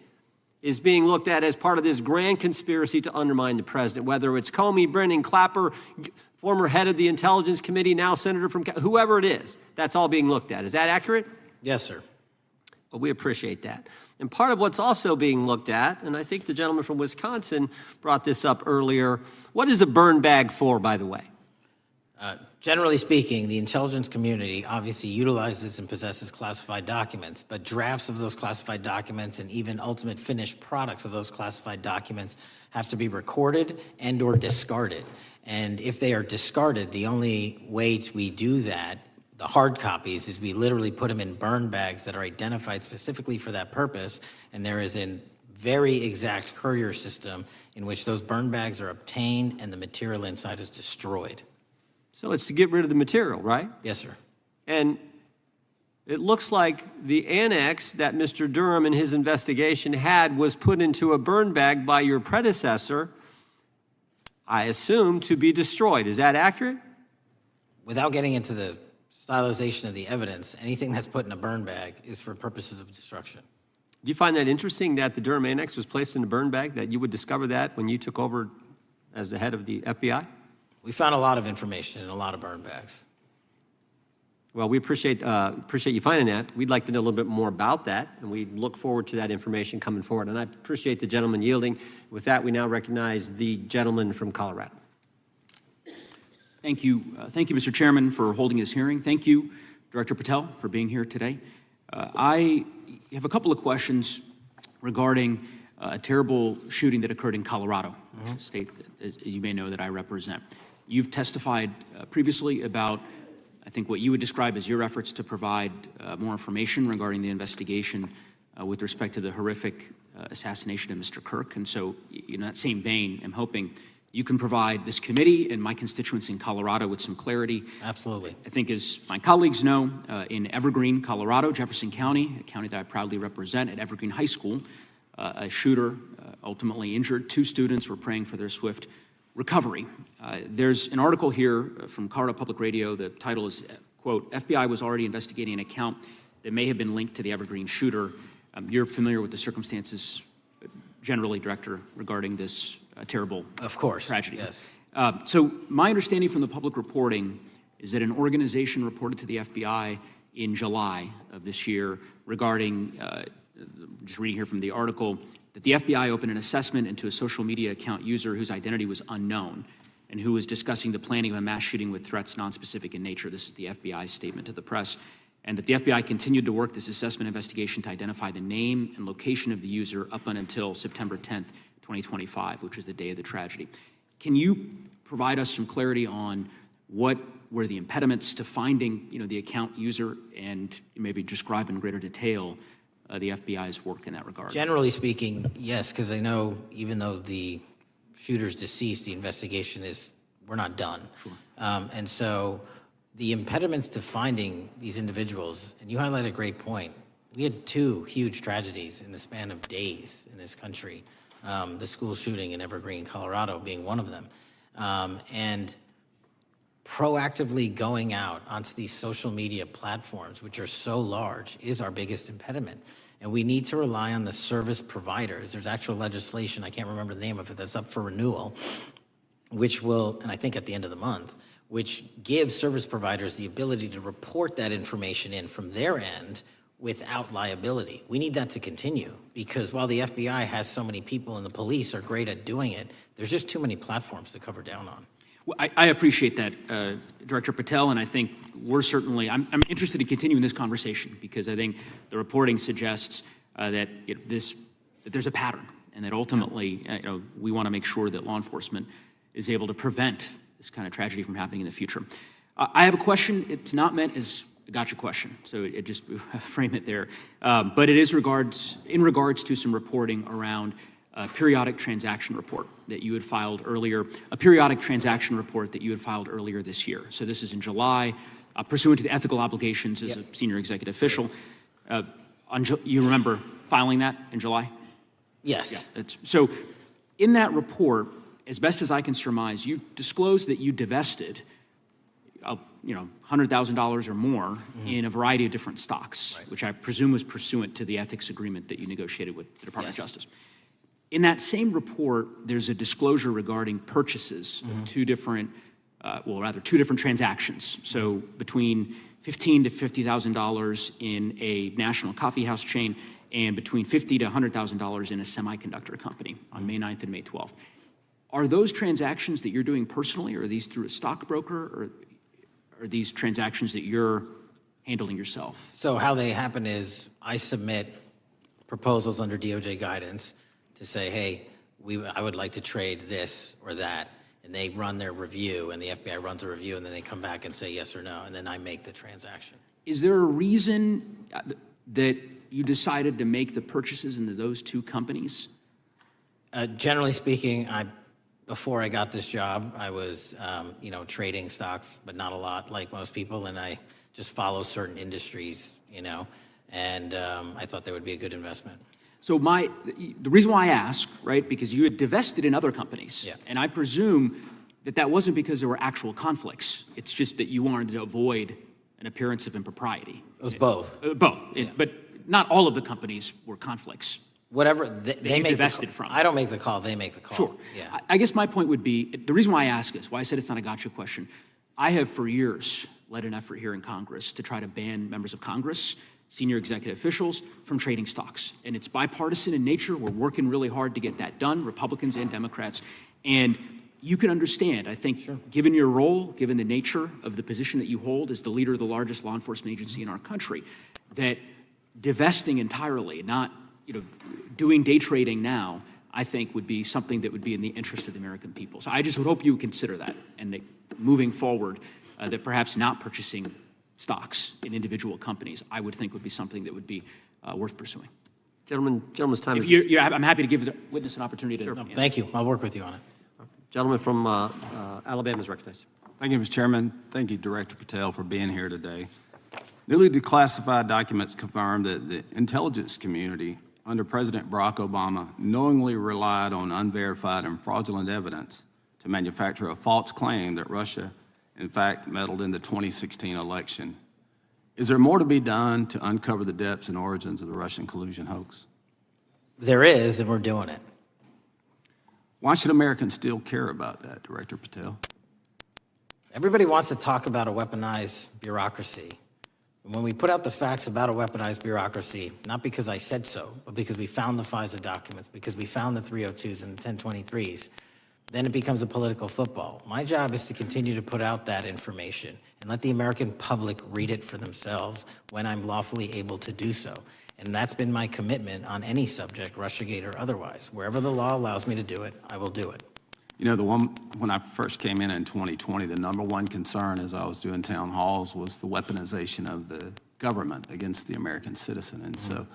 is being looked at as part of this grand conspiracy to undermine the president, whether it's Comey, Brennan, Clapper, former head of the Intelligence Committee, now senator from, whoever it is, that's all being looked at. Is that accurate? Yes, sir. Well, we appreciate that. And part of what's also being looked at, and I think the gentleman from Wisconsin brought this up earlier, what is a burn bag for, by the way? Generally speaking, the intelligence community obviously utilizes and possesses classified documents, but drafts of those classified documents and even ultimate finished products of those classified documents have to be recorded and or discarded. And if they are discarded, the only way we do that, the hard copies, is we literally put them in burn bags that are identified specifically for that purpose, and there is a very exact courier system in which those burn bags are obtained and the material inside is destroyed. So it's to get rid of the material, right? Yes, sir. And it looks like the annex that Mr. Durham in his investigation had was put into a burn bag by your predecessor, I assume, to be destroyed. Is that accurate? Without getting into the stylization of the evidence, anything that's put in a burn bag is for purposes of destruction. Do you find that interesting that the Durham annex was placed in a burn bag, that you would discover that when you took over as the head of the FBI? We found a lot of information in a lot of burn bags. Well, we appreciate you finding that. We'd like to know a little bit more about that, and we look forward to that information coming forward. And I appreciate the gentleman yielding. With that, we now recognize the gentleman from Colorado. Thank you, Mr. Chairman, for holding this hearing. Thank you, Director Patel, for being here today. I have a couple of questions regarding a terrible shooting that occurred in Colorado, a state, as you may know, that I represent. You've testified previously about, I think, what you would describe as your efforts to provide more information regarding the investigation with respect to the horrific assassination of Mr. Kirk. And so, in that same vein, I'm hoping you can provide this committee and my constituents in Colorado with some clarity. Absolutely. I think, as my colleagues know, in Evergreen, Colorado, Jefferson County, a county that I proudly represent, at Evergreen High School, a shooter ultimately injured. 2 students were praying for their swift recovery. There's an article here from Colorado Public Radio. The title is, quote, FBI was already investigating an account that may have been linked to the Evergreen shooter. You're familiar with the circumstances generally, Director, regarding this terrible tragedy. Yes. So my understanding from the public reporting is that an organization reported to the FBI in July of this year regarding, just reading here from the article, that the FBI opened an assessment into a social media account user whose identity was unknown and who was discussing the planning of a mass shooting with threats nonspecific in nature. This is the FBI's statement to the press. And that the FBI continued to work this assessment investigation to identify the name and location of the user up until September 10th, 2025, which was the day of the tragedy. Can you provide us some clarity on what were the impediments to finding, the account user, and maybe describe in greater detail the FBI's work in that regard? Generally speaking, yes, because I know even though the shooter's deceased, the investigation we're not done. Sure. And so the impediments to finding these individuals, and you highlight a great point. We had 2 huge tragedies in the span of days in this country. The school shooting in Evergreen, Colorado being one of them. And proactively going out onto these social media platforms, which are so large, is our biggest impediment. And we need to rely on the service providers. There's actual legislation, I can't remember the name of it, that's up for renewal, which will, and I think at the end of the month, which gives service providers the ability to report that information in from their end without liability. We need that to continue, because while the FBI has so many people and the police are great at doing it, there's just too many platforms to cover down on. Well, I appreciate that, Director Patel, and I think we're certainly, I'm interested in continuing this conversation, because I think the reporting suggests that there's a pattern, and that ultimately we want to make sure that law enforcement is able to prevent this kind of tragedy from happening in the future. I have a question. It's not meant as a gotcha question, so it just frame it there. But it is in regards to some reporting around a periodic transaction report that you had filed earlier, this year. So this is in July, pursuant to the ethical obligations as a senior executive official. You remember filing that in July? Yes. Yeah, so in that report, as best as I can surmise, you disclosed that you divested $100,000 or more in a variety of different stocks, which I presume was pursuant to the ethics agreement that you negotiated with the Department of Justice. In that same report, there's a disclosure regarding purchases of two different transactions. So between $15,000 to $50,000 in a national coffee house chain, and between $50,000 to $100,000 in a semiconductor company on May 9th and May 12th. Are those transactions that you're doing personally, or are these through a stockbroker? Or are these transactions that you're handling yourself? So how they happen is I submit proposals under DOJ guidance to say, hey, I would like to trade this or that. And they run their review, and the FBI runs a review, and then they come back and say yes or no, and then I make the transaction. Is there a reason that you decided to make the purchases into those two companies? Generally speaking, before I got this job, I was, trading stocks, but not a lot like most people, and I just follow certain industries, and I thought they would be a good investment. So the reason why I ask, right, because you had divested in other companies, yeah. And I presume that wasn't because there were actual conflicts. It's just that you wanted to avoid an appearance of impropriety. It was both. Both, Yeah. But not all of the companies were conflicts. Whatever they make divested from. I don't make the call; they make the call. Sure. Yeah. I guess my point would be, the reason why I ask is, why I said it's not a gotcha question. I have for years led an effort here in Congress to try to ban members of Congress, senior executive officials, from trading stocks. And it's bipartisan in nature. We're working really hard to get that done, Republicans and Democrats. And you can understand, I think, given your role, given the nature of the position that you hold as the leader of the largest law enforcement agency in our country, that divesting entirely, not doing day trading now, I think would be something that would be in the interest of the American people. So I just would hope you would consider that, and that moving forward, that perhaps not purchasing stocks in individual companies, I would think would be something that would be worth pursuing. Gentleman's time is... I'm happy to give the witness an opportunity to... No, thank you. I'll work with you on it. Gentleman from Alabama is recognized. Thank you, Mr. Chairman. Thank you, Director Patel, for being here today. Newly declassified documents confirm that the intelligence community under President Barack Obama knowingly relied on unverified and fraudulent evidence to manufacture a false claim that Russia, in fact, meddled in the 2016 election. Is there more to be done to uncover the depths and origins of the Russian collusion hoax? There is, and we're doing it. Why should Americans still care about that, Director Patel? Everybody wants to talk about a weaponized bureaucracy. And when we put out the facts about a weaponized bureaucracy, not because I said so, but because we found the FISA documents, because we found the 302s and the 1023s, then it becomes a political football. My job is to continue to put out that information and let the American public read it for themselves when I'm lawfully able to do so. And that's been my commitment on any subject, Russiagate or otherwise. Wherever the law allows me to do it, I will do it. When I first came in 2020, the number one concern as I was doing town halls was the weaponization of the government against the American citizen. And so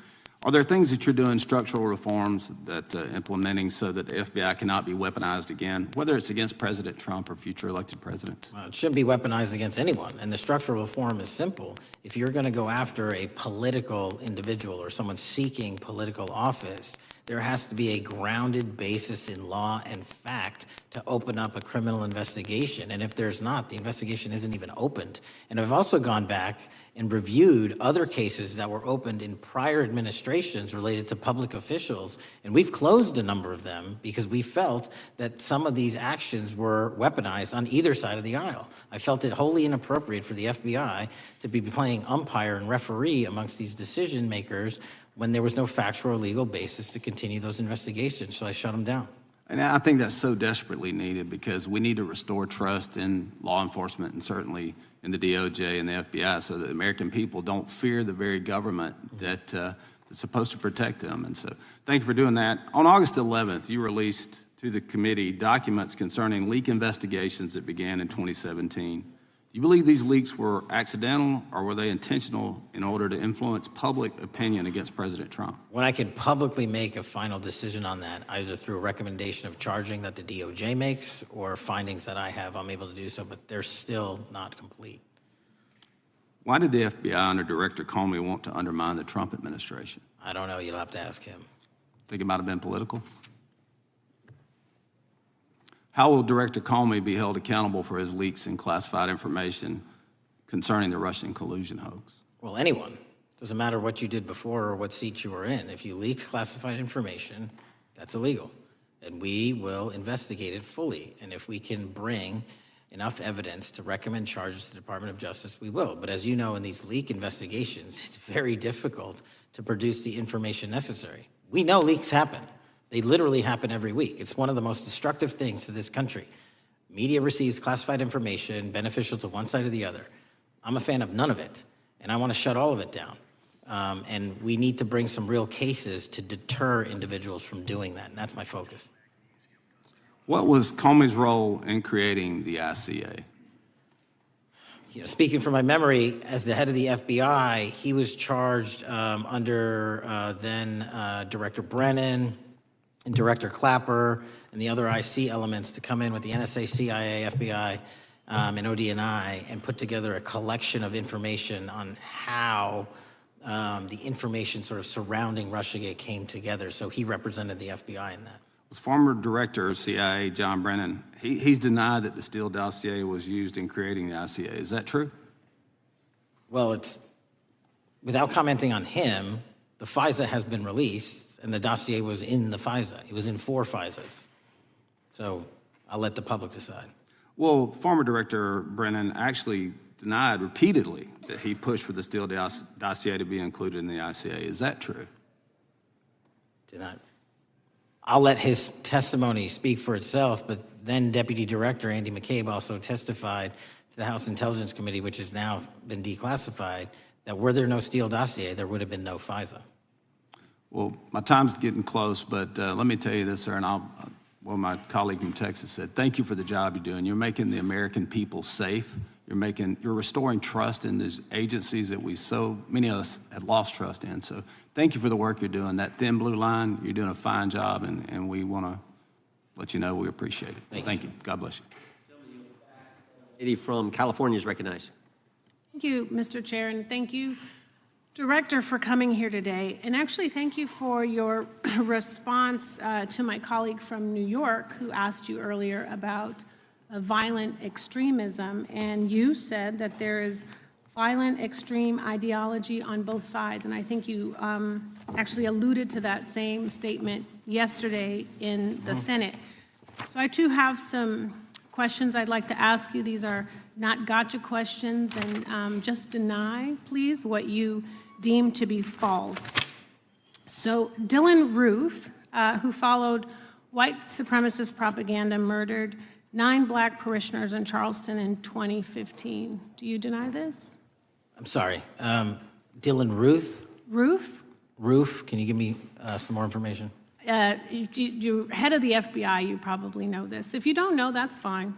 are there things that you're doing, structural reforms that implementing so that the FBI cannot be weaponized again, whether it's against President Trump or future elected presidents? Well, it shouldn't be weaponized against anyone. And the structural reform is simple. If you're going to go after a political individual or someone seeking political office, there has to be a grounded basis in law and fact to open up a criminal investigation. And if there's not, the investigation isn't even opened. And I've also gone back and reviewed other cases that were opened in prior administrations related to public officials. And we've closed a number of them because we felt that some of these actions were weaponized on either side of the aisle. I felt it wholly inappropriate for the FBI to be playing umpire and referee amongst these decision makers when there was no factual or legal basis to continue those investigations, so I shut them down. And I think that's so desperately needed because we need to restore trust in law enforcement and certainly in the DOJ and the FBI so that the American people don't fear the very government that's supposed to protect them. And so thank you for doing that. On August 11th, you released to the committee documents concerning leak investigations that began in 2017. You believe these leaks were accidental or were they intentional in order to influence public opinion against President Trump? When I can publicly make a final decision on that, either through a recommendation of charging that the DOJ makes or findings that I have, I'm able to do so, but they're still not complete. Why did the FBI under Director Comey want to undermine the Trump administration? I don't know. You'll have to ask him. Think it might have been political? How will Director Comey be held accountable for his leaks and classified information concerning the Russian collusion hoax? Well, anyone. Doesn't matter what you did before or what seat you were in. If you leak classified information, that's illegal. And we will investigate it fully. And if we can bring enough evidence to recommend charges to the Department of Justice, we will. But as you know, in these leak investigations, it's very difficult to produce the information necessary. We know leaks happen. They literally happen every week. It's one of the most destructive things to this country. Media receives classified information beneficial to one side or the other. I'm a fan of none of it, and I want to shut all of it down. And we need to bring some real cases to deter individuals from doing that, and that's my focus. What was Comey's role in creating the ICA? Speaking from my memory, as the head of the FBI, he was charged under then Director Brennan and Director Clapper and the other IC elements to come in with the NSA, CIA, FBI, and ODNI and put together a collection of information on how the information sort of surrounding Russiagate came together. So he represented the FBI in that. Was former director of CIA, John Brennan, he's denied that the Steele dossier was used in creating the ICA. Is that true? Well, it's, without commenting on him, the FISA has been released, and the dossier was in the FISA. It was in 4 FISAs. So I'll let the public decide. Well, former director Brennan actually denied repeatedly that he pushed for the Steele dossier to be included in the ICA. Is that true? Denied. I'll let his testimony speak for itself, but then Deputy Director Andy McCabe also testified to the House Intelligence Committee, which has now been declassified, that were there no Steele dossier, there would have been no FISA. Well, my time's getting close, but let me tell you this, sir, and well, my colleague from Texas said, thank you for the job you're doing. You're making the American people safe. You're restoring trust in these agencies that so many of us had lost trust in. So thank you for the work you're doing. That thin blue line, you're doing a fine job, and we want to let you know we appreciate it. Thank you. God bless you. Lady from California is recognized. Thank you, Mr. Chair, and thank you, Director, for coming here today. And actually, thank you for your response to my colleague from New York who asked you earlier about violent extremism. And you said that there is violent extreme ideology on both sides. And I think you actually alluded to that same statement yesterday in the Senate. So I too have some questions I'd like to ask you. These are not gotcha questions, and just deny, please, what you deem to be false. So Dylan Roof, who followed white supremacist propaganda, murdered 9 black parishioners in Charleston in 2015. Do you deny this? I'm sorry. Dylan Ruth? Roof, can you give me some more information? You're head of the FBI, you probably know this. If you don't know, that's fine.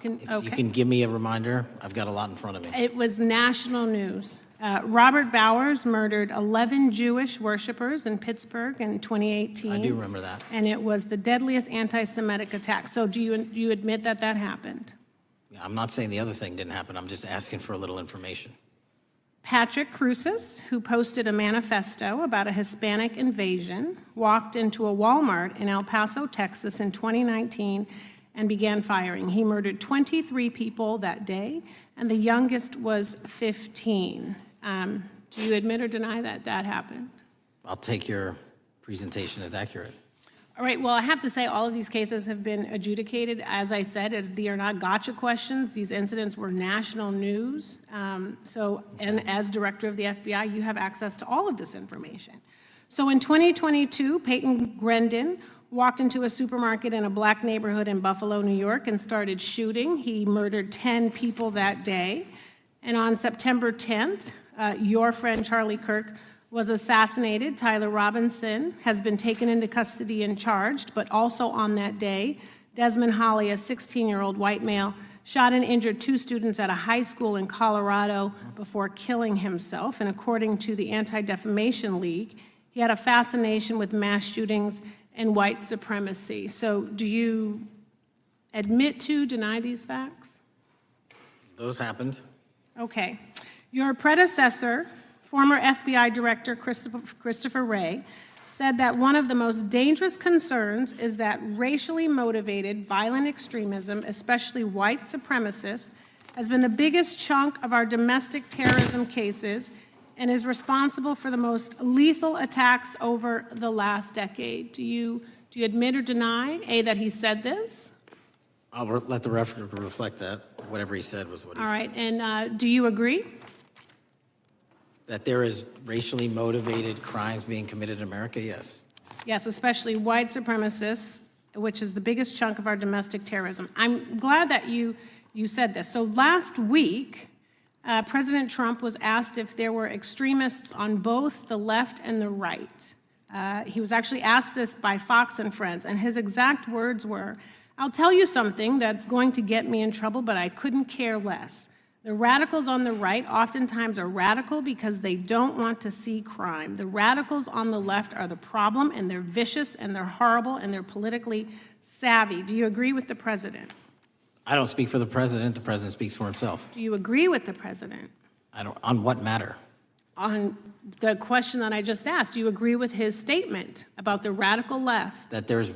You can give me a reminder. I've got a lot in front of me. It was national news. Robert Bowers murdered 11 Jewish worshipers in Pittsburgh in 2018. I do remember that. And it was the deadliest anti-Semitic attack. So do you admit that that happened? I'm not saying the other thing didn't happen. I'm just asking for a little information. Patrick Cruces, who posted a manifesto about a Hispanic invasion, walked into a Walmart in El Paso, Texas in 2019 and began firing. He murdered 23 people that day, and the youngest was 15. Do you admit or deny that that happened? I'll take your presentation as accurate. All right, well, I have to say all of these cases have been adjudicated. As I said, they are not gotcha questions. These incidents were national news. And as director of the FBI, you have access to all of this information. So in 2022, Peyton Grendon walked into a supermarket in a black neighborhood in Buffalo, New York, and started shooting. He murdered 10 people that day. And on September 10th, your friend Charlie Kirk was assassinated. Tyler Robinson has been taken into custody and charged, but also on that day, Desmond Holley, a 16-year-old white male, shot and injured 2 students at a high school in Colorado before killing himself. And according to the Anti-Defamation League, he had a fascination with mass shootings and white supremacy. So do you admit to, deny these facts? Those happened. Okay. Your predecessor, former FBI Director Christopher Wray, said that one of the most dangerous concerns is that racially motivated violent extremism, especially white supremacists, has been the biggest chunk of our domestic terrorism cases and is responsible for the most lethal attacks over the last decade. Do you admit or deny, A, that he said this? I'll let the record reflect that. Whatever he said was what he said. All right, and do you agree? That there is racially motivated crimes being committed in America, yes. Yes, especially white supremacists which is the biggest chunk of our domestic terrorism. I'm glad that you said this. So last week, President Trump was asked if there were extremists on both the left and the right. He was actually asked this by Fox and Friends, and his exact words were, "I'll tell you something that's going to get me in trouble, but I couldn't care less. The radicals on the right oftentimes are radical because they don't want to see crime. The radicals on the left are the problem, and they're vicious, and they're horrible, and they're politically savvy." Do you agree with the president? I don't speak for the president. The president speaks for himself. Do you agree with the president? I don't. On what matter? On the question that I just asked, do you agree with his statement about the radical left? That there's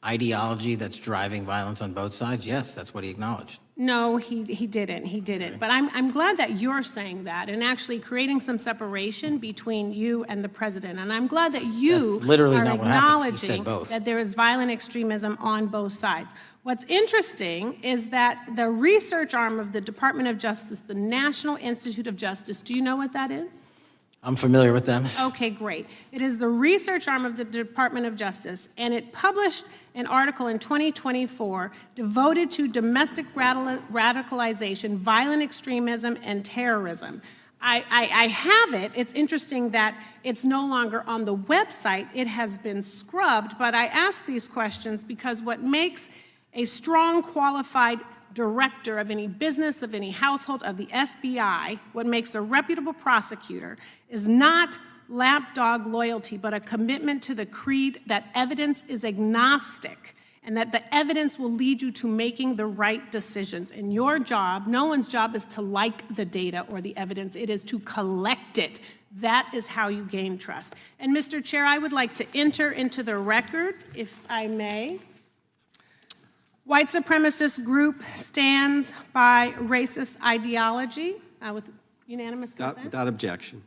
ideology that's driving violence on both sides? Yes, that's what he acknowledged. No, he didn't. He didn't. But I'm glad that you're saying that and actually creating some separation between you and the president. And I'm glad that you That's literally are not what happened. He said acknowledging both. that there is violent extremism on both sides. What's interesting is that the research arm of the Department of Justice, the National Institute of Justice, do you know what that is? I'm familiar with them. Okay, great. It is the research arm of the Department of Justice, and it published an article in 2024 devoted to domestic radicalization, violent extremism, and terrorism. I have it. It's interesting that it's no longer on the website. It has been scrubbed, but I ask these questions because what makes a strong, qualified director of any business, of any household, of the FBI, what makes a reputable prosecutor is not lapdog loyalty, but a commitment to the creed that evidence is agnostic and that the evidence will lead you to making the right decisions. And your job, no one's job is to like the data or the evidence, it is to collect it. That is how you gain trust. And Mr. Chair, I would like to enter into the record, if I may. White supremacist group stands by racist ideology with unanimous consent. Without objection.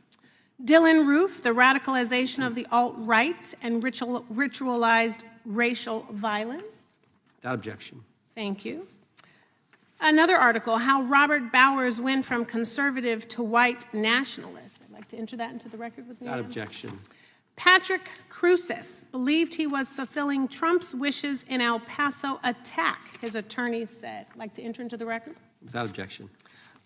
Dylan Roof, the radicalization of the alt-right and ritualized racial violence. Without objection. Thank you. Another article, how Robert Bowers went from conservative to white nationalist. I'd like to enter that into the record with me. Without objection. Patrick Cruces believed he was fulfilling Trump's wishes in El Paso attack, his attorneys said. I'd like to enter into the record. Without objection.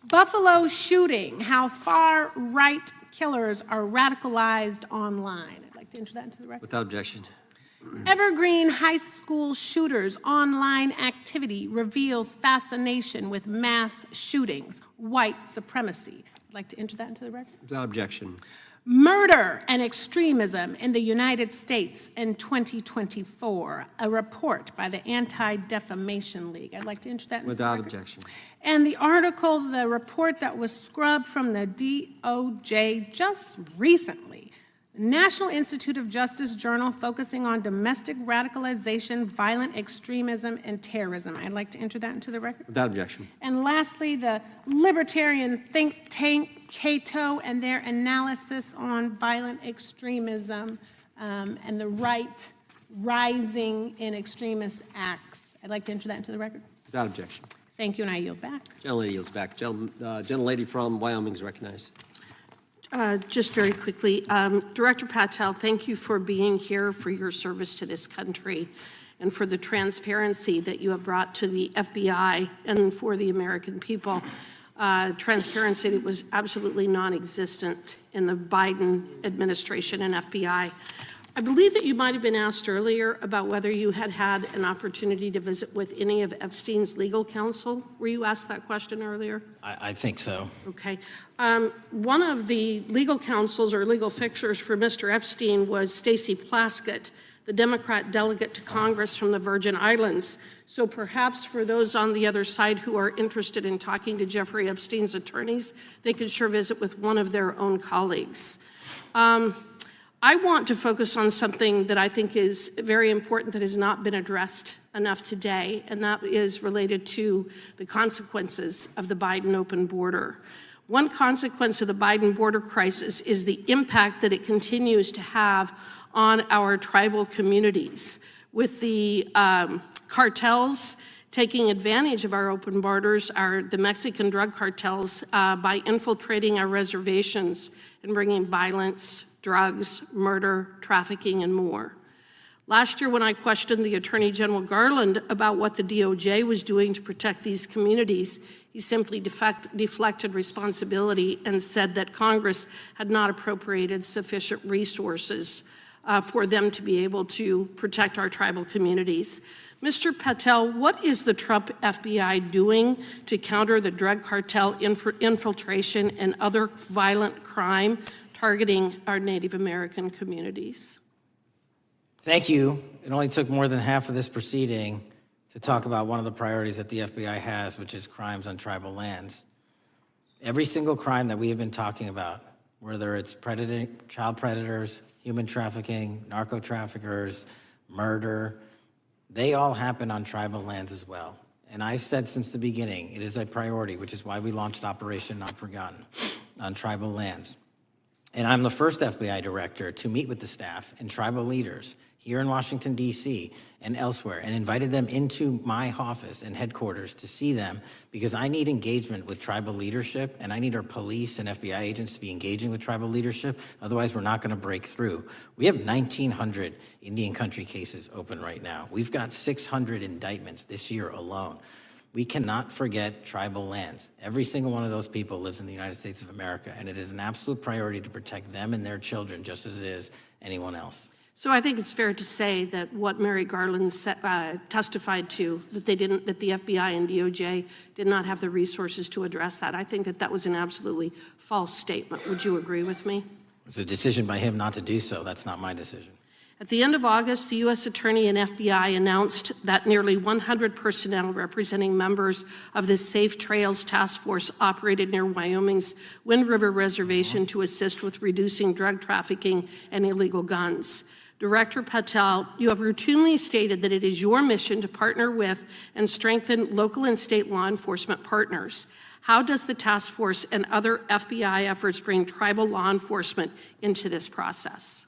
Buffalo shooting, how far-right killers are radicalized online. I'd like to enter that into the record. Without objection. Evergreen High School shooters online activity reveals fascination with mass shootings, white supremacy. I'd like to enter that into the record. Without objection. Murder and extremism in the United States in 2024, a report by the Anti-Defamation League. I'd like to enter that into Without the record. objection. And the article, the report that was scrubbed from the DOJ just recently, National Institute of Justice Journal focusing on domestic radicalization, violent extremism, and terrorism. I'd like to enter that into the record. Without objection. And lastly, the libertarian think tank Cato and their analysis on violent extremism and the right rising in extremist acts. I'd like to enter that into the record. Without objection. Thank you, and I yield back. Gentlelady yields back. Gentlelady from Wyoming is recognized. Just very quickly, Director Patel, thank you for being here, for your service to this country, and for the transparency that you have brought to the FBI and for the American people. Transparency that was absolutely non-existent in the Biden administration and FBI. I believe that you might have been asked earlier about whether you had had an opportunity to visit with any of Epstein's legal counsel. Were you asked that question earlier? I think so. Okay. One of the legal counsels or legal fixers for Mr. Epstein was Stacey Plaskett, the Democrat delegate to Congress from the Virgin Islands. So perhaps for those on the other side who are interested in talking to Jeffrey Epstein's attorneys, they could sure visit with one of their own colleagues. I want to focus on something that I think is very important that has not been addressed enough today, and that is related to the consequences of the Biden open border. One consequence of the Biden border crisis is the impact that it continues to have on our tribal communities, with the cartels taking advantage of our open borders, the Mexican drug cartels, by infiltrating our reservations and bringing violence, drugs, murder, trafficking, and more. Last year, when I questioned the Attorney General Garland about what the DOJ was doing to protect these communities, he simply deflected responsibility and said that Congress had not appropriated sufficient resources for them to be able to protect our tribal communities. Mr. Patel, what is the Trump FBI doing to counter the drug cartel infiltration and other violent crime targeting our Native American communities? Thank you. It only took more than half of this proceeding to talk about one of the priorities that the FBI has, which is crimes on tribal lands. Every single crime that we have been talking about, whether it's child predators, human trafficking, narco traffickers, murder, they all happen on tribal lands as well. And I've said since the beginning, it is a priority, which is why we launched Operation Not Forgotten on tribal lands. And I'm the first FBI director to meet with the staff and tribal leaders here in Washington, D.C. and elsewhere, and invited them into my office and headquarters to see them, because I need engagement with tribal leadership, and I need our police and FBI agents to be engaging with tribal leadership. Otherwise, we're not going to break through. We have 1,900 Indian country cases open right now. We've got 600 indictments this year alone. We cannot forget tribal lands. Every single one of those people lives in the United States of America, and it is an absolute priority to protect them and their children just as it is anyone else. So I think it's fair to say that what Mary Garland testified to, that the FBI and DOJ did not have the resources to address that. I think that was an absolutely false statement. Would you agree with me? It's a decision by him not to do so. That's not my decision. At the end of August, the U.S. Attorney and FBI announced that nearly 100 personnel representing members of the Safe Trails Task Force operated near Wyoming's Wind River Reservation to assist with reducing drug trafficking and illegal guns. Director Patel, you have routinely stated that it is your mission to partner with and strengthen local and state law enforcement partners. How does the task force and other FBI efforts bring tribal law enforcement into this process?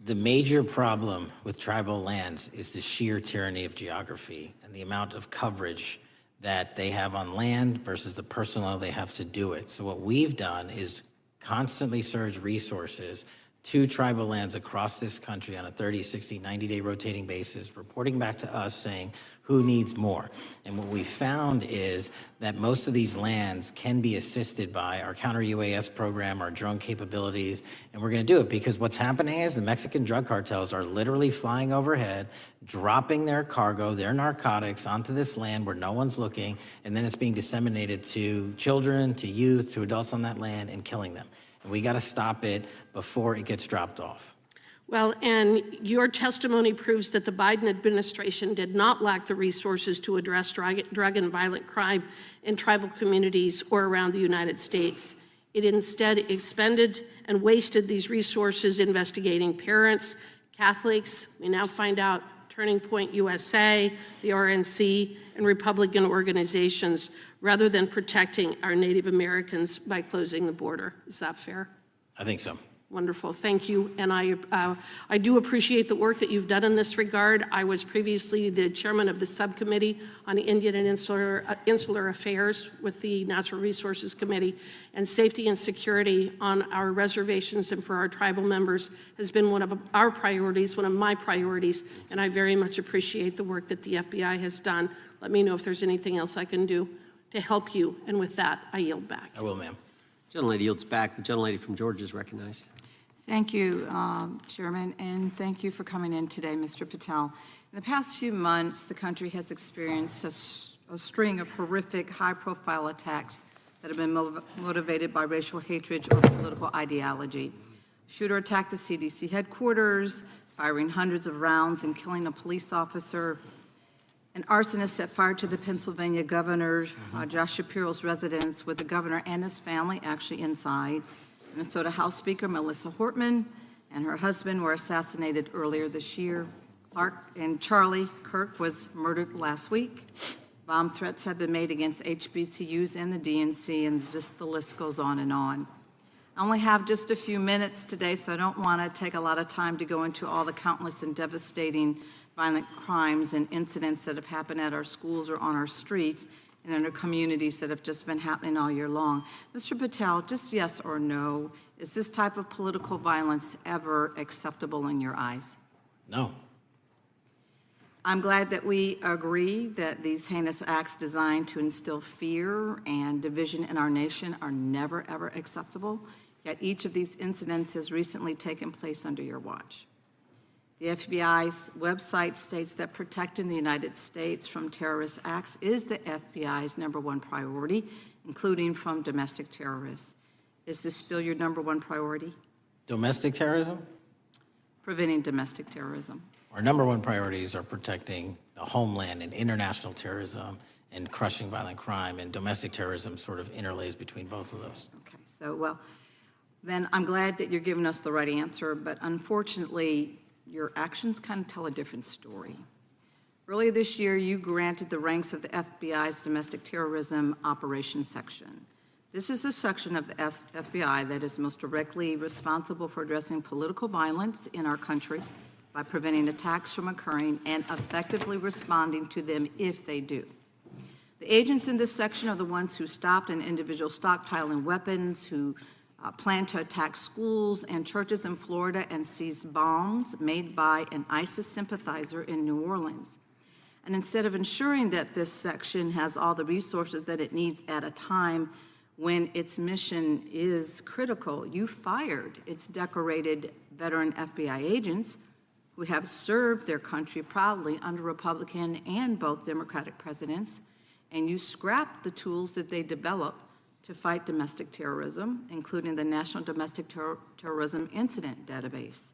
The major problem with tribal lands is the sheer tyranny of geography and the amount of coverage that they have on land versus the personnel they have to do it. So what we've done is constantly surge resources to tribal lands across this country on a 30, 60, 90-day rotating basis, reporting back to us saying who needs more. And what we found is that most of these lands can be assisted by our counter-UAS program, our drone capabilities, and we're going to do it because what's happening is the Mexican drug cartels are literally flying overhead, dropping their cargo, their narcotics onto this land where no one's looking, and then it's being disseminated to children, to youth, to adults on that land and killing them. And we got to stop it before it gets dropped off. Well, and your testimony proves that the Biden administration did not lack the resources to address drug and violent crime in tribal communities or around the United States. It instead expended and wasted these resources investigating parents, Catholics, we now find out Turning Point USA, the RNC, and Republican organizations, rather than protecting our Native Americans by closing the border. Is that fair? I think so. Wonderful, thank you. And I do appreciate the work that you've done in this regard. I was previously the chairman of the subcommittee on Indian and Insular Affairs with the Natural Resources Committee, and safety and security on our reservations and for our tribal members has been one of our priorities, one of my priorities, and I very much appreciate the work that the FBI has done. Let me know if there's anything else I can do to help you, and with that, I yield back. I will, ma'am. Gentlelady yields back. The gentlelady from Georgia is recognized. Thank you, Chairman, and thank you for coming in today, Mr. Patel. In the past few months, the country has experienced a string of horrific, high-profile attacks that have been motivated by racial hatred or political ideology. Shooter attacked the CDC headquarters, firing hundreds of rounds and killing a police officer. An arsonist set fire to the Pennsylvania governor, Josh Shapiro's residence, with the governor and his family actually inside. Minnesota House Speaker Melissa Hortman and her husband were assassinated earlier this year. Clark and Charlie Kirk was murdered last week. Bomb threats have been made against HBCUs and the DNC, and just the list goes on and on. I only have just a few minutes today, so I don't want to take a lot of time to go into all the countless and devastating violent crimes and incidents that have happened at our schools or on our streets and in our communities that have just been happening all year long. Mr. Patel, just yes or no, is this type of political violence ever acceptable in your eyes? No. I'm glad that we agree that these heinous acts designed to instill fear and division in our nation are never, ever acceptable, yet each of these incidents has recently taken place under your watch. The FBI's website states that protecting the United States from terrorist acts is the FBI's #1 priority, including from domestic terrorists. Is this still your #1 priority? Domestic terrorism? Preventing domestic terrorism. Our #1 priorities are protecting the homeland and international terrorism and crushing violent crime, and domestic terrorism sort of interlays between both of those. Okay, so, well, then I'm glad that you're giving us the right answer, but unfortunately, your actions kind of tell a different story. Earlier this year, you granted the ranks of the FBI's Domestic Terrorism Operations Section. This is the section of the FBI that is most directly responsible for addressing political violence in our country by preventing attacks from occurring and effectively responding to them if they do. The agents in this section are the ones who stopped an individual stockpiling weapons, who planned to attack schools and churches in Florida and seized bombs made by an ISIS sympathizer in New Orleans. And instead of ensuring that this section has all the resources that it needs at a time when its mission is critical, you fired its decorated veteran FBI agents who have served their country proudly under Republican and both Democratic presidents, and you scrapped the tools that they developed to fight domestic terrorism, including the National Domestic Terrorism Incident Database.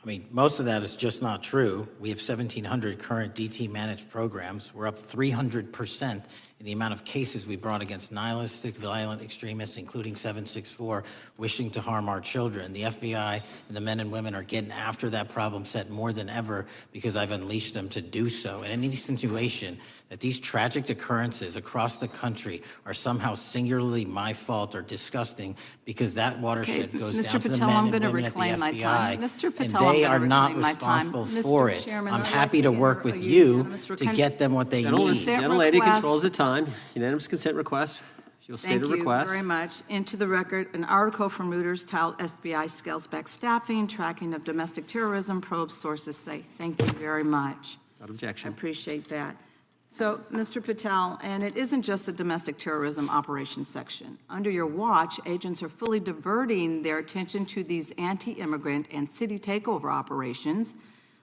I mean, most of that is just not true. We have 1,700 current DT-managed programs. We're up 300% in the amount of cases we brought against nihilistic, violent extremists, including 764, wishing to harm our children. The FBI and the men and women are getting after that problem set more than ever because I've unleashed them to do so. And any insinuation that these tragic occurrences across the country are somehow singularly my fault or disgusting because that watershed goes Mr. down to the Patel, men I'm and going to women at the reclaim my time. FBI, Mr. Patel, and I'm they going are to not reclaim my time. responsible Mr. for it. Chairman, I'm I'd happy like to to work enter with a you unanimous to consent- get them what they Gentle- need. Gentlelady request. controls the time. Unanimous consent request. She'll state a request. Thank you very much. Into the record, an article from Reuters titled FBI Scales Back Staffing, Tracking of Domestic Terrorism, Probes Sources Say. Thank you very much. Without I objection. appreciate that. So, Mr. Patel, and it isn't just the domestic terrorism operations section. Under your watch, agents are fully diverting their attention to these anti-immigrant and city takeover operations,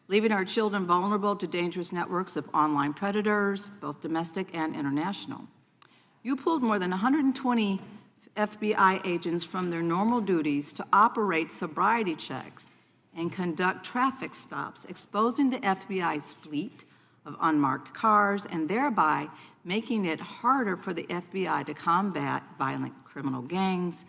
leaving our children vulnerable to dangerous networks of online predators, both domestic and international. You pulled more than 120 FBI agents from their normal duties to operate sobriety checks and conduct traffic stops, exposing the FBI's fleet of unmarked cars and thereby making it harder for the FBI to combat violent criminal gangs,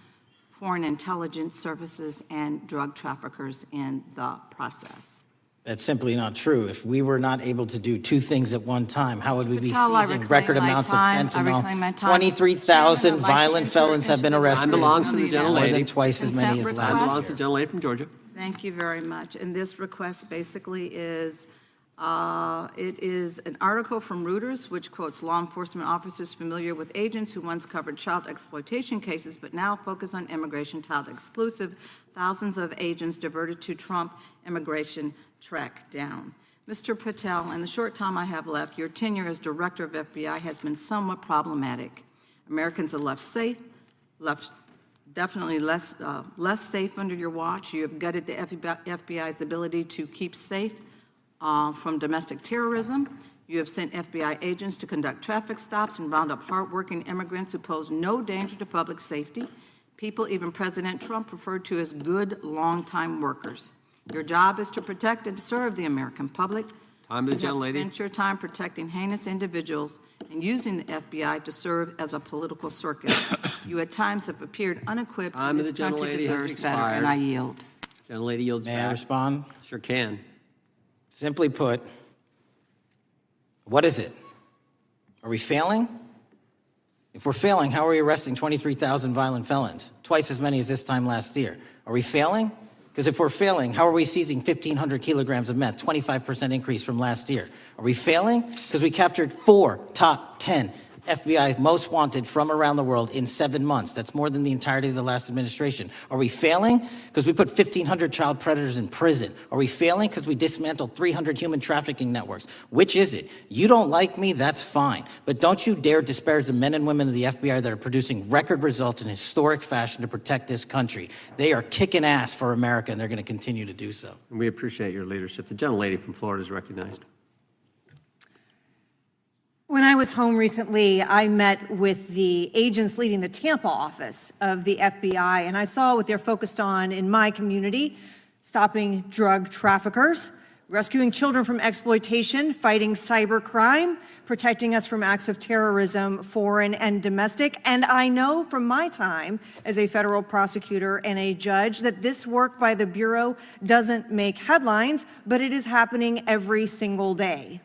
foreign intelligence services, and drug traffickers in the process. That's simply not true. If we were not able to do two things at one time, how would we be Patel, I seizing reclaim record my amounts of time. I reclaim my fentanyl? time. 23,000 Chairman, I'd like to violent enter felons have into been the arrested. Time belongs to the More gentlelady. than twice as many as Consent last Time belongs year. to the gentlelady from Georgia. Thank you very much. And this request basically is, it is an article from Reuters, which quotes law enforcement officers familiar with agents who once covered child exploitation cases, but now focus on immigration child exclusive. Thousands of agents diverted to Trump immigration track down. Mr. Patel, in the short time I have left, your tenure as director of FBI has been somewhat problematic. Americans are left safe, definitely less safe under your watch. You have gutted the FBI's ability to keep safe from domestic terrorism. You have sent FBI agents to conduct traffic stops and round up hardworking immigrants who pose no danger to public safety. People even President Trump referred to as good, long-time workers. Your job is to protect and serve the American public. Time to the You have gentlelady. spent your time protecting heinous individuals and using the FBI to serve as a political circus. You at times have appeared unequipped, Time and to this the country gentlelady has deserves better, and expired. I yield. Gentlelady yields May back. I respond? Sure can. Simply put, what is it? Are we failing? If we're failing, how are we arresting 23,000 violent felons? Twice as many as this time last year. Are we failing? Because if we're failing, how are we seizing 1,500 kilograms of meth, 25% increase from last year? Are we failing? Because we captured 4 top 10 FBI most wanted from around the world in 7 months. That's more than the entirety of the last administration. Are we failing because we put 1,500 child predators in prison? Are we failing because we dismantled 300 human trafficking networks? Which is it? You don't like me, that's fine. But don't you dare disparage the men and women of the FBI that are producing record results in historic fashion to protect this country. They are kicking ass for America, and they're going to continue to do so. And we appreciate your leadership. The gentlelady from Florida is recognized. When I was home recently, I met with the agents leading the Tampa office of the FBI, and I saw what they're focused on in my community: stopping drug traffickers, rescuing children from exploitation, fighting cybercrime, protecting us from acts of terrorism, foreign and domestic. And I know from my time as a federal prosecutor and a judge that this work by the Bureau doesn't make headlines, but it is happening every single day.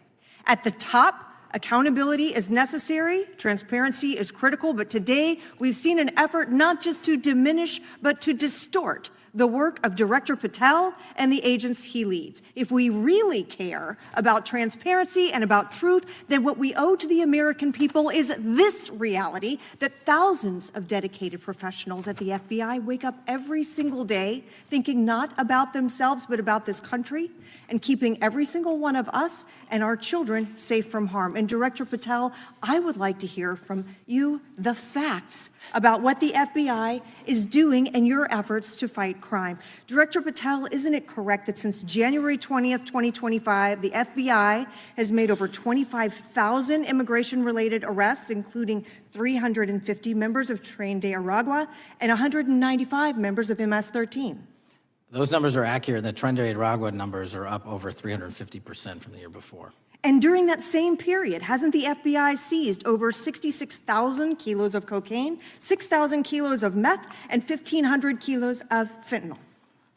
At the top, accountability is necessary, transparency is critical, but today we've seen an effort not just to diminish, but to distort the work of Director Patel and the agents he leads. If we really care about transparency and about truth, then what we owe to the American people is this reality: that thousands of dedicated professionals at the FBI wake up every single day thinking not about themselves, but about this country, and keeping every single one of us and our children safe from harm. And Director Patel, I would like to hear from you the facts about what the FBI is doing and your efforts to fight crime. Director Patel, isn't it correct that since January 20th, 2025, the FBI has made over 25,000 immigration-related arrests, including 350 members of Tren de Aragua and 195 members of MS-13? Those numbers are accurate. The Tren de Aragua numbers are up over 350% from the year before. And during that same period, hasn't the FBI seized over 66,000 kilos of cocaine, 6,000 kilos of meth, and 1,500 kilos of fentanyl?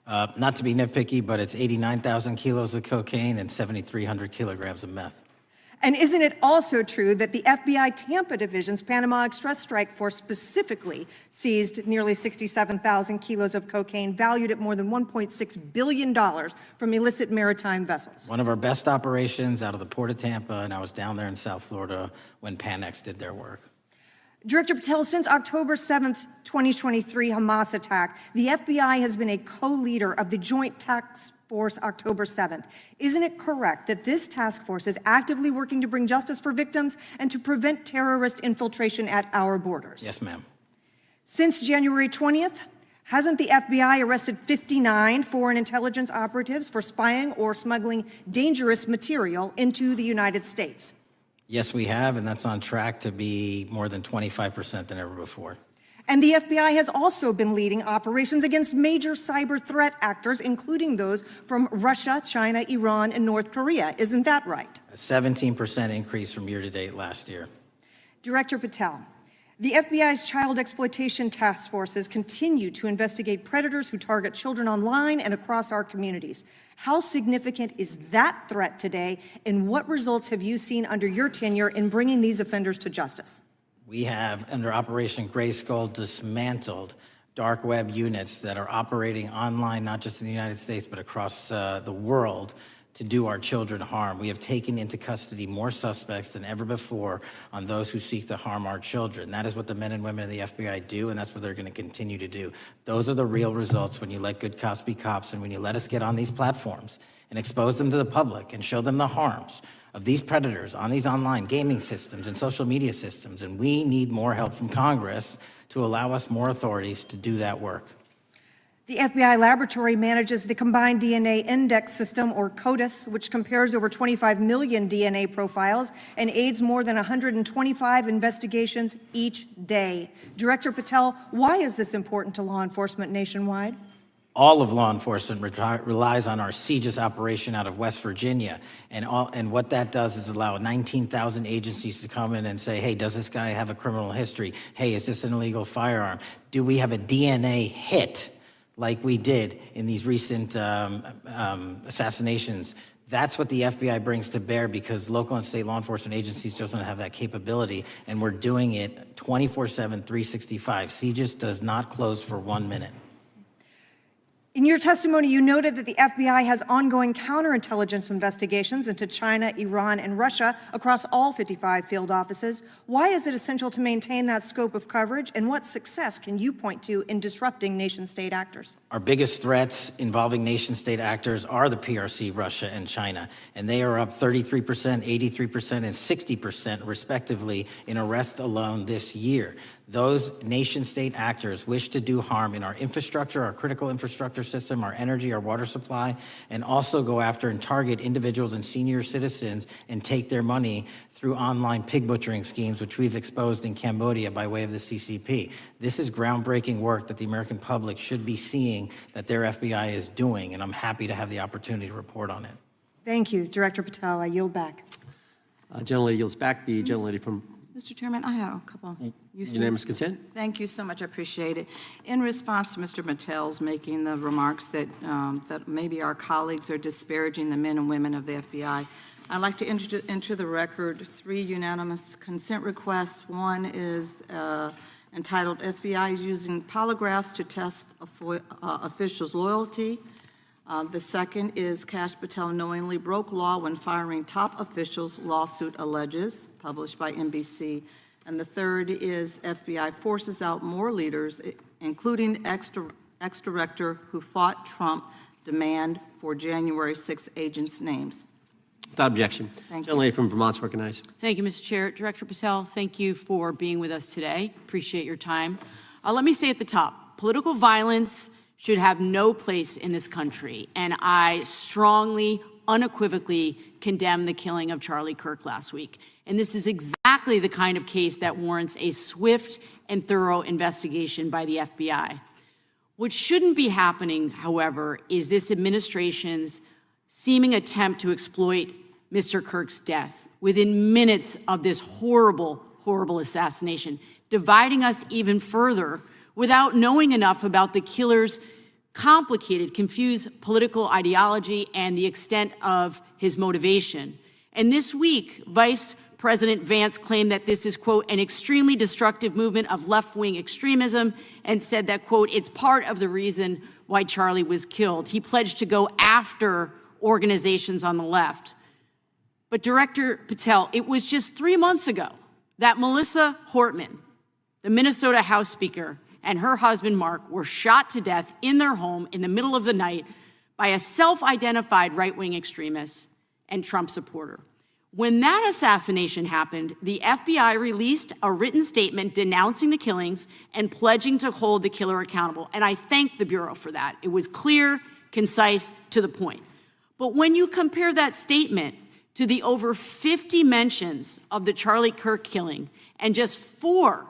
Not to be nitpicky, but it's 89,000 kilos of cocaine and 7,300 kilograms of meth. And isn't it also true that the FBI Tampa Division's Panama Express Strike Force specifically seized nearly 67,000 kilos of cocaine valued at more than $1.6 billion from illicit maritime vessels? One of our best operations out of the Port of Tampa, and I was down there in South Florida when Panex did their work. Director Patel, since October 7th, 2023 Hamas attack, the FBI has been a co-leader of the Joint Task Force October 7th. Isn't it correct that this task force is actively working to bring justice for victims and to prevent terrorist infiltration at our borders? Yes, ma'am. Since January 20th, hasn't the FBI arrested 59 foreign intelligence operatives for spying or smuggling dangerous material into the United States? Yes, we have, and that's on track to be more than 25% than ever before. And the FBI has also been leading operations against major cyber threat actors, including those from Russia, China, Iran, and North Korea. Isn't that right? A 17% increase from year to date last year. Director Patel, the FBI's child exploitation task forces continue to investigate predators who target children online and across our communities. How significant is that threat today, and what results have you seen under your tenure in bringing these offenders to justice? We have, under Operation Grayskull, dismantled dark web units that are operating online, not just in the United States, but across the world, to do our children harm. We have taken into custody more suspects than ever before on those who seek to harm our children. That is what the men and women of the FBI do, and that's what they're going to continue to do. Those are the real results when you let good cops be cops, and when you let us get on these platforms and expose them to the public and show them the harms of these predators on these online gaming systems and social media systems. And we need more help from Congress to allow us more authorities to do that work. The FBI laboratory manages the Combined DNA Index System, or CODIS, which compares over 25 million DNA profiles and aids more than 125 investigations each day. Director Patel, why is this important to law enforcement nationwide? All of law enforcement relies on our CJIS operation out of West Virginia. And what that does is allow 19,000 agencies to come in and say, hey, does this guy have a criminal history? Hey, is this an illegal firearm? Do we have a DNA hit like we did in these recent assassinations? That's what the FBI brings to bear, because local and state law enforcement agencies just don't have that capability, and we're doing it 24/7, 365. CJIS does not close for 1 minute. In your testimony, you noted that the FBI has ongoing counterintelligence investigations into China, Iran, and Russia across all 55 field offices. Why is it essential to maintain that scope of coverage, and what success can you point to in disrupting nation-state actors? Our biggest threats involving nation-state actors are the PRC, Russia, and China, and they are up 33%, 83%, and 60% respectively in arrests alone this year. Those nation-state actors wish to do harm in our infrastructure, our critical infrastructure system, our energy, our water supply, and also go after and target individuals and senior citizens and take their money through online pig butchering schemes, which we've exposed in Cambodia by way of the CCP. This is groundbreaking work that the American public should be seeing that their FBI is doing, and I'm happy to have the opportunity to report on it. Thank you. Director Patel, I yield back. Gentlelady yields back. The gentlelady from Mr. Chairman, I have a couple. Unanimous consent. Thank you so much. I appreciate it. In response to Mr. Patel's making the remarks that, that maybe our colleagues are disparaging the men and women of the FBI, I'd like to enter the record 3 unanimous consent requests. One is entitled FBI using polygraphs to test officials' loyalty. The second is Kash Patel knowingly broke law when firing top officials, lawsuit alleges, published by NBC. And the third is FBI forces out more leaders, including ex-director who fought Trump, demand for January 6 agents' names. Without objection. Thank you. Gentlelady from Vermont's recognized. Thank you, Mr. Chair. Director Patel, thank you for being with us today. Appreciate your time. Let me say at the top, political violence should have no place in this country, and I strongly, unequivocally condemn the killing of Charlie Kirk last week. And this is exactly the kind of case that warrants a swift and thorough investigation by the FBI. What shouldn't be happening, however, is this administration's seeming attempt to exploit Mr. Kirk's death within minutes of this horrible, horrible assassination, dividing us even further without knowing enough about the killer's complicated, confused political ideology and the extent of his motivation. And this week, Vice President Vance claimed that this is, quote, an extremely destructive movement of left-wing extremism, and said that, quote, it's part of the reason why Charlie was killed. He pledged to go after organizations on the left. But Director Patel, it was just 3 months ago that Melissa Hortman, the Minnesota House Speaker, and her husband, Mark, were shot to death in their home in the middle of the night by a self-identified right-wing extremist and Trump supporter. When that assassination happened, the FBI released a written statement denouncing the killings and pledging to hold the killer accountable. And I thank the Bureau for that. It was clear, concise, to the point. But when you compare that statement to the over 50 mentions of the Charlie Kirk killing and just 4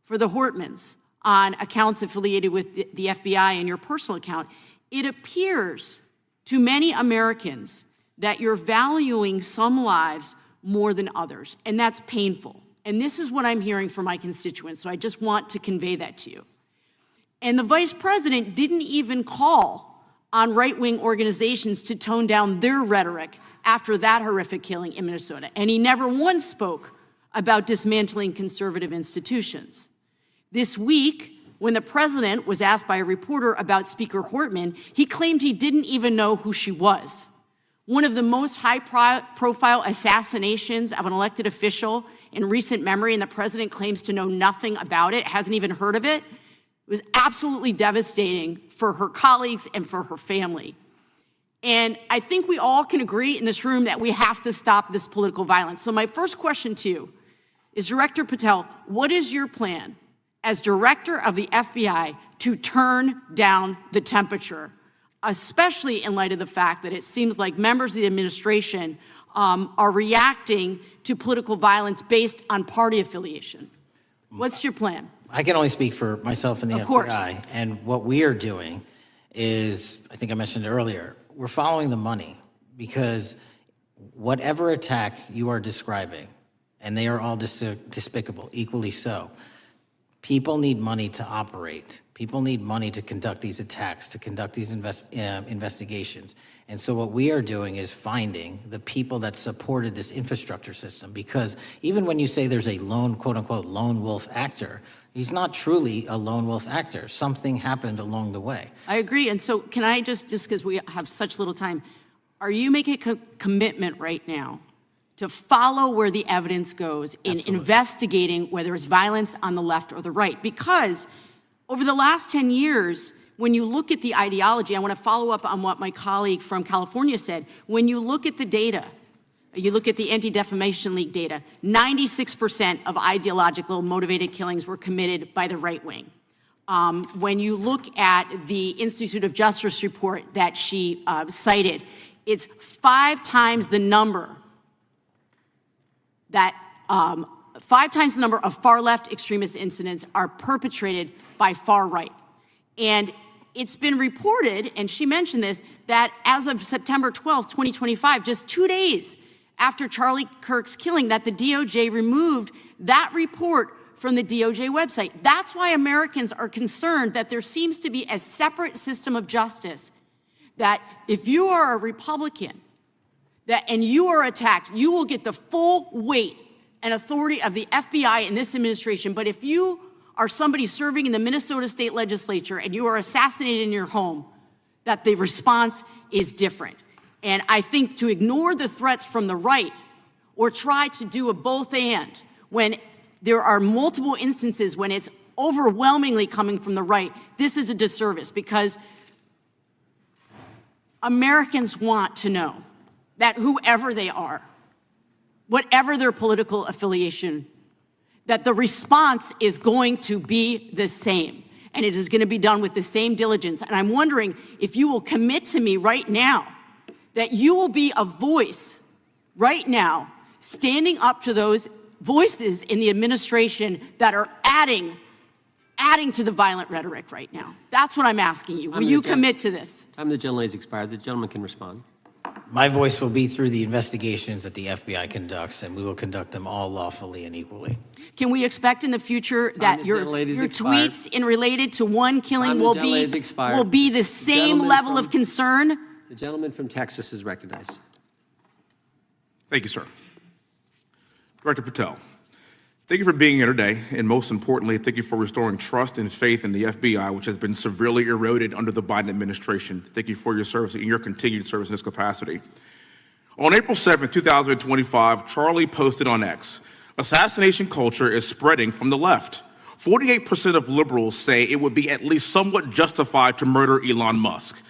for the Hortmans on accounts affiliated with the FBI and your personal account, it appears to many Americans that you're valuing some lives more than others, and that's painful. And this is what I'm hearing from my constituents, so I just want to convey that to you. And the Vice President didn't even call on right-wing organizations to tone down their rhetoric after that horrific killing in Minnesota, and he never once spoke about dismantling conservative institutions. This week, when the president was asked by a reporter about Speaker Hortman, he claimed he didn't even know who she was. One of the most high-profile assassinations of an elected official in recent memory, and the president claims to know nothing about it, hasn't even heard of it. It was absolutely devastating for her colleagues and for her family. And I think we all can agree in this room that we have to stop this political violence. So my first question to you is, Director Patel, what is your plan as director of the FBI to turn down the temperature, especially in light of the fact that it seems like members of the administration are reacting to political violence based on party affiliation? What's your plan? I can only speak for myself and the FBI. And what we are doing is, I think I mentioned earlier, we're following the money, because whatever attack you are describing, and they are all despicable, equally so, people need money to operate. People need money to conduct these attacks, to conduct these investigations. And so what we are doing is finding the people that supported this infrastructure system, because even when you say there's a lone, quote unquote, lone wolf actor, he's not truly a lone wolf actor. Something happened along the way. I agree. And so can I just because we have such little time, are you making a commitment right now to follow where the evidence goes in investigating whether it's violence on the left or the right? Because over the last 10 years, when you look at the ideology, I want to follow up on what my colleague from California said. When you look at the data, you look at the Anti-Defamation League data, 96% of ideological motivated killings were committed by the right wing. When you look at the Institute of Justice report that she cited, it's 5 times the number that 5 times the number of far-left extremist incidents are perpetrated by far right. And it's been reported, and she mentioned this, that as of September 12th, 2025, just 2 days after Charlie Kirk's killing, that the DOJ removed that report from the DOJ website. That's why Americans are concerned that there seems to be a separate system of justice, that if you are a Republican and you are attacked, you will get the full weight and authority of the FBI and this administration. But if you are somebody serving in the Minnesota State Legislature and you are assassinated in your home, that the response is different. And I think to ignore the threats from the right or try to do a both and when there are multiple instances when it's overwhelmingly coming from the right, this is a disservice, because Americans want to know that whoever they are, whatever their political affiliation, that the response is going to be the same, and it is going to be done with the same diligence. And I'm wondering if you will commit to me right now that you will be a voice right now standing up to those voices in the administration that are adding to the violent rhetoric right now. That's what I'm asking you. Will you commit to this? Time of the gentlelady's expired. The gentleman can respond. My voice will be through the investigations that the FBI conducts, and we will conduct them all lawfully and equally. Can we expect in the future that your tweets in related to one killing will be the same level of concern? The gentleman from Texas is recognized. Thank you, sir. Director Patel, thank you for being here today, and most importantly, thank you for restoring trust and faith in the FBI, which has been severely eroded under the Biden administration. Thank you for your service and your continued service in this capacity. On April 7th, 2025, Charlie posted on X, "Assassination culture is spreading from the left. 48% of liberals say it would be at least somewhat justified to murder Elon Musk.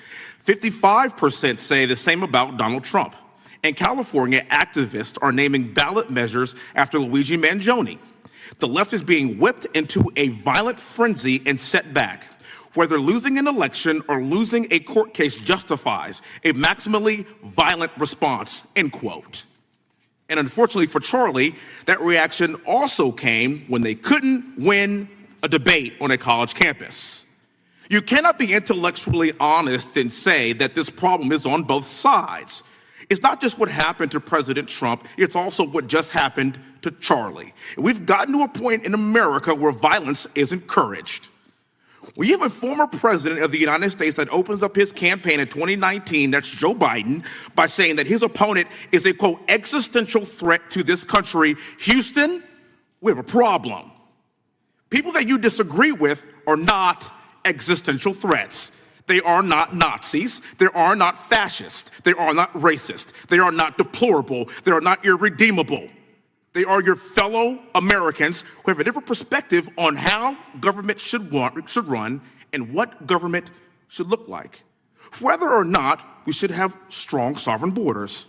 55% say the same about Donald Trump. And California activists are naming ballot measures after Luigi Mangione. The left is being whipped into a violent frenzy and set back. Whether losing an election or losing a court case justifies a maximally violent response," end quote. And unfortunately for Charlie, that reaction also came when they couldn't win a debate on a college campus. You cannot be intellectually honest and say that this problem is on both sides. It's not just what happened to President Trump, it's also what just happened to Charlie. We've gotten to a point in America where violence is encouraged. We have a former president of the United States that opens up his campaign in 2019, that's Joe Biden, by saying that his opponent is a, quote, existential threat to this country. Houston, we have a problem. People that you disagree with are not existential threats. They are not Nazis. They are not fascist. They are not racist. They are not deplorable. They are not irredeemable. They are your fellow Americans who have a different perspective on how government should run and what government should look like. Whether or not we should have strong sovereign borders,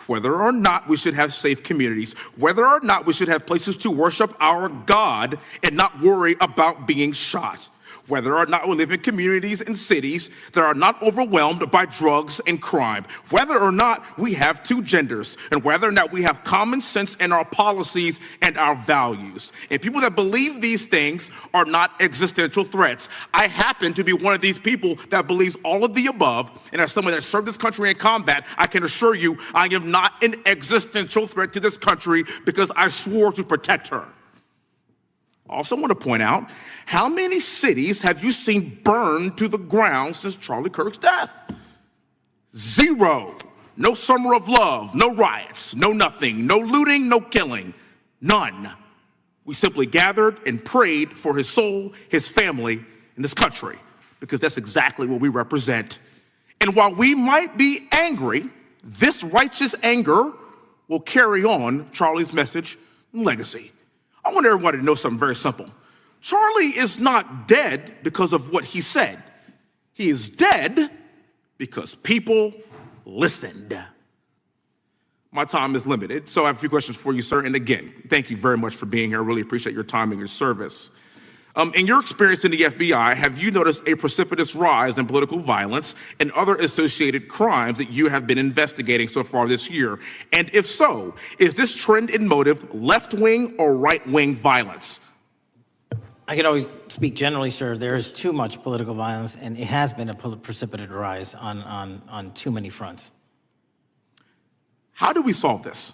whether or not we should have safe communities, whether or not we should have places to worship our God and not worry about being shot, whether or not we live in communities and cities that are not overwhelmed by drugs and crime, whether or not we have two genders, and whether or not we have common sense in our policies and our values. And people that believe these things are not existential threats. I happen to be one of these people that believes all of the above, and as someone that served this country in combat, I can assure you I am not an existential threat to this country because I swore to protect her. I also want to point out, how many cities have you seen burned to the ground since Charlie Kirk's death? 0. No summer of love, no riots, no nothing, no looting, no killing, none. We simply gathered and prayed for his soul, his family, and this country, because that's exactly what we represent. And while we might be angry, this righteous anger will carry on Charlie's message and legacy. I want everybody to know something very simple. Charlie is not dead because of what he said. He is dead because people listened. My time is limited, so I have a few questions for you, sir. And again, thank you very much for being here. I really appreciate your time and your service. In your experience in the FBI, have you noticed a precipitous rise in political violence and other associated crimes that you have been investigating so far this year? And if so, is this trend in motive left-wing or right-wing violence? I can always speak generally, sir. There is too much political violence, and it has been a precipitate rise on too many fronts. How do we solve this?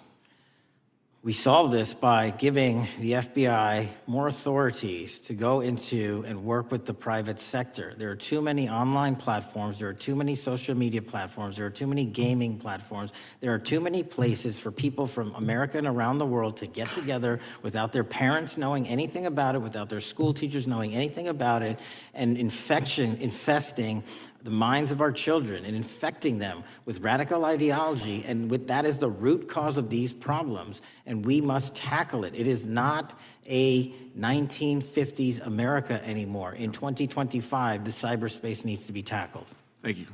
We solve this by giving the FBI more authorities to go into and work with the private sector. There are too many online platforms. There are too many social media platforms. There are too many gaming platforms. There are too many places for people from America and around the world to get together without their parents knowing anything about it, without their school teachers knowing anything about it, and infesting the minds of our children and infecting them with radical ideology, and that is the root cause of these problems, and we must tackle it. It is not a 1950s America anymore. In 2025, the cyberspace needs to be tackled. Thank you.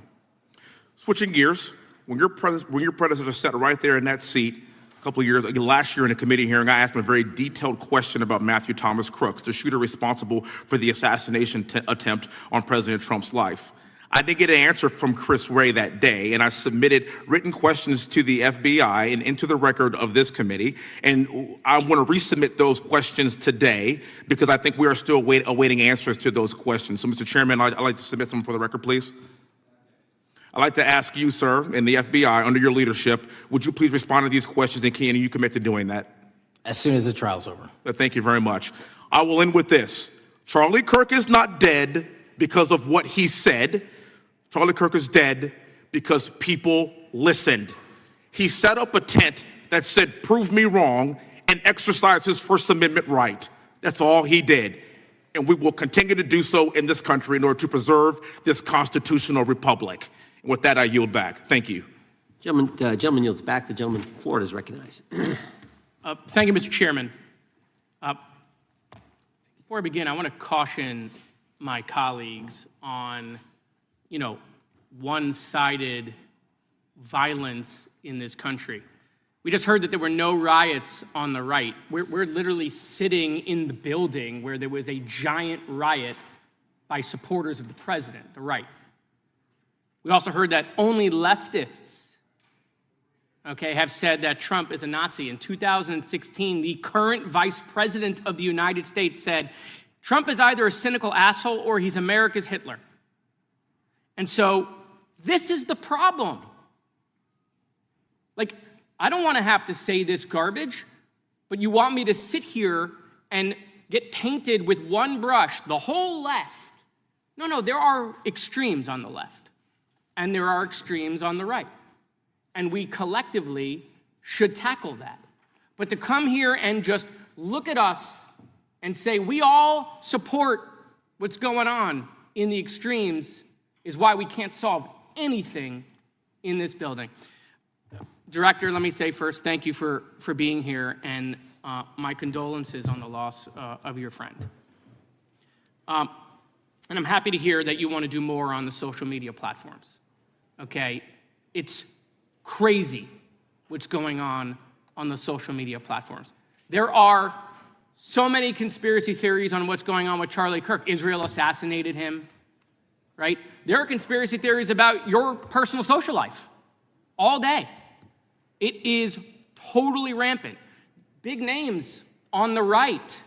Switching gears, when your predecessor sat right there in that seat a couple of years, last year in a committee hearing, I asked him a very detailed question about Matthew Thomas Crooks, the shooter responsible for the assassination attempt on President Trump's life. I did get an answer from Chris Wray that day, and I submitted written questions to the FBI and into the record of this committee, and I want to resubmit those questions today because I think we are still awaiting answers to those questions. So, Mr. Chairman, I'd like to submit some for the record, please. I'd like to ask you, sir, and the FBI, under your leadership, would you please respond to these questions, and can you commit to doing that? As soon as the trial's over. Thank you very much. I will end with this. Charlie Kirk is not dead because of what he said. Charlie Kirk is dead because people listened. He set up a tent that said, "Prove me wrong," and exercised his First Amendment right. That's all he did. And we will continue to do so in this country in order to preserve this constitutional republic. And with that, I yield back. Thank you. Gentleman yields back. The gentleman from Florida is recognized. Thank you, Mr. Chairman. Before I begin, I want to caution my colleagues on one-sided violence in this country. We just heard that there were no riots on the right. We're literally sitting in the building where there was a giant riot by supporters of the president, the right. We also heard that only leftists, have said that Trump is a Nazi. In 2016, the current vice president of the United States said, Trump is either a cynical asshole or he's America's Hitler. And so this is the problem. I don't want to have to say this garbage, but you want me to sit here and get painted with one brush, the whole left. No, there are extremes on the left, and there are extremes on the right. And we collectively should tackle that. But to come here and just look at us and say we all support what's going on in the extremes is why we can't solve anything in this building. Director, let me say first, thank you for being here, and my condolences on the loss of your friend. And I'm happy to hear that you want to do more on the social media platforms. It's crazy what's going on the social media platforms. There are so many conspiracy theories on what's going on with Charlie Kirk. Israel assassinated him, right? There are conspiracy theories about your personal social life all day. It is totally rampant. Big names on the right,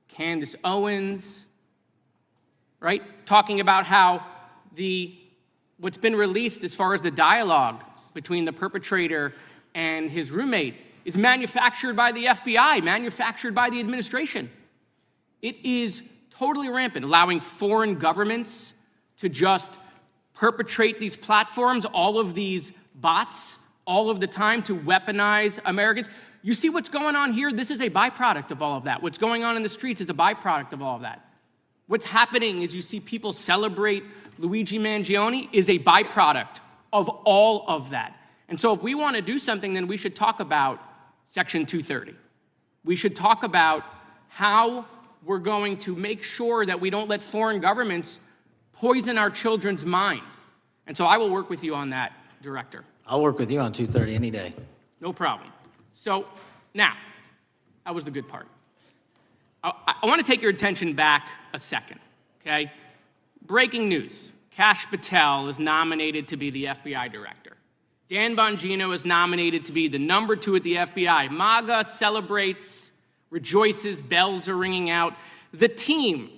Candace Owens, right? Talking about how what's been released as far as the dialogue between the perpetrator and his roommate is manufactured by the FBI, manufactured by the administration. It is totally rampant, allowing foreign governments to just perpetrate these platforms, all of these bots, all of the time to weaponize Americans. You see what's going on here? This is a byproduct of all of that. What's going on in the streets is a byproduct of all of that. What's happening is you see people celebrate Luigi Mangione is a byproduct of all of that. And so if we want to do something, then we should talk about Section 230. We should talk about how we're going to make sure that we don't let foreign governments poison our children's mind. And so I will work with you on that, Director. I'll work with you on 230 any day. No problem. So now, that was the good part. I want to take your attention back a second, okay? Breaking news. Kash Patel is nominated to be the FBI director. Dan Bongino is nominated to be the number 2 at the FBI. MAGA celebrates, rejoices, bells are ringing out. The team,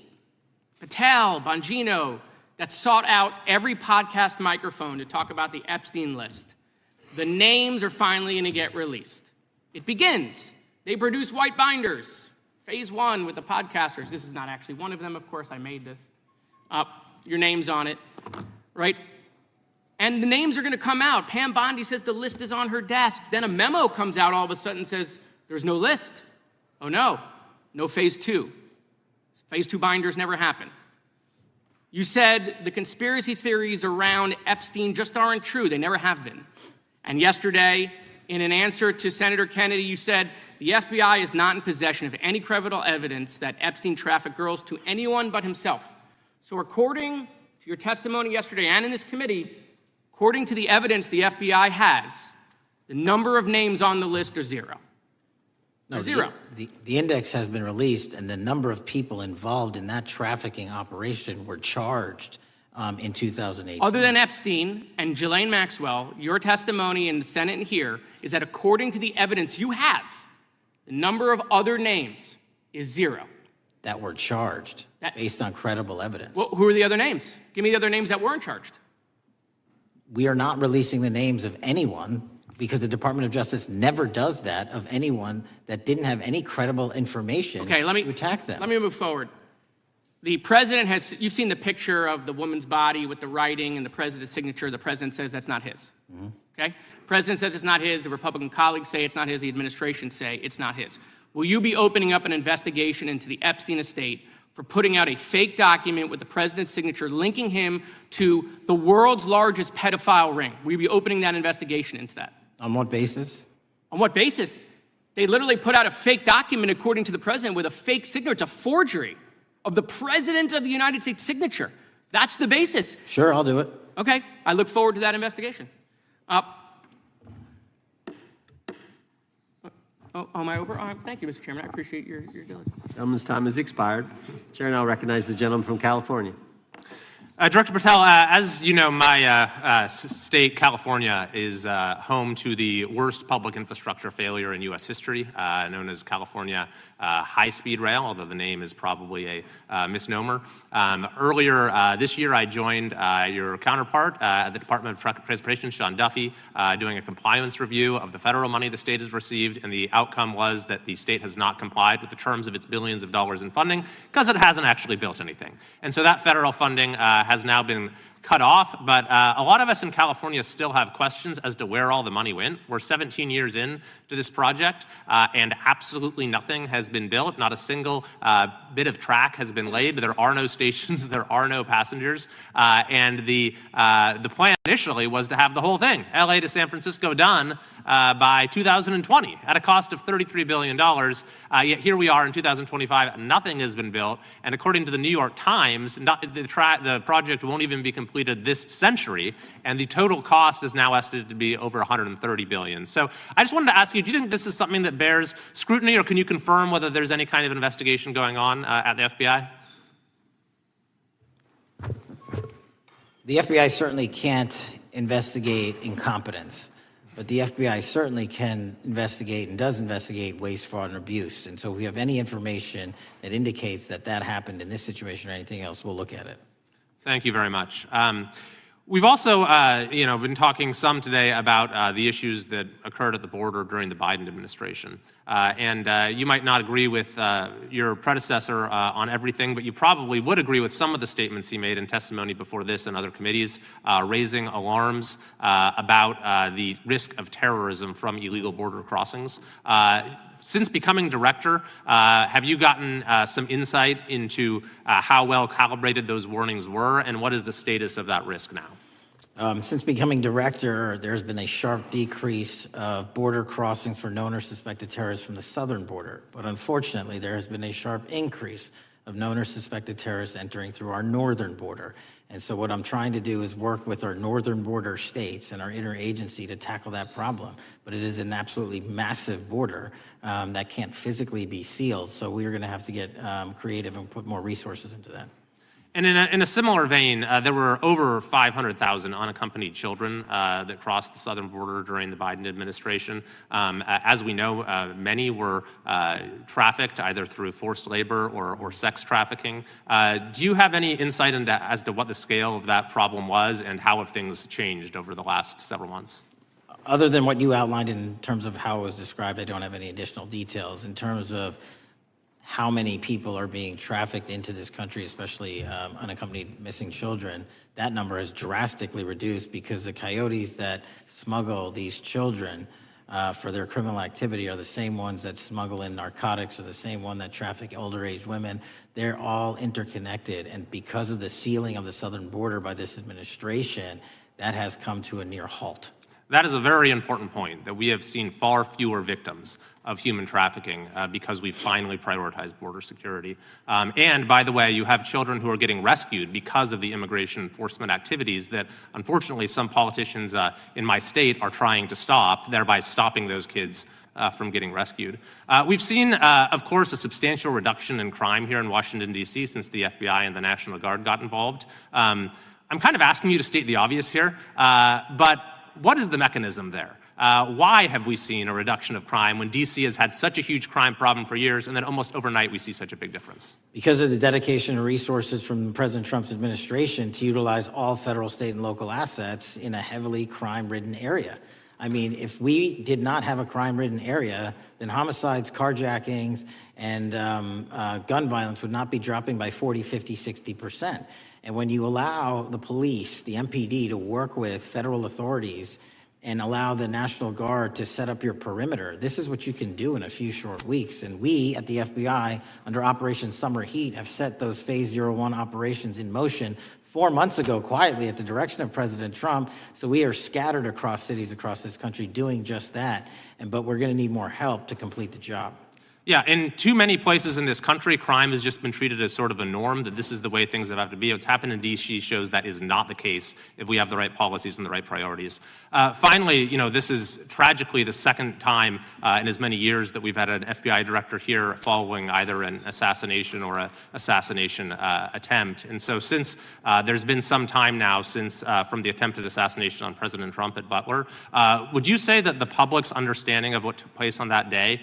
Patel, Bongino, that sought out every podcast microphone to talk about the Epstein list. The names are finally going to get released. It begins. They produce white binders. Phase 1 with the podcasters. This is not actually one of them, of course. I made this. Your name's on it, right? And the names are going to come out. Pam Bondi says the list is on her desk. Then a memo comes out all of a sudden and says, there's no list. Oh, no. No phase 2. Phase 2 binders never happen. You said the conspiracy theories around Epstein just aren't true. They never have been. And yesterday, in an answer to Senator Kennedy, you said the FBI is not in possession of any credible evidence that Epstein trafficked girls to anyone but himself. So according to your testimony yesterday and in this committee, according to the evidence the FBI has, the number of names on the list are 0. No, zero. The index has been released, and the number of people involved in that trafficking operation were charged in 2018. Other than Epstein and Ghislaine Maxwell, your testimony in the Senate and here is that according to the evidence you have, the number of other names is 0. That were charged based on credible evidence. Well, who are the other names? Give me the other names that weren't charged. We are not releasing the names of anyone because the Department of Justice never does that of anyone that didn't have any credible information to attack them. Let me move forward. The president has, you've seen the picture of the woman's body with the writing and the president's signature. The president says that's not his. Okay? President says it's not his. The Republican colleagues say it's not his. The administration say it's not his. Will you be opening up an investigation into the Epstein estate for putting out a fake document with the president's signature linking him to the world's largest pedophile ring? Will you be opening that investigation into that? On what basis? On what basis? They literally put out a fake document, according to the president, with a fake signature. It's a forgery of the president of the United States signature. That's the basis. Sure, I'll do it. Okay, I look forward to that investigation. Am I over? Thank you, Mr. Chairman. I appreciate your diligence. Gentleman's time has expired. Chair now recognizes the gentleman from California. Director Patel, as you know, my state, California, is home to the worst public infrastructure failure in U.S. history, known as California High-Speed Rail, although the name is probably a misnomer. Earlier this year, I joined your counterpart at the Department of Transportation, Sean Duffy, doing a compliance review of the federal money the state has received, and the outcome was that the state has not complied with the terms of its billions of dollars in funding because it hasn't actually built anything. And so that federal funding has now been cut off, but a lot of us in California still have questions as to where all the money went. We're 17 years in to this project, and absolutely nothing has been built. Not a single bit of track has been laid. There are no stations. There are no passengers. And the plan initially was to have the whole thing, LA to San Francisco, done by 2020 at a cost of $33 billion. Yet here we are in 2025, nothing has been built. And according to the New York Times, the project won't even be completed this century, and the total cost is now estimated to be over $130 billion. So I just wanted to ask you, do you think this is something that bears scrutiny, or can you confirm whether there's any kind of investigation going on at the FBI? The FBI certainly can't investigate incompetence, but the FBI certainly can investigate and does investigate waste, fraud, and abuse. And so if we have any information that indicates that that happened in this situation or anything else, we'll look at it. Thank you very much. We've also, been talking some today about the issues that occurred at the border during the Biden administration. You might not agree with your predecessor on everything, but you probably would agree with some of the statements he made in testimony before this and other committees, raising alarms about the risk of terrorism from illegal border crossings. Since becoming director, have you gotten some insight into how well calibrated those warnings were, and what is the status of that risk now? Since becoming director, there's been a sharp decrease of border crossings for known or suspected terrorists from the southern border. But unfortunately, there has been a sharp increase of known or suspected terrorists entering through our northern border. And so what I'm trying to do is work with our northern border states and our interagency to tackle that problem. But it is an absolutely massive border that can't physically be sealed. So we're going to have to get creative and put more resources into that. And in a similar vein, there were over 500,000 unaccompanied children that crossed the southern border during the Biden administration. As we know, many were trafficked either through forced labor or sex trafficking. Do you have any insight as to what the scale of that problem was and how have things changed over the last several months? Other than what you outlined in terms of how it was described, I don't have any additional details. In terms of how many people are being trafficked into this country, especially unaccompanied missing children, that number has drastically reduced because the coyotes that smuggle these children for their criminal activity are the same ones that smuggle in narcotics, or the same one that traffic older age women. They're all interconnected. And because of the sealing of the southern border by this administration, that has come to a near halt. That is a very important point, that we have seen far fewer victims of human trafficking because we've finally prioritized border security. And by the way, you have children who are getting rescued because of the immigration enforcement activities that unfortunately some politicians in my state are trying to stop, thereby stopping those kids from getting rescued. We've seen, of course, a substantial reduction in crime here in Washington, D.C. since the FBI and the National Guard got involved. I'm kind of asking you to state the obvious here, but what is the mechanism there? Why have we seen a reduction of crime when D.C. has had such a huge crime problem for years, and then almost overnight we see such a big difference? Because of the dedication and resources from President Trump's administration to utilize all federal, state, and local assets in a heavily crime-ridden area. I mean, if we did not have a crime-ridden area, then homicides, carjackings, and gun violence would not be dropping by 40, 50, 60%. And when you allow the police, the MPD, to work with federal authorities and allow the National Guard to set up your perimeter, this is what you can do in a few short weeks. And we at the FBI, under Operation Summer Heat, have set those Phase 01 operations in motion 4 months ago, quietly at the direction of President Trump. So we are scattered across cities across this country doing just that. But we're going to need more help to complete the job. Yeah, in too many places in this country, crime has just been treated as sort of a norm, that this is the way things have to be. What's happened in D.C. shows that is not the case if we have the right policies and the right priorities. Finally, this is tragically the second time in as many years that we've had an FBI director here following either an assassination or an assassination attempt. And so since there's been some time now since from the attempted assassination on President Trump at Butler, would you say that the public's understanding of what took place on that day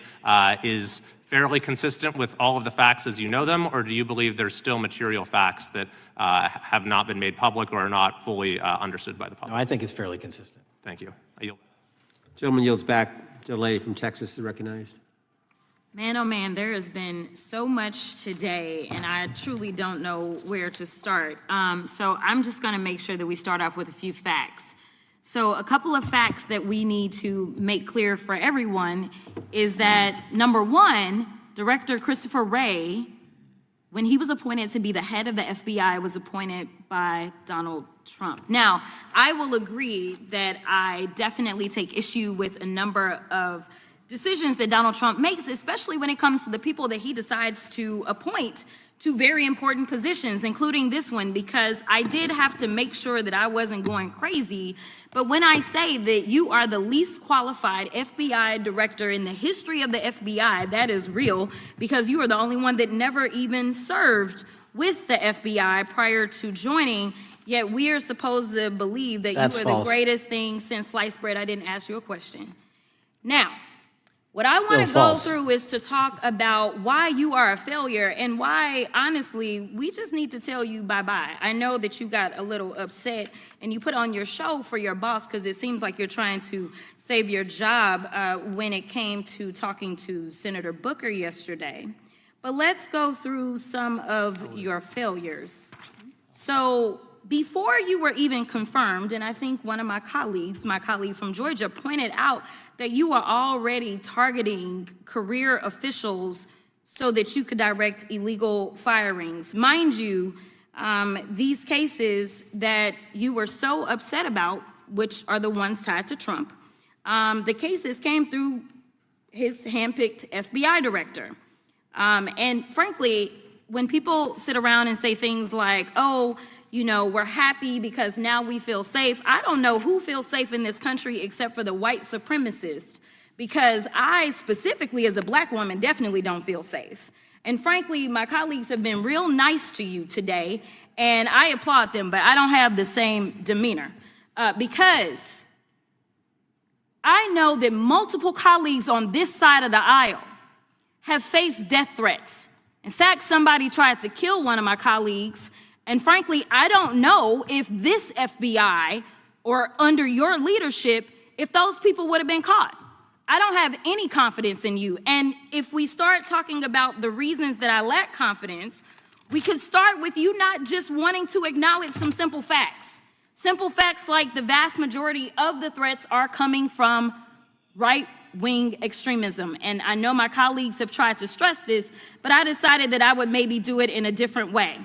is fairly consistent with all of the facts as you know them, or do you believe there's still material facts that have not been made public or are not fully understood by the public? No, I think it's fairly consistent. Thank you. I yield. Gentleman yields back. The lady from Texas is recognized. Man, oh man, there has been so much today, and I truly don't know where to start. So I'm just going to make sure that we start off with a few facts. So a couple of facts that we need to make clear for everyone is that, number one, Director Christopher Wray, when he was appointed to be the head of the FBI, was appointed by Donald Trump. Now, I will agree that I definitely take issue with a number of decisions that Donald Trump makes, especially when it comes to the people that he decides to appoint to very important positions, including this one, because I did have to make sure that I wasn't going crazy. But when I say that you are the least qualified FBI director in the history of the FBI, that is real, because you are the only one that never even served with the FBI prior to joining, yet we are supposed to believe that you are the greatest thing since sliced bread. I didn't ask you a question. Now, What I want to Still go false. through is to talk about why you are a failure and why, honestly, we just need to tell you bye-bye. I know that you got a little upset and you put on your show for your boss because it seems like you're trying to save your job when it came to talking to Senator Booker yesterday. But let's go through some of your failures. So before you were even confirmed, and I think one of my colleague from Georgia, pointed out that you were already targeting career officials so that you could direct illegal firings. Mind you, these cases that you were so upset about, which are the ones tied to Trump, the cases came through his handpicked FBI director. And frankly, when people sit around and say things like, oh, you know, we're happy because now we feel safe. I don't know who feels safe in this country except for the white supremacists, because I specifically as a black woman definitely don't feel safe. And frankly, my colleagues have been real nice to you today, and I applaud them, but I don't have the same demeanor because I know that multiple colleagues on this side of the aisle have faced death threats. In fact, somebody tried to kill one of my colleagues. And frankly, I don't know if this FBI or under your leadership, if those people would have been caught. I don't have any confidence in you. And if we start talking about the reasons that I lack confidence, we could start with you not just wanting to acknowledge some simple facts. Simple facts like the vast majority of the threats are coming from right-wing extremism. And I know my colleagues have tried to stress this, but I decided that I would maybe do it in a different way.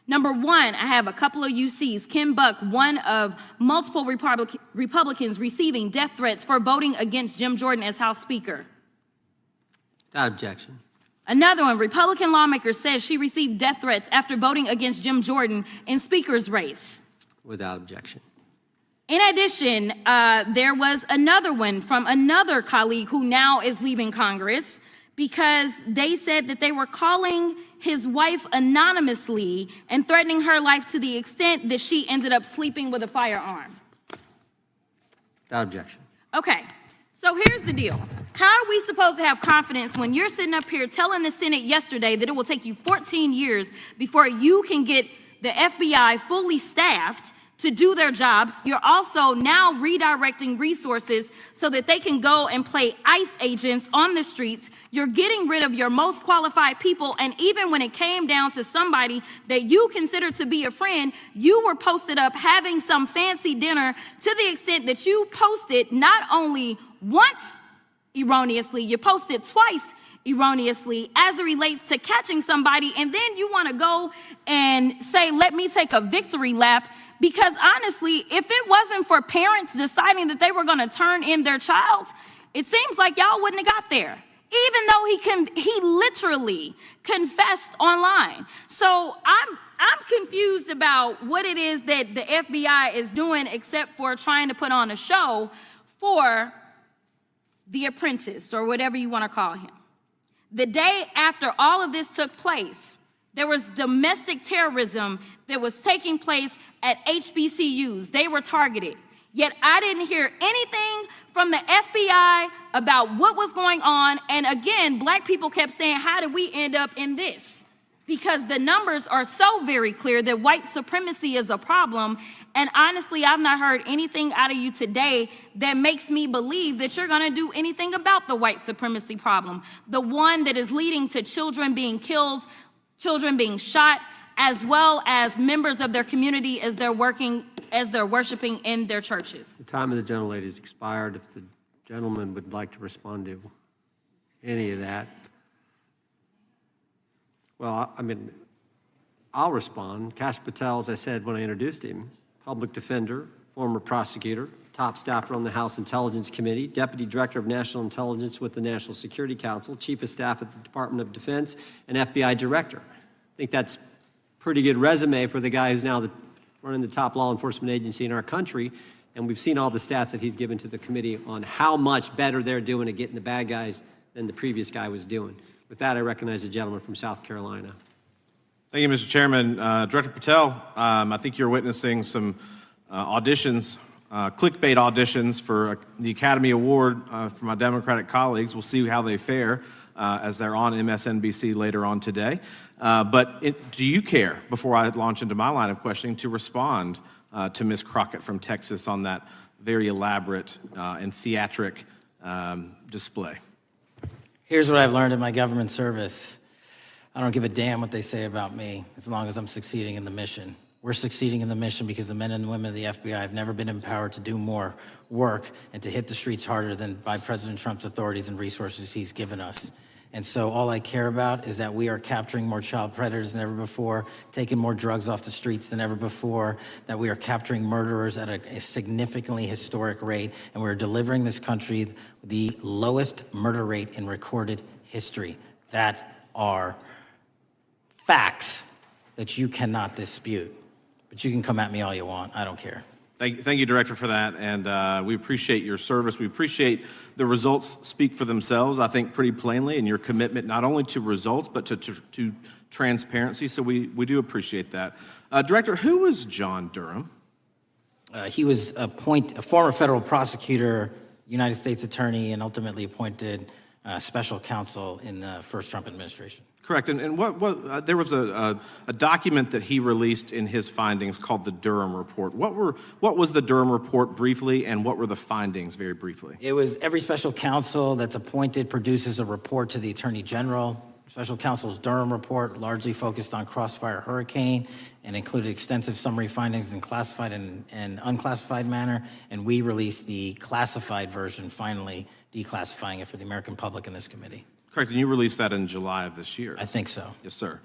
Number one, I have a couple of UCs. Kim Buck, one of multiple Republicans receiving death threats for voting against Jim Jordan as House Speaker. Without objection. Another one, Republican lawmaker says she received death threats after voting against Jim Jordan in Speaker's race. Without objection. In addition, there was another one from another colleague who now is leaving Congress because they said that they were calling his wife anonymously and threatening her life to the extent that she ended up sleeping with a firearm. Without objection. Okay, so here's the deal. How are we supposed to have confidence when you're sitting up here telling the Senate yesterday that it will take you 14 years before you can get the FBI fully staffed to do their jobs? You're also now redirecting resources so that they can go and play ICE agents on the streets. You're getting rid of your most qualified people, and even when it came down to somebody that you consider to be a friend, you were posted up having some fancy dinner to the extent that you posted not only once erroneously, you posted twice erroneously as it relates to catching somebody, and then you want to go and say, let me take a victory lap. Because honestly, if it wasn't for parents deciding that they were going to turn in their child, it seems like y'all wouldn't have got there, even though he literally confessed online. So I'm confused about what it is that the FBI is doing except for trying to put on a show for the apprentice or whatever you want to call him. The day after all of this took place, there was domestic terrorism that was taking place at HBCUs. They were targeted. Yet I didn't hear anything from the FBI about what was going on. And again, black people kept saying, how did we end up in this? Because the numbers are so very clear that white supremacy is a problem. And honestly, I've not heard anything out of you today that makes me believe that you're going to do anything about the white supremacy problem. The one that is leading to children being killed, children being shot, as well as members of their community as they're worshiping in their churches. The time of the gentlelady has expired. If the gentleman would like to respond to any of that. Well, I mean, I'll respond. Kash Patel, as I said when I introduced him, public defender, former prosecutor, top staffer on the House Intelligence Committee, Deputy Director of National Intelligence with the National Security Council, Chief of Staff at the Department of Defense, and FBI Director. I think that's a pretty good resume for the guy who's now running the top law enforcement agency in our country. And we've seen all the stats that he's given to the committee on how much better they're doing at getting the bad guys than the previous guy was doing. With that, I recognize the gentleman from South Carolina. Thank you, Mr. Chairman. Director Patel, I think you're witnessing some auditions clickbait auditions for the Academy Award for my Democratic colleagues. We'll see how they fare as they're on MSNBC later on today. Do you care, before I launch into my line of questioning, to respond to Ms. Crockett from Texas on that very elaborate and theatric display? Here's what I've learned in my government service. I don't give a damn what they say about me as long as I'm succeeding in the mission. We're succeeding in the mission because the men and women of the FBI have never been empowered to do more work and to hit the streets harder than by President Trump's authorities and resources he's given us. And so all I care about is that we are capturing more child predators than ever before, taking more drugs off the streets than ever before, that we are capturing murderers at a significantly historic rate, and we're delivering this country the lowest murder rate in recorded history. That are facts that you cannot dispute. But you can come at me all you want. I don't care. Thank you, Director, for that. And we appreciate your service. We appreciate the results speak for themselves, I think, pretty plainly, and your commitment not only to results, but to transparency. So we do appreciate that. Director, who was John Durham? He was a former federal prosecutor, United States attorney, and ultimately appointed special counsel in the first Trump administration. Correct. And there was a document that he released in his findings called the Durham Report. What was the Durham Report briefly, and what were the findings very briefly? It was every special counsel that's appointed produces a report to the Attorney General. Special counsel's Durham Report largely focused on Crossfire Hurricane and included extensive summary findings in classified and unclassified manner. And we released the classified version, finally declassifying it for the American public in this committee. Correct, and you released that in July of this year. I think so. Yes, sir.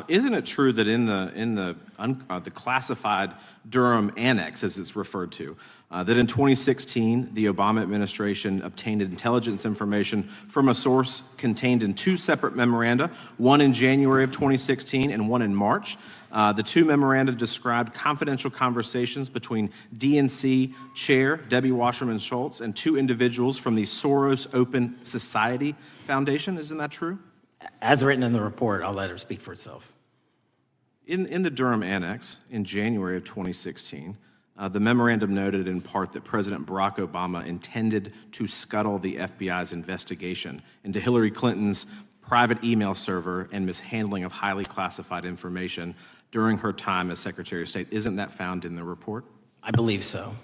Isn't it true that in the classified Durham Annex, as it's referred to, that in 2016 the Obama administration obtained intelligence information from a source contained in two separate memoranda, one in January of 2016 and one in March? The two memoranda described confidential conversations between DNC Chair Debbie Wasserman Schultz and two individuals from the Soros Open Society Foundation. Isn't that true? As written in the report, I'll let it speak for itself. In the Durham Annex in January of 2016, the memorandum noted in part that President Barack Obama intended to scuttle the FBI's investigation into Hillary Clinton's private email server and mishandling of highly classified information during her time as Secretary of State. Isn't that found in the report? I believe so.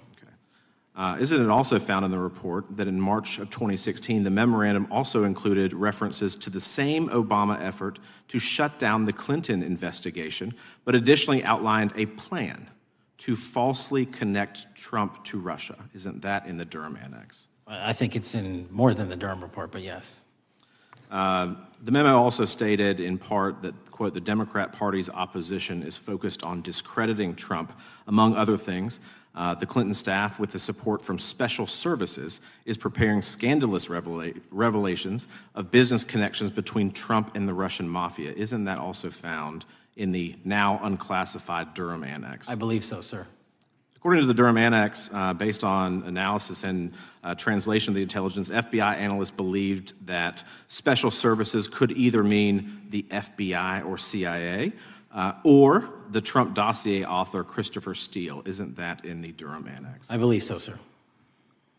Isn't it also found in the report that in March of 2016, the memorandum also included references to the same Obama effort to shut down the Clinton investigation, but additionally outlined a plan to falsely connect Trump to Russia? Isn't that in the Durham Annex? I think it's in more than the Durham Report, but yes. The memo also stated in part that, quote, the Democrat Party's opposition is focused on discrediting Trump, among other things. The Clinton staff, with the support from special services, is preparing scandalous revelations of business connections between Trump and the Russian mafia. Isn't that also found in the now unclassified Durham Annex? I believe so, sir. According to the Durham Annex, based on analysis and translation of the intelligence, FBI analysts believed that special services could either mean the FBI or CIA, or the Trump dossier author Christopher Steele. Isn't that in the Durham Annex? I believe so, sir.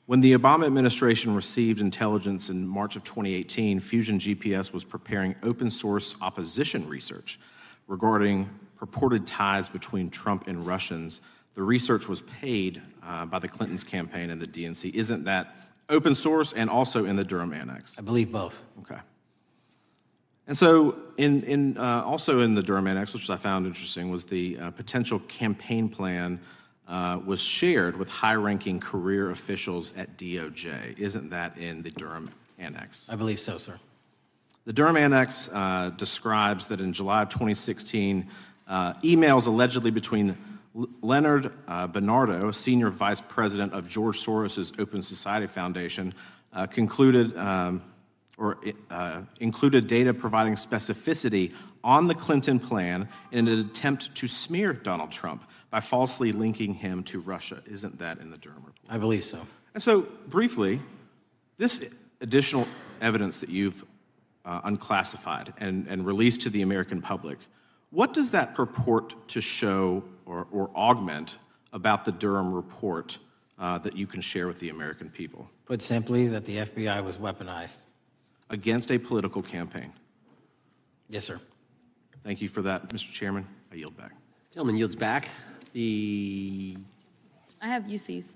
When the Obama administration received intelligence in March of 2018, Fusion GPS was preparing open source opposition research regarding purported ties between Trump and Russians. The research was paid by the Clintons' campaign and the DNC. Isn't that open source and also in the Durham Annex? I believe both. Okay. And so also in the Durham Annex, which I found interesting, was the potential campaign plan was shared with high-ranking career officials at DOJ. Isn't that in the Durham Annex? I believe so, sir. The Durham Annex describes that in July of 2016, emails allegedly between Leonard Bernardo, senior vice president of George Soros' Open Society Foundation, included data providing specificity on the Clinton plan in an attempt to smear Donald Trump by falsely linking him to Russia. Isn't that in the Durham Report? I believe so. And so, briefly, this additional evidence that you've unclassified and released to the American public, what does that purport to show or augment about the Durham Report that you can share with the American people? Put simply, that the FBI was weaponized. Against a political campaign. Yes, sir. Thank you for that, Mr. Chairman. I yield back. Gentleman yields back. The I have UCs.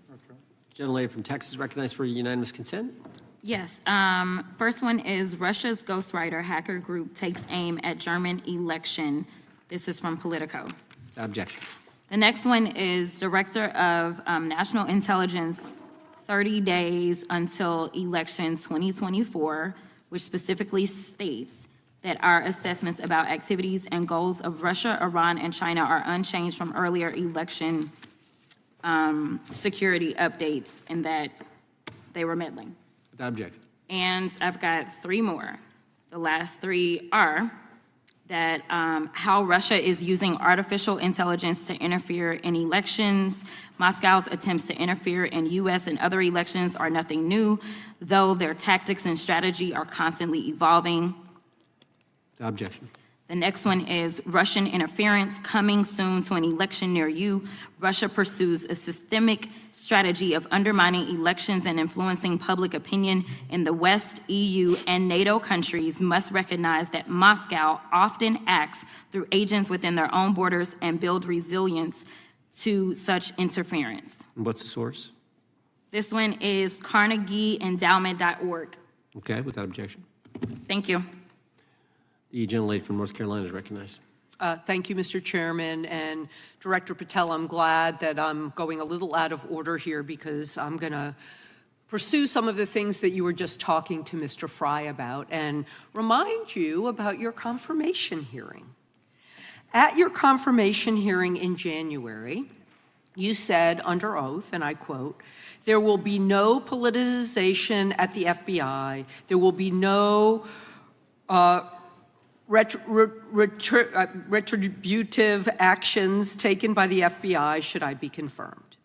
gentlelady from Texas recognized for unanimous consent. Yes. First one is Russia's ghostwriter hacker group takes aim at German election. This is from Politico. Objection. The next one is Director of National Intelligence, 30 days until election 2024, which specifically states that our assessments about activities and goals of Russia, Iran, and China are unchanged from earlier election security updates, and that they were meddling. Without objection. And I've got three more. The last three are that how Russia is using artificial intelligence to interfere in elections. Moscow's attempts to interfere in U.S. and other elections are nothing new, though their tactics and strategy are constantly evolving. Without objection. The next one is Russian interference coming soon to an election near you. Russia pursues a systemic strategy of undermining elections and influencing public opinion in the West. EU and NATO countries must recognize that Moscow often acts through agents within their own borders and build resilience to such interference. And what's the source? This one is CarnegieEndowment.org. Okay, without objection. Thank you. The gentlelady from North Carolina is recognized. Thank you, Mr. Chairman. And Director Patel, I'm glad that I'm going a little out of order here because I'm going to pursue some of the things that you were just talking to Mr. Fry about and remind you about your confirmation hearing. At your confirmation hearing in January, you said under oath, and I quote, "There will be no politicization at the FBI. There will be no retributive actions taken by the FBI should I be confirmed."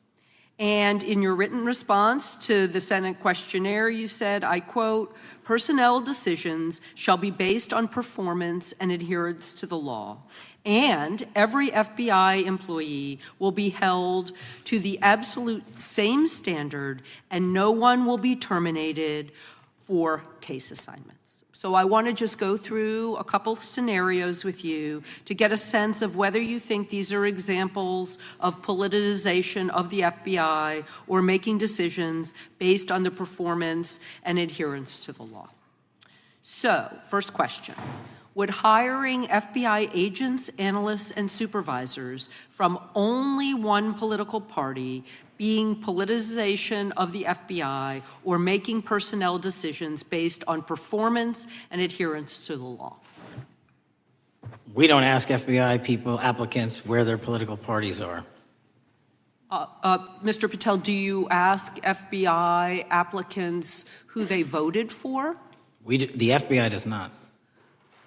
And in your written response to the Senate questionnaire, you said, I quote, "Personnel decisions shall be based on performance and adherence to the law. And every FBI employee will be held to the absolute same standard, and no one will be terminated for case assignments." So I want to just go through a couple scenarios with you to get a sense of whether you think these are examples of politicization of the FBI or making decisions based on the performance and adherence to the law. So, first question. Would hiring FBI agents, analysts, and supervisors from only one political party being politicization of the FBI or making personnel decisions based on performance and adherence to the law? We don't ask FBI people, applicants, where their political parties are. Mr. Patel, do you ask FBI applicants who they voted for? The FBI does not.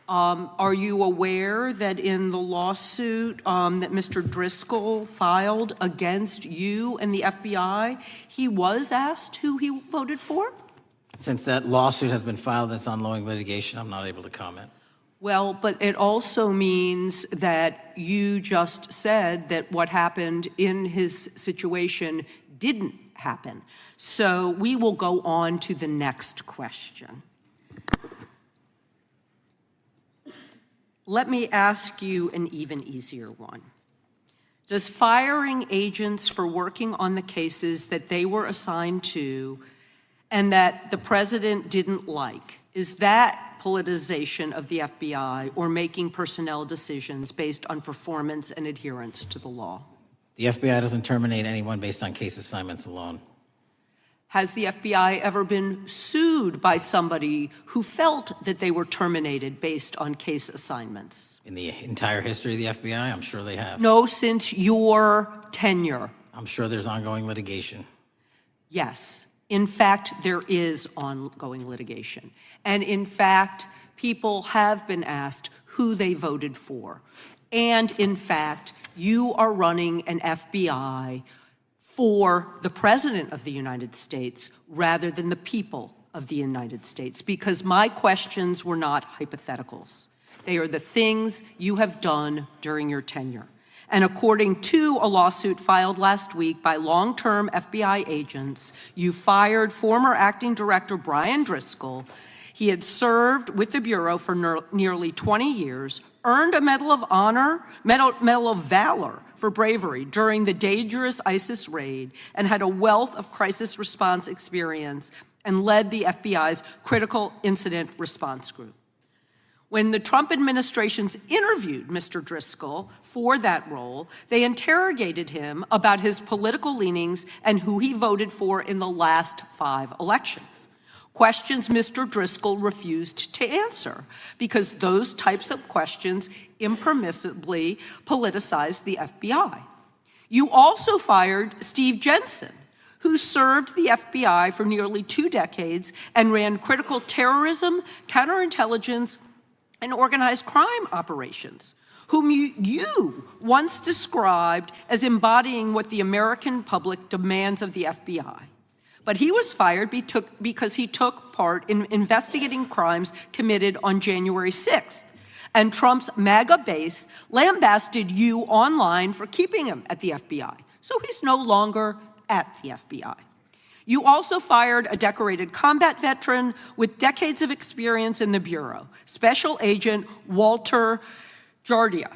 Are you aware that in the lawsuit that Mr. Driscoll filed against you and the FBI, he was asked who he voted for? Since that lawsuit has been filed and it's ongoing litigation, I'm not able to comment. Well, but it also means that you just said that what happened in his situation didn't happen. So we will go on to the next question. Let me ask you an even easier one. Does firing agents for working on the cases that they were assigned to and that the president didn't like, is that politicization of the FBI or making personnel decisions based on performance and adherence to the law? The FBI doesn't terminate anyone based on case assignments alone. Has the FBI ever been sued by somebody who felt that they were terminated based on case assignments? In the entire history of the FBI, I'm sure they have. No, since your tenure. I'm sure there's ongoing litigation. Yes. In fact, there is ongoing litigation. And in fact, people have been asked who they voted for. And in fact, you are running an FBI for the President of the United States rather than the people of the United States, because my questions were not hypotheticals. They are the things you have done during your tenure. And according to a lawsuit filed last week by long-term FBI agents, you fired former acting director Brian Driscoll. He had served with the Bureau for nearly 20 years, earned a Medal of Honor, Medal of Valor for bravery during the dangerous ISIS raid, and had a wealth of crisis response experience and led the FBI's Critical Incident Response Group. When the Trump administrations interviewed Mr. Driscoll for that role, they interrogated him about his political leanings and who he voted for in the last 5 elections. Questions Mr. Driscoll refused to answer because those types of questions impermissibly politicized the FBI. You also fired Steve Jensen, who served the FBI for nearly 2 decades and ran critical terrorism, counterintelligence, and organized crime operations, whom you once described as embodying what the American public demands of the FBI. But he was fired because he took part in investigating crimes committed on January 6th. And Trump's MAGA base lambasted you online for keeping him at the FBI. So he's no longer at the FBI. You also fired a decorated combat veteran with decades of experience in the Bureau, Special Agent Walter Jardia,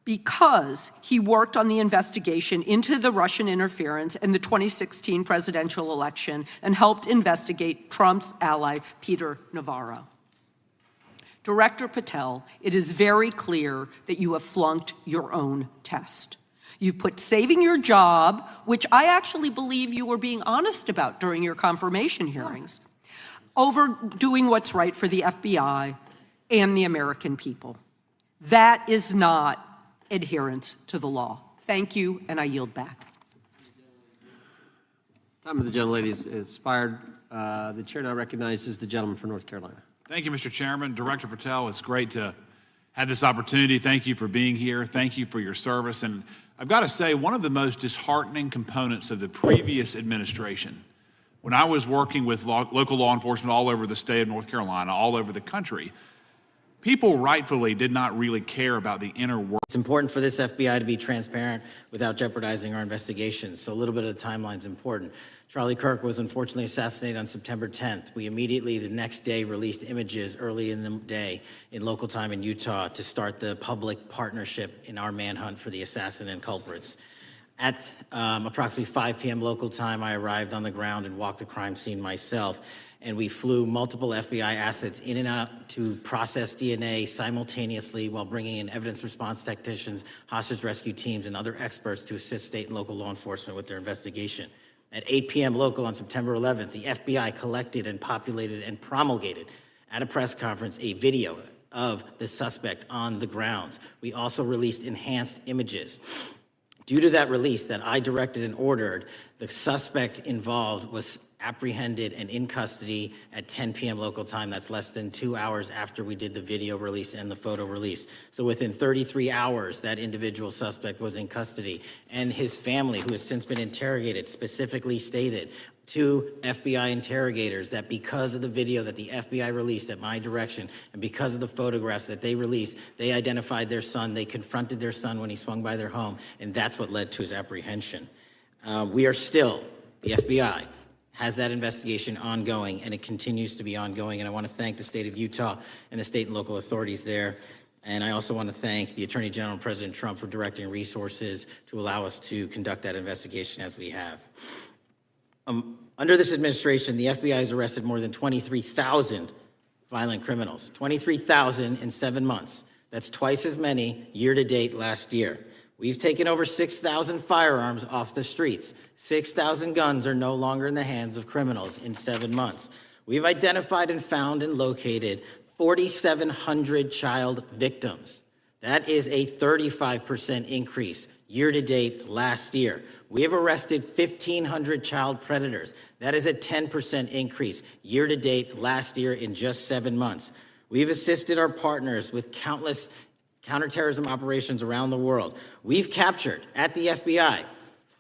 because he worked on the investigation into the Russian interference in the 2016 presidential election and helped investigate Trump's ally, Peter Navarro. Director Patel, it is very clear that you have flunked your own test. You've put saving your job, which I actually believe you were being honest about during your confirmation hearings, over doing what's right for the FBI and the American people. That is not adherence to the law. Thank you, and I yield back. Time of the gentlelady is expired. The chair now recognizes the gentleman from North Carolina. Thank you, Mr. Chairman. Director Patel, it's great to have this opportunity. Thank you for being here. Thank you for your service. And I've got to say, one of the most disheartening components of the previous administration, when I was working with local law enforcement all over the state of North Carolina, all over the country, people rightfully did not really care about the inner work. It's important for this FBI to be transparent without jeopardizing our investigations, so a little bit of the timeline is important. Charlie Kirk was unfortunately assassinated on September 10th. We immediately, the next day, released images early in the day in local time in Utah to start the public partnership in our manhunt for the assassin and culprits. At approximately 5 p.m. local time, I arrived on the ground and walked the crime scene myself. And we flew multiple FBI assets in and out to process DNA simultaneously while bringing in evidence response technicians, hostage rescue teams, and other experts to assist state and local law enforcement with their investigation. At 8 p.m. local on September 11th, the FBI collected and populated and promulgated at a press conference a video of the suspect on the grounds. We also released enhanced images. Due to that release that I directed and ordered, the suspect involved was apprehended and in custody at 10 p.m. local time. That's less than 2 hours after we did the video release and the photo release. So within 33 hours, that individual suspect was in custody. And his family, who has since been interrogated, specifically stated to FBI interrogators that because of the video that the FBI released at my direction and because of the photographs that they released, they identified their son, they confronted their son when he swung by their home, and that's what led to his apprehension. We are still, the FBI, has that investigation ongoing, and it continues to be ongoing. And I want to thank the state of Utah and the state and local authorities there. And I also want to thank the Attorney General and President Trump for directing resources to allow us to conduct that investigation as we have. Under this administration, the FBI has arrested more than 23,000 violent criminals. 23,000 in 7 months. That's twice as many year to date last year. We've taken over 6,000 firearms off the streets. 6,000 guns are no longer in the hands of criminals in 7 months. We've identified and found and located 4,700 child victims. That is a 35% increase year to date last year. We have arrested 1,500 child predators. That is a 10% increase year to date last year in just 7 months. We've assisted our partners with countless counterterrorism operations around the world. We've captured, at the FBI,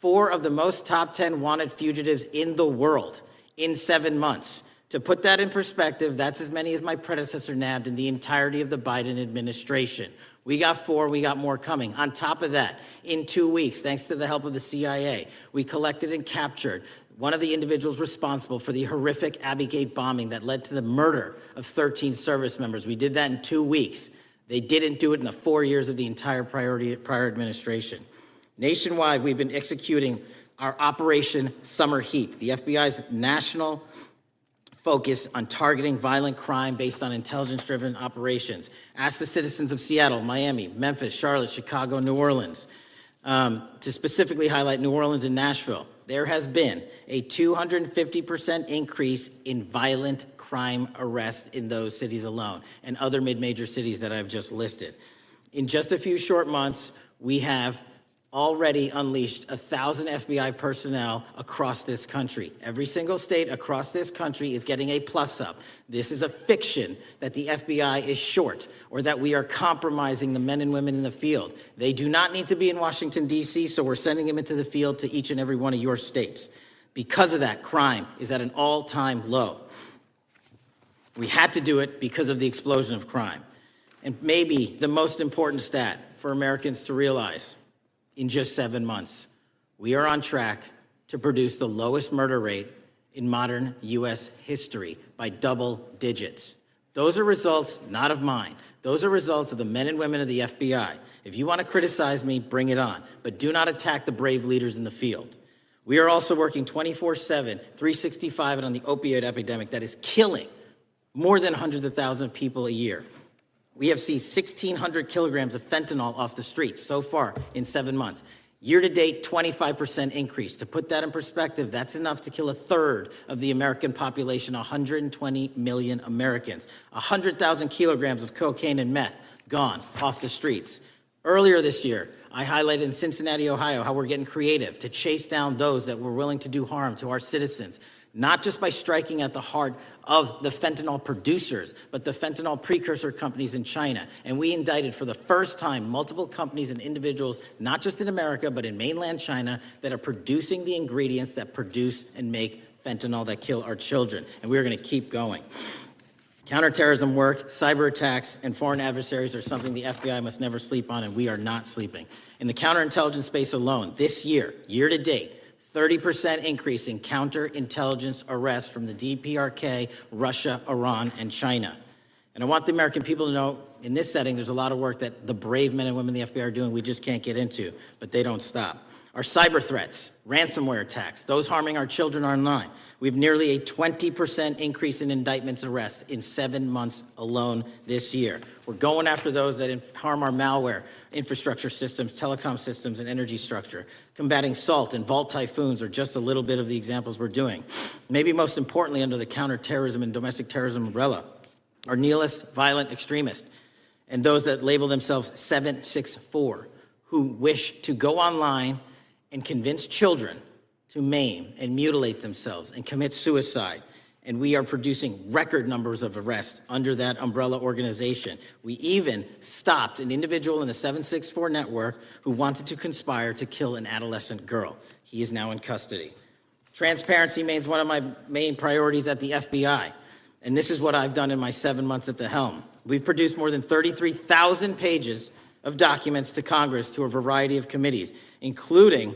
4 of the most top 10 wanted fugitives in the world in 7 months. To put that in perspective, that's as many as my predecessor nabbed in the entirety of the Biden administration. We got 4, we got more coming. On top of that, in 2 weeks, thanks to the help of the CIA, we collected and captured one of the individuals responsible for the horrific Abbey Gate bombing that led to the murder of 13 service members. We did that in 2 weeks. They didn't do it in the 4 years of the entire prior administration. Nationwide, we've been executing our Operation Summer Heat, the FBI's national focus on targeting violent crime based on intelligence-driven operations. Ask the citizens of Seattle, Miami, Memphis, Charlotte, Chicago, New Orleans, to specifically highlight New Orleans and Nashville. There has been a 250% increase in violent crime arrests in those cities alone, and other mid-major cities that I've just listed. In just a few short months, we have already unleashed 1,000 FBI personnel across this country. Every single state across this country is getting a plus up. This is a fiction that the FBI is short or that we are compromising the men and women in the field. They do not need to be in Washington, D.C., so we're sending them into the field to each and every one of your states. Because of that, crime is at an all-time low. We had to do it because of the explosion of crime. And maybe the most important stat for Americans to realize: in just 7 months, we are on track to produce the lowest murder rate in modern U.S. history by double digits. Those are results not of mine. Those are results of the men and women of the FBI. If you want to criticize me, bring it on, but do not attack the brave leaders in the field. We are also working 24/7, 365 on the opioid epidemic that is killing more than hundreds of thousands of people a year. We have seized 1,600 kilograms of fentanyl off the streets so far in 7 months. Year to date, 25% increase. To put that in perspective, that's enough to kill a third of the American population, 120 million Americans. 100,000 kilograms of cocaine and meth gone off the streets. Earlier this year, I highlighted in Cincinnati, Ohio, how we're getting creative to chase down those that were willing to do harm to our citizens, not just by striking at the heart of the fentanyl producers, but the fentanyl precursor companies in China. And we indicted for the first time multiple companies and individuals, not just in America, but in mainland China, that are producing the ingredients that produce and make fentanyl that kill our children. And we're going to keep going. Counterterrorism work, cyber attacks, and foreign adversaries are something the FBI must never sleep on, and we are not sleeping. In the counterintelligence space alone, this year, year to date, 30% increase in counterintelligence arrests from the DPRK, Russia, Iran, and China. And I want the American people to know, in this setting, there's a lot of work that the brave men and women in the FBI are doing we just can't get into, but they don't stop. Our cyber threats, ransomware attacks, those harming our children online. We have nearly a 20% increase in indictments and arrests in 7 months alone this year. We're going after those that harm our malware, infrastructure systems, telecom systems, and energy structure. Combating SALT and Vault typhoons are just a little bit of the examples we're doing. Maybe most importantly, under the counterterrorism and domestic terrorism umbrella, are nihilist, violent extremists, and those that label themselves 764, who wish to go online and convince children to maim and mutilate themselves and commit suicide. And we are producing record numbers of arrests under that umbrella organization. We even stopped an individual in the 764 network who wanted to conspire to kill an adolescent girl. He is now in custody. Transparency remains one of my main priorities at the FBI. And this is what I've done in my 7 months at the helm. We've produced more than 33,000 pages of documents to Congress, to a variety of committees, including,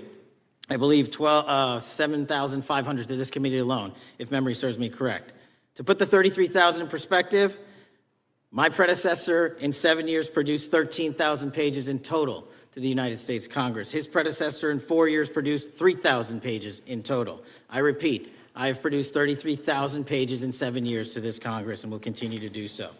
I believe, 7,500 to this committee alone, if memory serves me correct. To put the 33,000 in perspective, my predecessor in 7 years produced 13,000 pages in total to the United States Congress. His predecessor in 4 years produced 3,000 pages in total. I repeat, I have produced 33,000 pages in 7 years to this Congress and will continue to do so.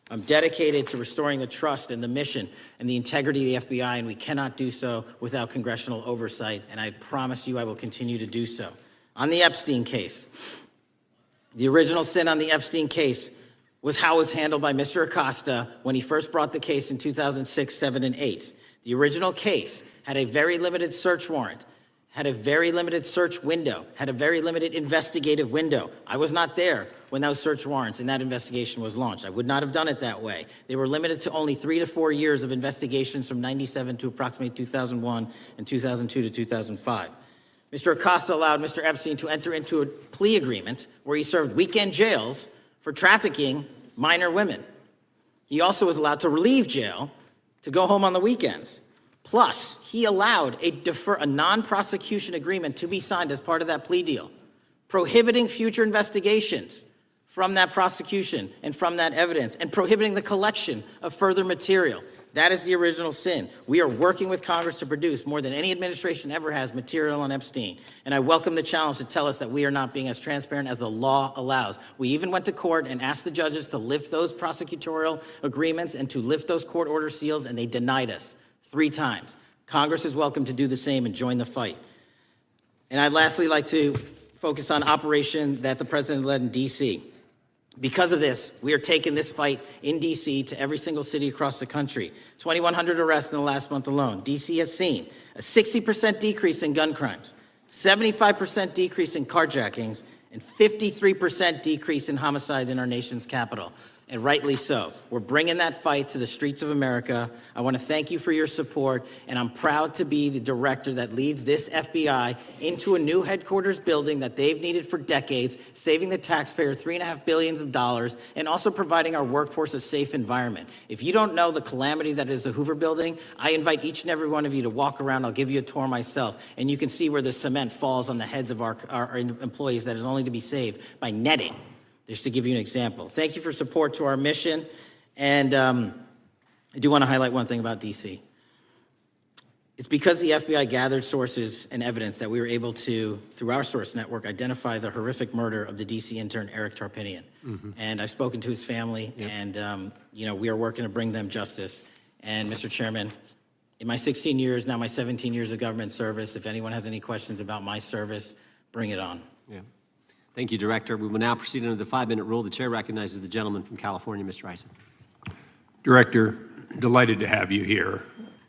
I'm dedicated to restoring the trust and the mission and the integrity of the FBI, and we cannot do so without congressional oversight, and I promise you I will continue to do so. On the Epstein case, the original sin on the Epstein case was how it was handled by Mr. Acosta when he first brought the case in 2006, 7, and 8. The original case had a very limited search warrant, had a very limited search window, had a very limited investigative window. I was not there when those search warrants and that investigation was launched. I would not have done it that way. They were limited to only 3 to 4 years of investigations from 97 to approximately 2001 and 2002 to 2005. Mr. Acosta allowed Mr. Epstein to enter into a plea agreement where he served weekend jails for trafficking minor women. He also was allowed to relieve jail to go home on the weekends. Plus, he allowed a non-prosecution agreement to be signed as part of that plea deal, prohibiting future investigations from that prosecution and from that evidence, and prohibiting the collection of further material. That is the original sin. We are working with Congress to produce more than any administration ever has material on Epstein. And I welcome the challenge to tell us that we are not being as transparent as the law allows. We even went to court and asked the judges to lift those prosecutorial agreements and to lift those court order seals, and they denied us 3 times. Congress is welcome to do the same and join the fight. And I'd lastly like to focus on operation that the president led in D.C. Because of this, we are taking this fight in D.C. to every single city across the country. 2,100 arrests in the last month alone. D.C. has seen a 60% decrease in gun crimes, 75% decrease in carjackings, and 53% decrease in homicides in our nation's capital. And rightly so. We're bringing that fight to the streets of America. I want to thank you for your support, and I'm proud to be the director that leads this FBI into a new headquarters building that they've needed for decades, saving the taxpayer $3.5 billion, and also providing our workforce a safe environment. If you don't know the calamity that is the Hoover Building, I invite each and every one of you to walk around. I'll give you a tour myself, and you can see where the cement falls on the heads of our employees that is only to be saved by netting. Just to give you an example. Thank you for support to our mission. And I do want to highlight one thing about D.C. It's because the FBI gathered sources and evidence that we were able to, through our source network, identify the horrific murder of the D.C. intern, Eric Tarpinian. And I've spoken to his family, and we are working to bring them justice. And Mr. Chairman, in my 16 years, now my 17 years of government service, if anyone has any questions about my service, bring it on. Yeah. Thank you, Director. We will now proceed under the 5-minute rule. The chair recognizes the gentleman from California, Mr. Ison. Director, delighted to have you here.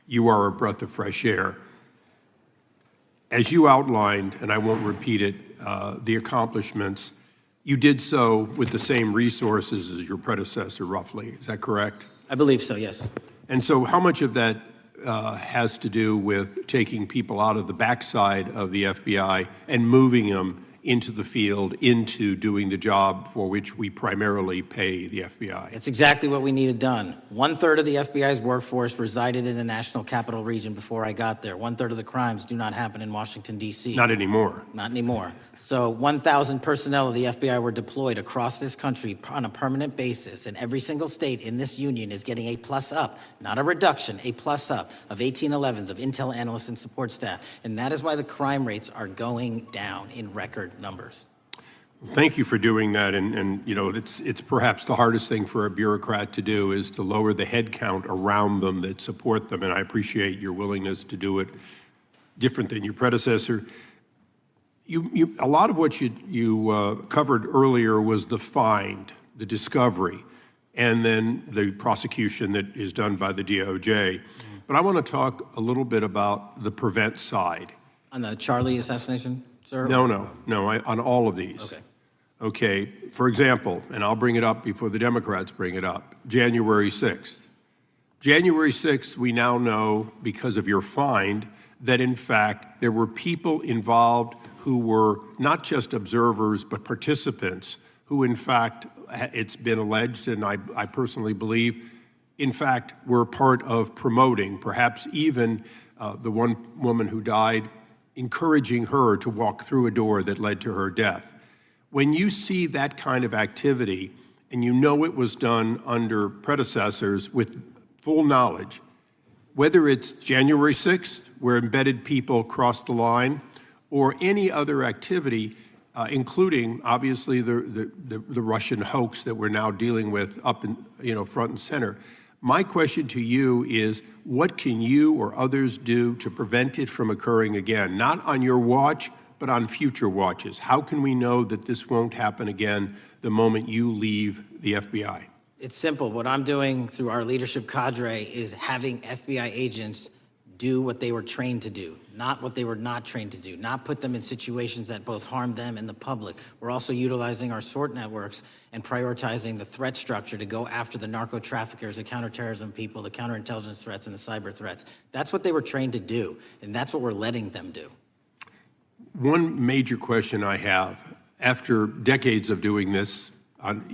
You are a breath of fresh air. As you outlined, and I won't repeat it, the accomplishments, you did so with the same resources as your predecessor, roughly. Is that correct? I believe so, yes. And so how much of that has to do with taking people out of the backside of the FBI and moving them into the field, into doing the job for which we primarily pay the FBI? It's exactly what we needed done. 1/3 of the FBI's workforce resided in the National Capital Region before I got there. 1/3 of the crimes do not happen in Washington, D.C. Not anymore. Not anymore. So 1,000 personnel of the FBI were deployed across this country on a permanent basis, and every single state in this union is getting a plus up, not a reduction, a plus up of 1811s of intel analysts and support staff. And that is why the crime rates are going down in record numbers. Thank you for doing that, and it's perhaps the hardest thing for a bureaucrat to do is to lower the head count around them that support them, and I appreciate your willingness to do it different than your predecessor. A lot of what you covered earlier was the find, the discovery, and then the prosecution that is done by the DOJ. But I want to talk a little bit about the prevent side. On the Charlie assassination, sir? No, on all of these. Okay. Okay, for example, and I'll bring it up before the Democrats bring it up, January 6th. January 6th, we now know, because of your find, that in fact there were people involved who were not just observers but participants who in fact, it's been alleged, and I personally believe, in fact, were part of promoting, perhaps even the one woman who died, encouraging her to walk through a door that led to her death. When you see that kind of activity, and you know it was done under predecessors with full knowledge, whether it's January 6th, where embedded people crossed the line, or any other activity, including obviously the Russian hoax that we're now dealing with up in front and center. My question to you is, what can you or others do to prevent it from occurring again? Not on your watch, but on future watches. How can we know that this won't happen again the moment you leave the FBI? It's simple. What I'm doing through our leadership cadre is having FBI agents do what they were trained to do, not what they were not trained to do, not put them in situations that both harm them and the public. We're also utilizing our SORT networks and prioritizing the threat structure to go after the narco traffickers, the counterterrorism people, the counterintelligence threats, and the cyber threats. That's what they were trained to do, and that's what we're letting them do. One major question I have, after decades of doing this, on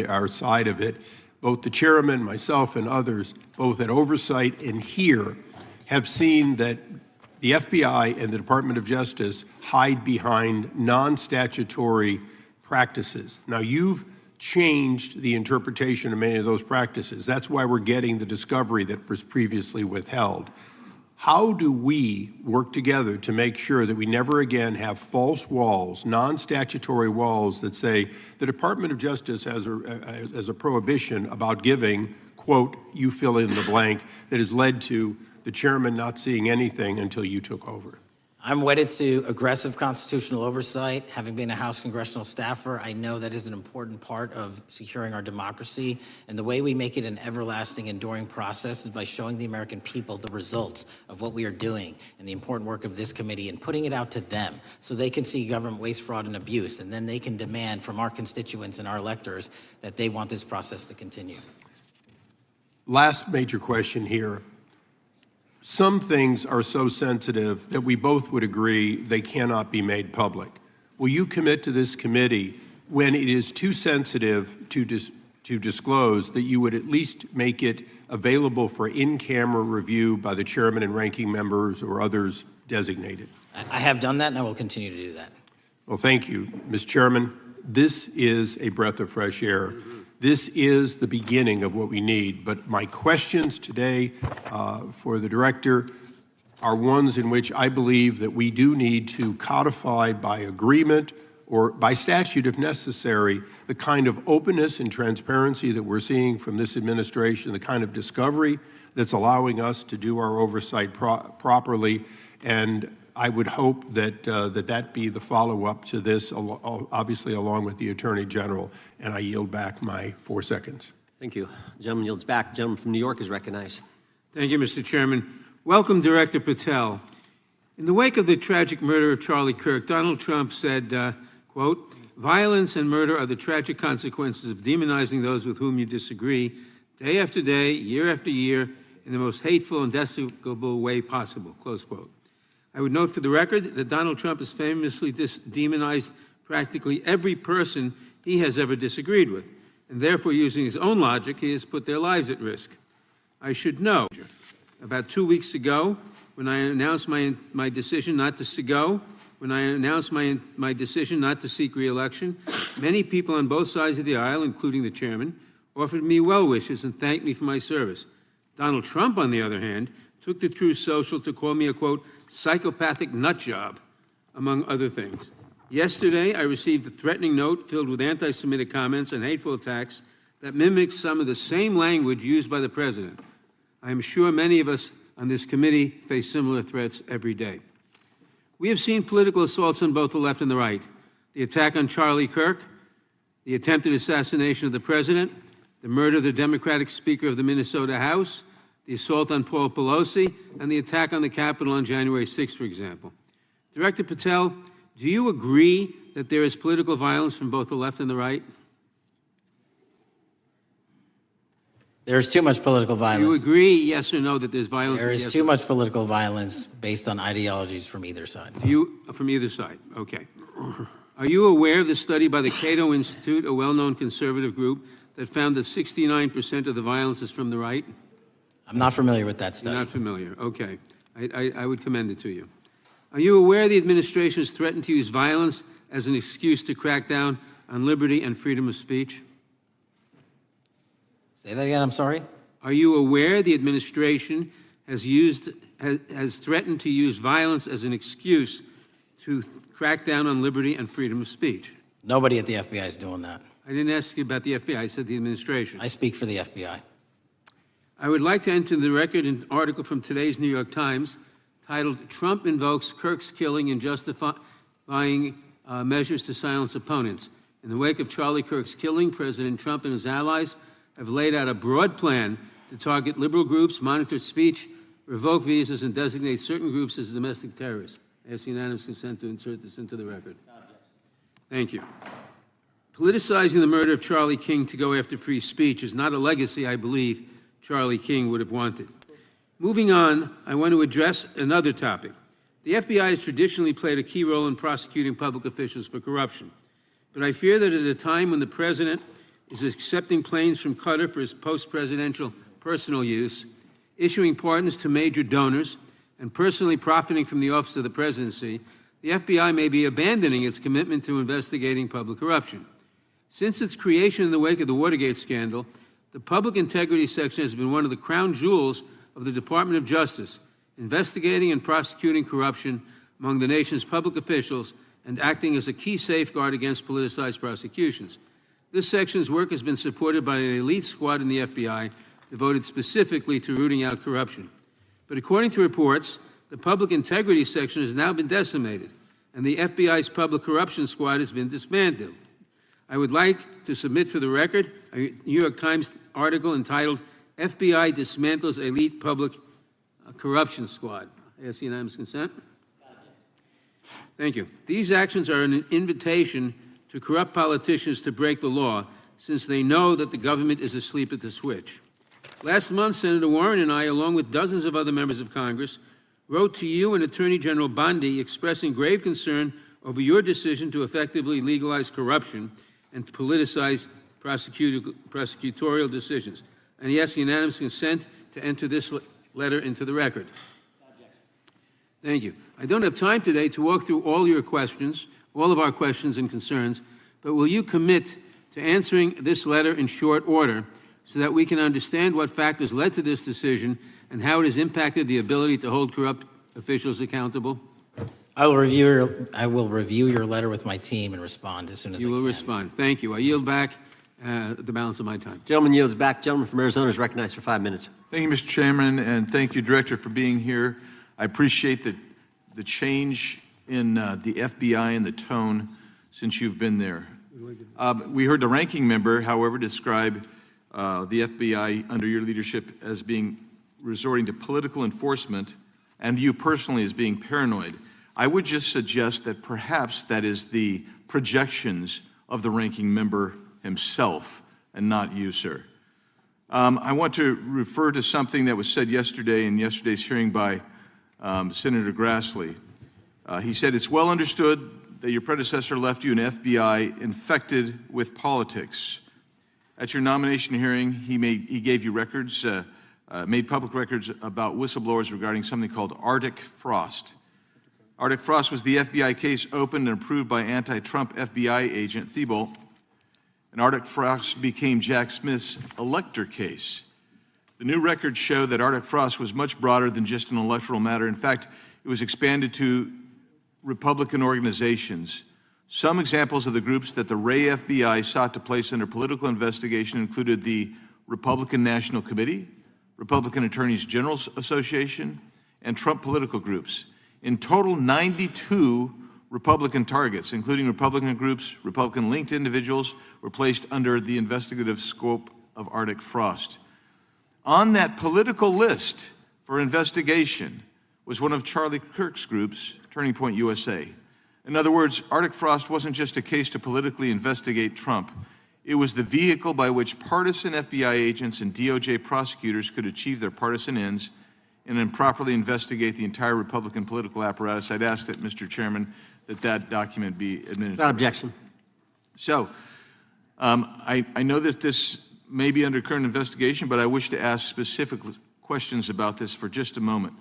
our side of it, both the chairman, myself, and others, both at oversight and here, have seen that the FBI and the Department of Justice hide behind non-statutory practices. Now, you've changed the interpretation of many of those practices. That's why we're getting the discovery that was previously withheld. How do we work together to make sure that we never again have false walls, non-statutory walls that say the Department of Justice has a prohibition about giving, quote, you fill in the blank, that has led to the chairman not seeing anything until you took over? I'm wedded to aggressive constitutional oversight. Having been a House congressional staffer, I know that is an important part of securing our democracy. And the way we make it an everlasting, enduring process is by showing the American people the results of what we are doing and the important work of this committee and putting it out to them so they can see government waste, fraud, and abuse. And then they can demand from our constituents and our electors that they want this process to continue. Last major question here. Some things are so sensitive that we both would agree they cannot be made public. Will you commit to this committee, when it is too sensitive to disclose, that you would at least make it available for in-camera review by the chairman and ranking members or others designated? I have done that, and I will continue to do that. Well, thank you, Mr. Chairman. This is a breath of fresh air. This is the beginning of what we need. But my questions today for the director are ones in which I believe that we do need to codify by agreement or by statute, if necessary, the kind of openness and transparency that we're seeing from this administration, the kind of discovery that's allowing us to do our oversight properly. And I would hope that that be the follow-up to this, obviously along with the Attorney General. And I yield back my 4 seconds. Thank you. The gentleman yields back. The gentleman from New York is recognized. Thank you, Mr. Chairman. Welcome, Director Patel. In the wake of the tragic murder of Charlie Kirk, Donald Trump said, quote, "Violence and murder are the tragic consequences of demonizing those with whom you disagree, day after day, year after year, in the most hateful and despicable way possible," close quote. I would note for the record that Donald Trump has famously demonized practically every person he has ever disagreed with, and therefore, using his own logic, he has put their lives at risk. I should know, about 2 weeks ago, when I announced my decision not to my decision not to seek re-election, many people on both sides of the aisle, including the chairman, offered me well wishes and thanked me for my service. Donald Trump, on the other hand, took to Truth Social to call me a, quote, psychopathic nut job, among other things. Yesterday, I received a threatening note filled with anti-Semitic comments and hateful attacks that mimics some of the same language used by the president. I am sure many of us on this committee face similar threats every day. We have seen political assaults on both the left and the right. The attack on Charlie Kirk, the attempted assassination of the president, the murder of the Democratic Speaker of the Minnesota House, the assault on Paul Pelosi, and the attack on the Capitol on January 6th, for example. Director Patel, do you agree that there is political violence from both the left and the right? There is too much political violence. Do you agree, yes or no, that there's violence? There is too much political violence based on ideologies from either side. From either side, okay. Are you aware of the study by the Cato Institute, a well-known conservative group, that found that 69% of the violence is from the right? I'm not familiar with that study. You're not familiar, okay. I would commend it to you. Are you aware the administration has threatened to use violence as an excuse to crack down on liberty and freedom of speech? Say that again, I'm sorry? Are you aware the administration has threatened to use violence as an excuse to crack down on liberty and freedom of speech? Nobody at the FBI is doing that. I didn't ask you about the FBI, I said the administration. I speak for the FBI. I would like to enter the record an article from today's New York Times titled, "Trump Invokes Kirk's Killing and Justifying Measures to Silence Opponents." In the wake of Charlie Kirk's killing, President Trump and his allies have laid out a broad plan to target liberal groups, monitor speech, revoke visas, and designate certain groups as domestic terrorists. I ask unanimous consent to insert this into the record. Thank you. Politicizing the murder of Charlie King to go after free speech is not a legacy I believe Charlie King would have wanted. Moving on, I want to address another topic. The FBI has traditionally played a key role in prosecuting public officials for corruption. But I fear that at a time when the president is accepting planes from Qatar for his post-presidential personal use, issuing pardons to major donors, and personally profiting from the office of the presidency, the FBI may be abandoning its commitment to investigating public corruption. Since its creation in the wake of the Watergate scandal, the Public Integrity Section has been one of the crown jewels of the Department of Justice, investigating and prosecuting corruption among the nation's public officials and acting as a key safeguard against politicized prosecutions. This section's work has been supported by an elite squad in the FBI devoted specifically to rooting out corruption. But according to reports, the Public Integrity Section has now been decimated, and the FBI's Public Corruption Squad has been dismantled. I would like to submit for the record a New York Times article entitled, "FBI Dismantles Elite Public Corruption Squad." I ask unanimous consent. Thank you. These actions are an invitation to corrupt politicians to break the law, since they know that the government is asleep at the switch. Last month, Senator Warren and I, along with dozens of other members of Congress, wrote to you and Attorney General Bondi expressing grave concern over your decision to effectively legalize corruption and to politicize prosecutorial decisions. And he asked unanimous consent to enter this letter into the record. Thank you. I don't have time today to walk through all your questions, all of our questions and concerns, but will you commit to answering this letter in short order so that we can understand what factors led to this decision and how it has impacted the ability to hold corrupt officials accountable? I will review your letter with my team and respond as soon as I can. You will respond. Thank you. I yield back the balance of my time. Gentleman yields back. Gentleman from Arizona is recognized for 5 minutes. Thank you, Mr. Chairman, and thank you, Director, for being here. I appreciate the change in the FBI and the tone since you've been there. We heard the ranking member, however, describe the FBI under your leadership as being resorting to political enforcement and you personally as being paranoid. I would just suggest that perhaps that is the projections of the ranking member himself and not you, sir. I want to refer to something that was said yesterday in yesterday's hearing by Senator Grassley. He said, "It's well understood that your predecessor left you an FBI infected with politics." At your nomination hearing, he gave you records, made public records about whistleblowers regarding something called Arctic Frost. Arctic Frost was the FBI case opened and approved by anti-Trump FBI agent Thibault, and Arctic Frost became Jack Smith's elector case. The new records show that Arctic Frost was much broader than just an electoral matter. In fact, it was expanded to Republican organizations. Some examples of the groups that the Ray FBI sought to place under political investigation included the Republican National Committee, Republican Attorneys General Association, and Trump political groups. In total, 92 Republican targets, including Republican groups, Republican-linked individuals, were placed under the investigative scope of Arctic Frost. On that political list for investigation was one of Charlie Kirk's groups, Turning Point USA. In other words, Arctic Frost wasn't just a case to politically investigate Trump. It was the vehicle by which partisan FBI agents and DOJ prosecutors could achieve their partisan ends and improperly investigate the entire Republican political apparatus. I'd ask that, Mr. Chairman, that document be administered. Without objection. So, I know that this may be under current investigation, but I wish to ask specific questions about this for just a moment.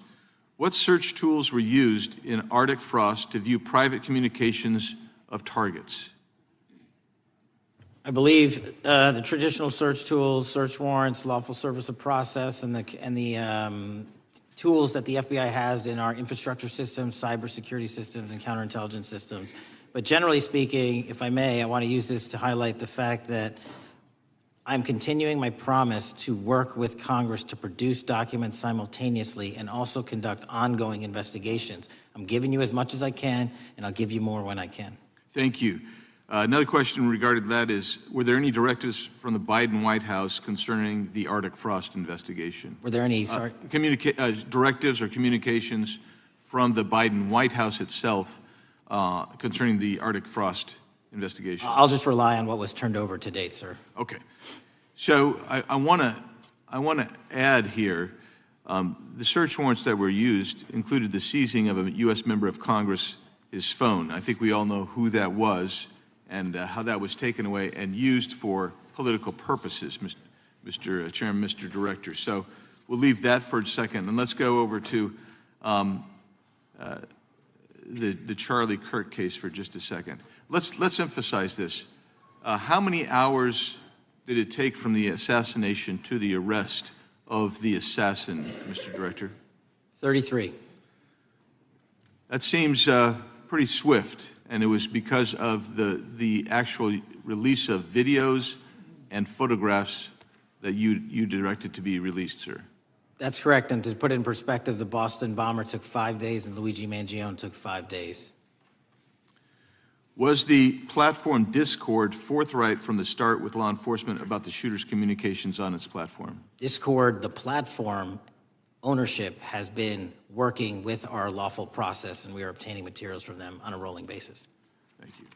What search tools were used in Arctic Frost to view private communications of targets? I believe the traditional search tools, search warrants, lawful service of process, and the tools that the FBI has in our infrastructure systems, cybersecurity systems, and counterintelligence systems. But generally speaking, if I may, I want to use this to highlight the fact that I'm continuing my promise to work with Congress to produce documents simultaneously and also conduct ongoing investigations. I'm giving you as much as I can, and I'll give you more when I can. Thank you. Another question regarding that is, were there any directives from the Biden White House concerning the Arctic Frost investigation? Were there any directives or communications from the Biden White House itself concerning the Arctic Frost investigation? I'll just rely on what was turned over to date, sir. Okay. So I want to add here, The search warrants that were used included the seizing of a U.S. member of Congress, his phone. I think we all know who that was and how that was taken away and used for political purposes, Mr. Chairman, Mr. Director. So we'll leave that for a second, and let's go over to the Charlie Kirk case for just a second. Let's emphasize this. How many hours did it take from the assassination to the arrest of the assassin, Mr. Director? 33. That seems pretty swift, and it was because of the actual release of videos and photographs that you directed to be released, sir. That's correct, and to put it in perspective, the Boston bomber took 5 days and Luigi Mangione took 5 days. Was the platform Discord forthright from the start with law enforcement about the shooter's communications on its platform? Discord, the platform ownership, has been working with our lawful process, and we are obtaining materials from them on a rolling basis. Thank you.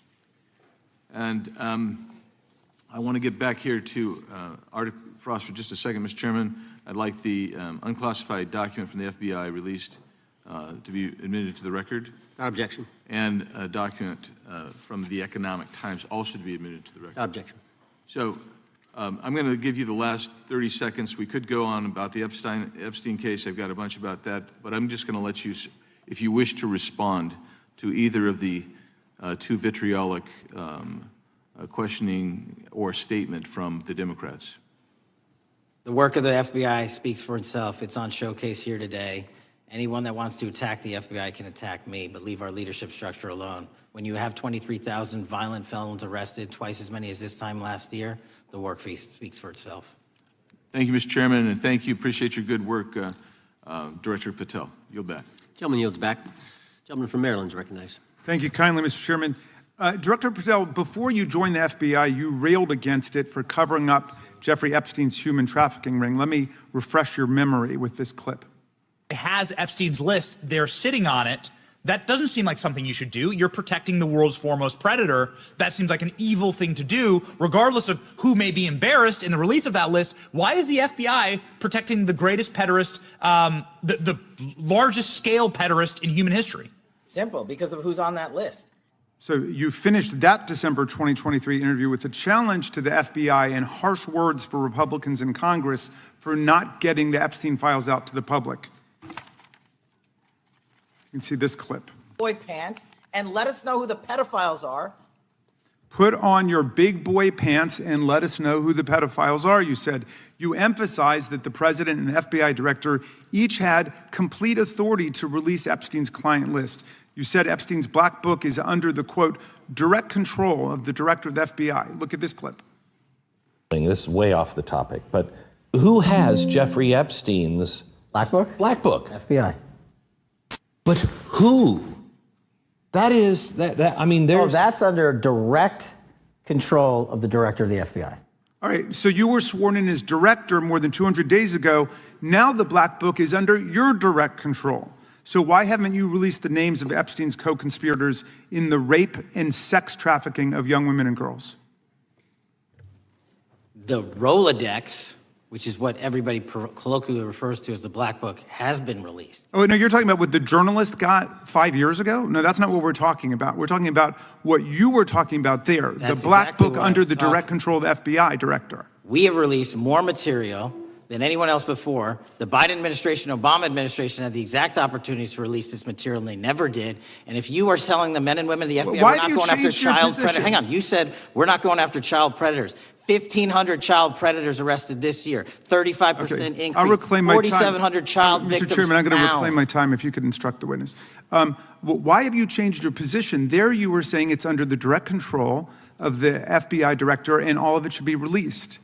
And I want to get back here to Arctic Frost for just a second, Mr. Chairman. I'd like the unclassified document from the FBI released to be admitted to the record. Without objection. And a document from the Economic Times also to be admitted to the record. Without objection. So I'm going to give you the last 30 seconds. We could go on about the Epstein case. I've got a bunch about that, but I'm just going to let you, if you wish to respond to either of the two vitriolic questioning or statement from the Democrats. The work of the FBI speaks for itself. It's on showcase here today. Anyone that wants to attack the FBI can attack me, but leave our leadership structure alone. When you have 23,000 violent felons arrested, twice as many as this time last year, the work speaks for itself. Thank you, Mr. Chairman, and thank you. Appreciate your good work, Director Patel. Yield back. Gentleman yields back. Gentleman from Maryland is recognized. Thank you kindly, Mr. Chairman. Director Patel, before you joined the FBI, you railed against it for covering up Jeffrey Epstein's human trafficking ring. Let me refresh your memory with this clip. Has Epstein's list, they're sitting on it. That doesn't seem like something you should do. You're protecting the world's foremost predator. That seems like an evil thing to do, regardless of who may be embarrassed in the release of that list. Why is the FBI protecting the greatest pederast, the largest scale pederast in human history? Simple, because of who's on that list. So you finished that December 2023 interview with a challenge to the FBI and harsh words for Republicans in Congress for not getting the Epstein files out to the public. You can see this clip. Boy pants, and let us know who the pedophiles are. Put on your big boy pants and let us know who the pedophiles are, you said. You emphasized that the president and the FBI director each had complete authority to release Epstein's client list. You said Epstein's black book is under the, quote, direct control of the director of the FBI. Look at this clip. This is way off the topic, but who has Jeffrey Epstein's black book? Black book. FBI. But who? That is, I mean, there's... Oh, that's under direct control of the director of the FBI. All right, so you were sworn in as director more than 200 days ago. Now the black book is under your direct control. So why haven't you released the names of Epstein's co-conspirators in the rape and sex trafficking of young women and girls? The Rolodex, which is what everybody colloquially refers to as the black book, has been released. Oh, no, you're talking about what the journalist got 5 years ago? No, that's not what we're talking about. We're talking about what you were talking about there, That's the black exactly book what I under was the direct control of the FBI director. We have released more material than anyone else before. The Biden administration, Obama administration had the exact opportunities to release this material, and they never did. And if you are telling the men and women of the FBI, Why we're have not you going after changed your child position? predators. Hang on, you said we're not going after child predators. 1,500 child predators arrested this year, 35% increase, I'll reclaim my time. 4,700 child victims Mr. Chairman, I'm going to found. reclaim my time if you could instruct the witness. Why have you changed your position? There you were saying it's under the direct control of the FBI director and all of it should be released.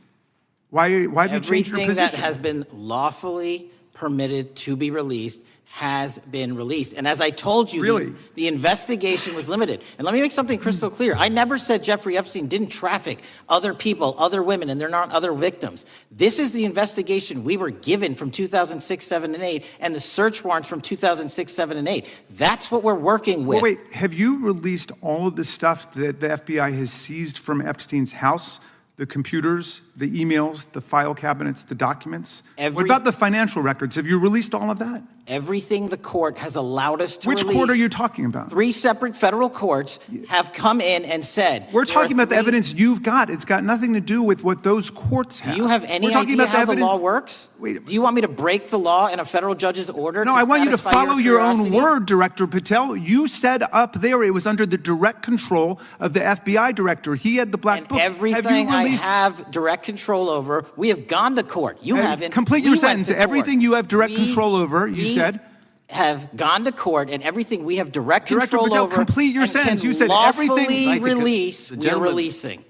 Why have you changed your Everything position? that has been lawfully permitted to be released has been released. And as I told you, the investigation was limited. And let me make something crystal clear. I never said Jeffrey Epstein didn't traffic other people, other women, and they're not other victims. This is the investigation we were given from 2006, 7, and 8, and the search warrants from 2006, 7, and 8. That's what we're working with. Well, wait, have you released all of the stuff that the FBI has seized from Epstein's house? The computers, the emails, the file cabinets, the documents? What Every- about the financial records? Have you released all of that? Everything the court has allowed us to Which release. court are you talking about? 3 separate federal courts have come in and said. We're there are talking about the 3 evidence you've got. It's got nothing to do with what those courts have. Do you have any We're talking idea about how the evidence- law works? Do you want me to break the law in a federal judge's order? No, to I want you to satisfy follow your own curiosity? word, Director Patel. You said up there it was under the direct control of the FBI director. He had the black book. Everything have you released? I have direct control over, we have gone to court. You haven't. Complete We your went sentence. to court. Everything you have direct We- control over, you we said. have gone to court, and everything we have direct Director control Patel, over complete your and sentence. can You said lawfully everything- release, we're releasing.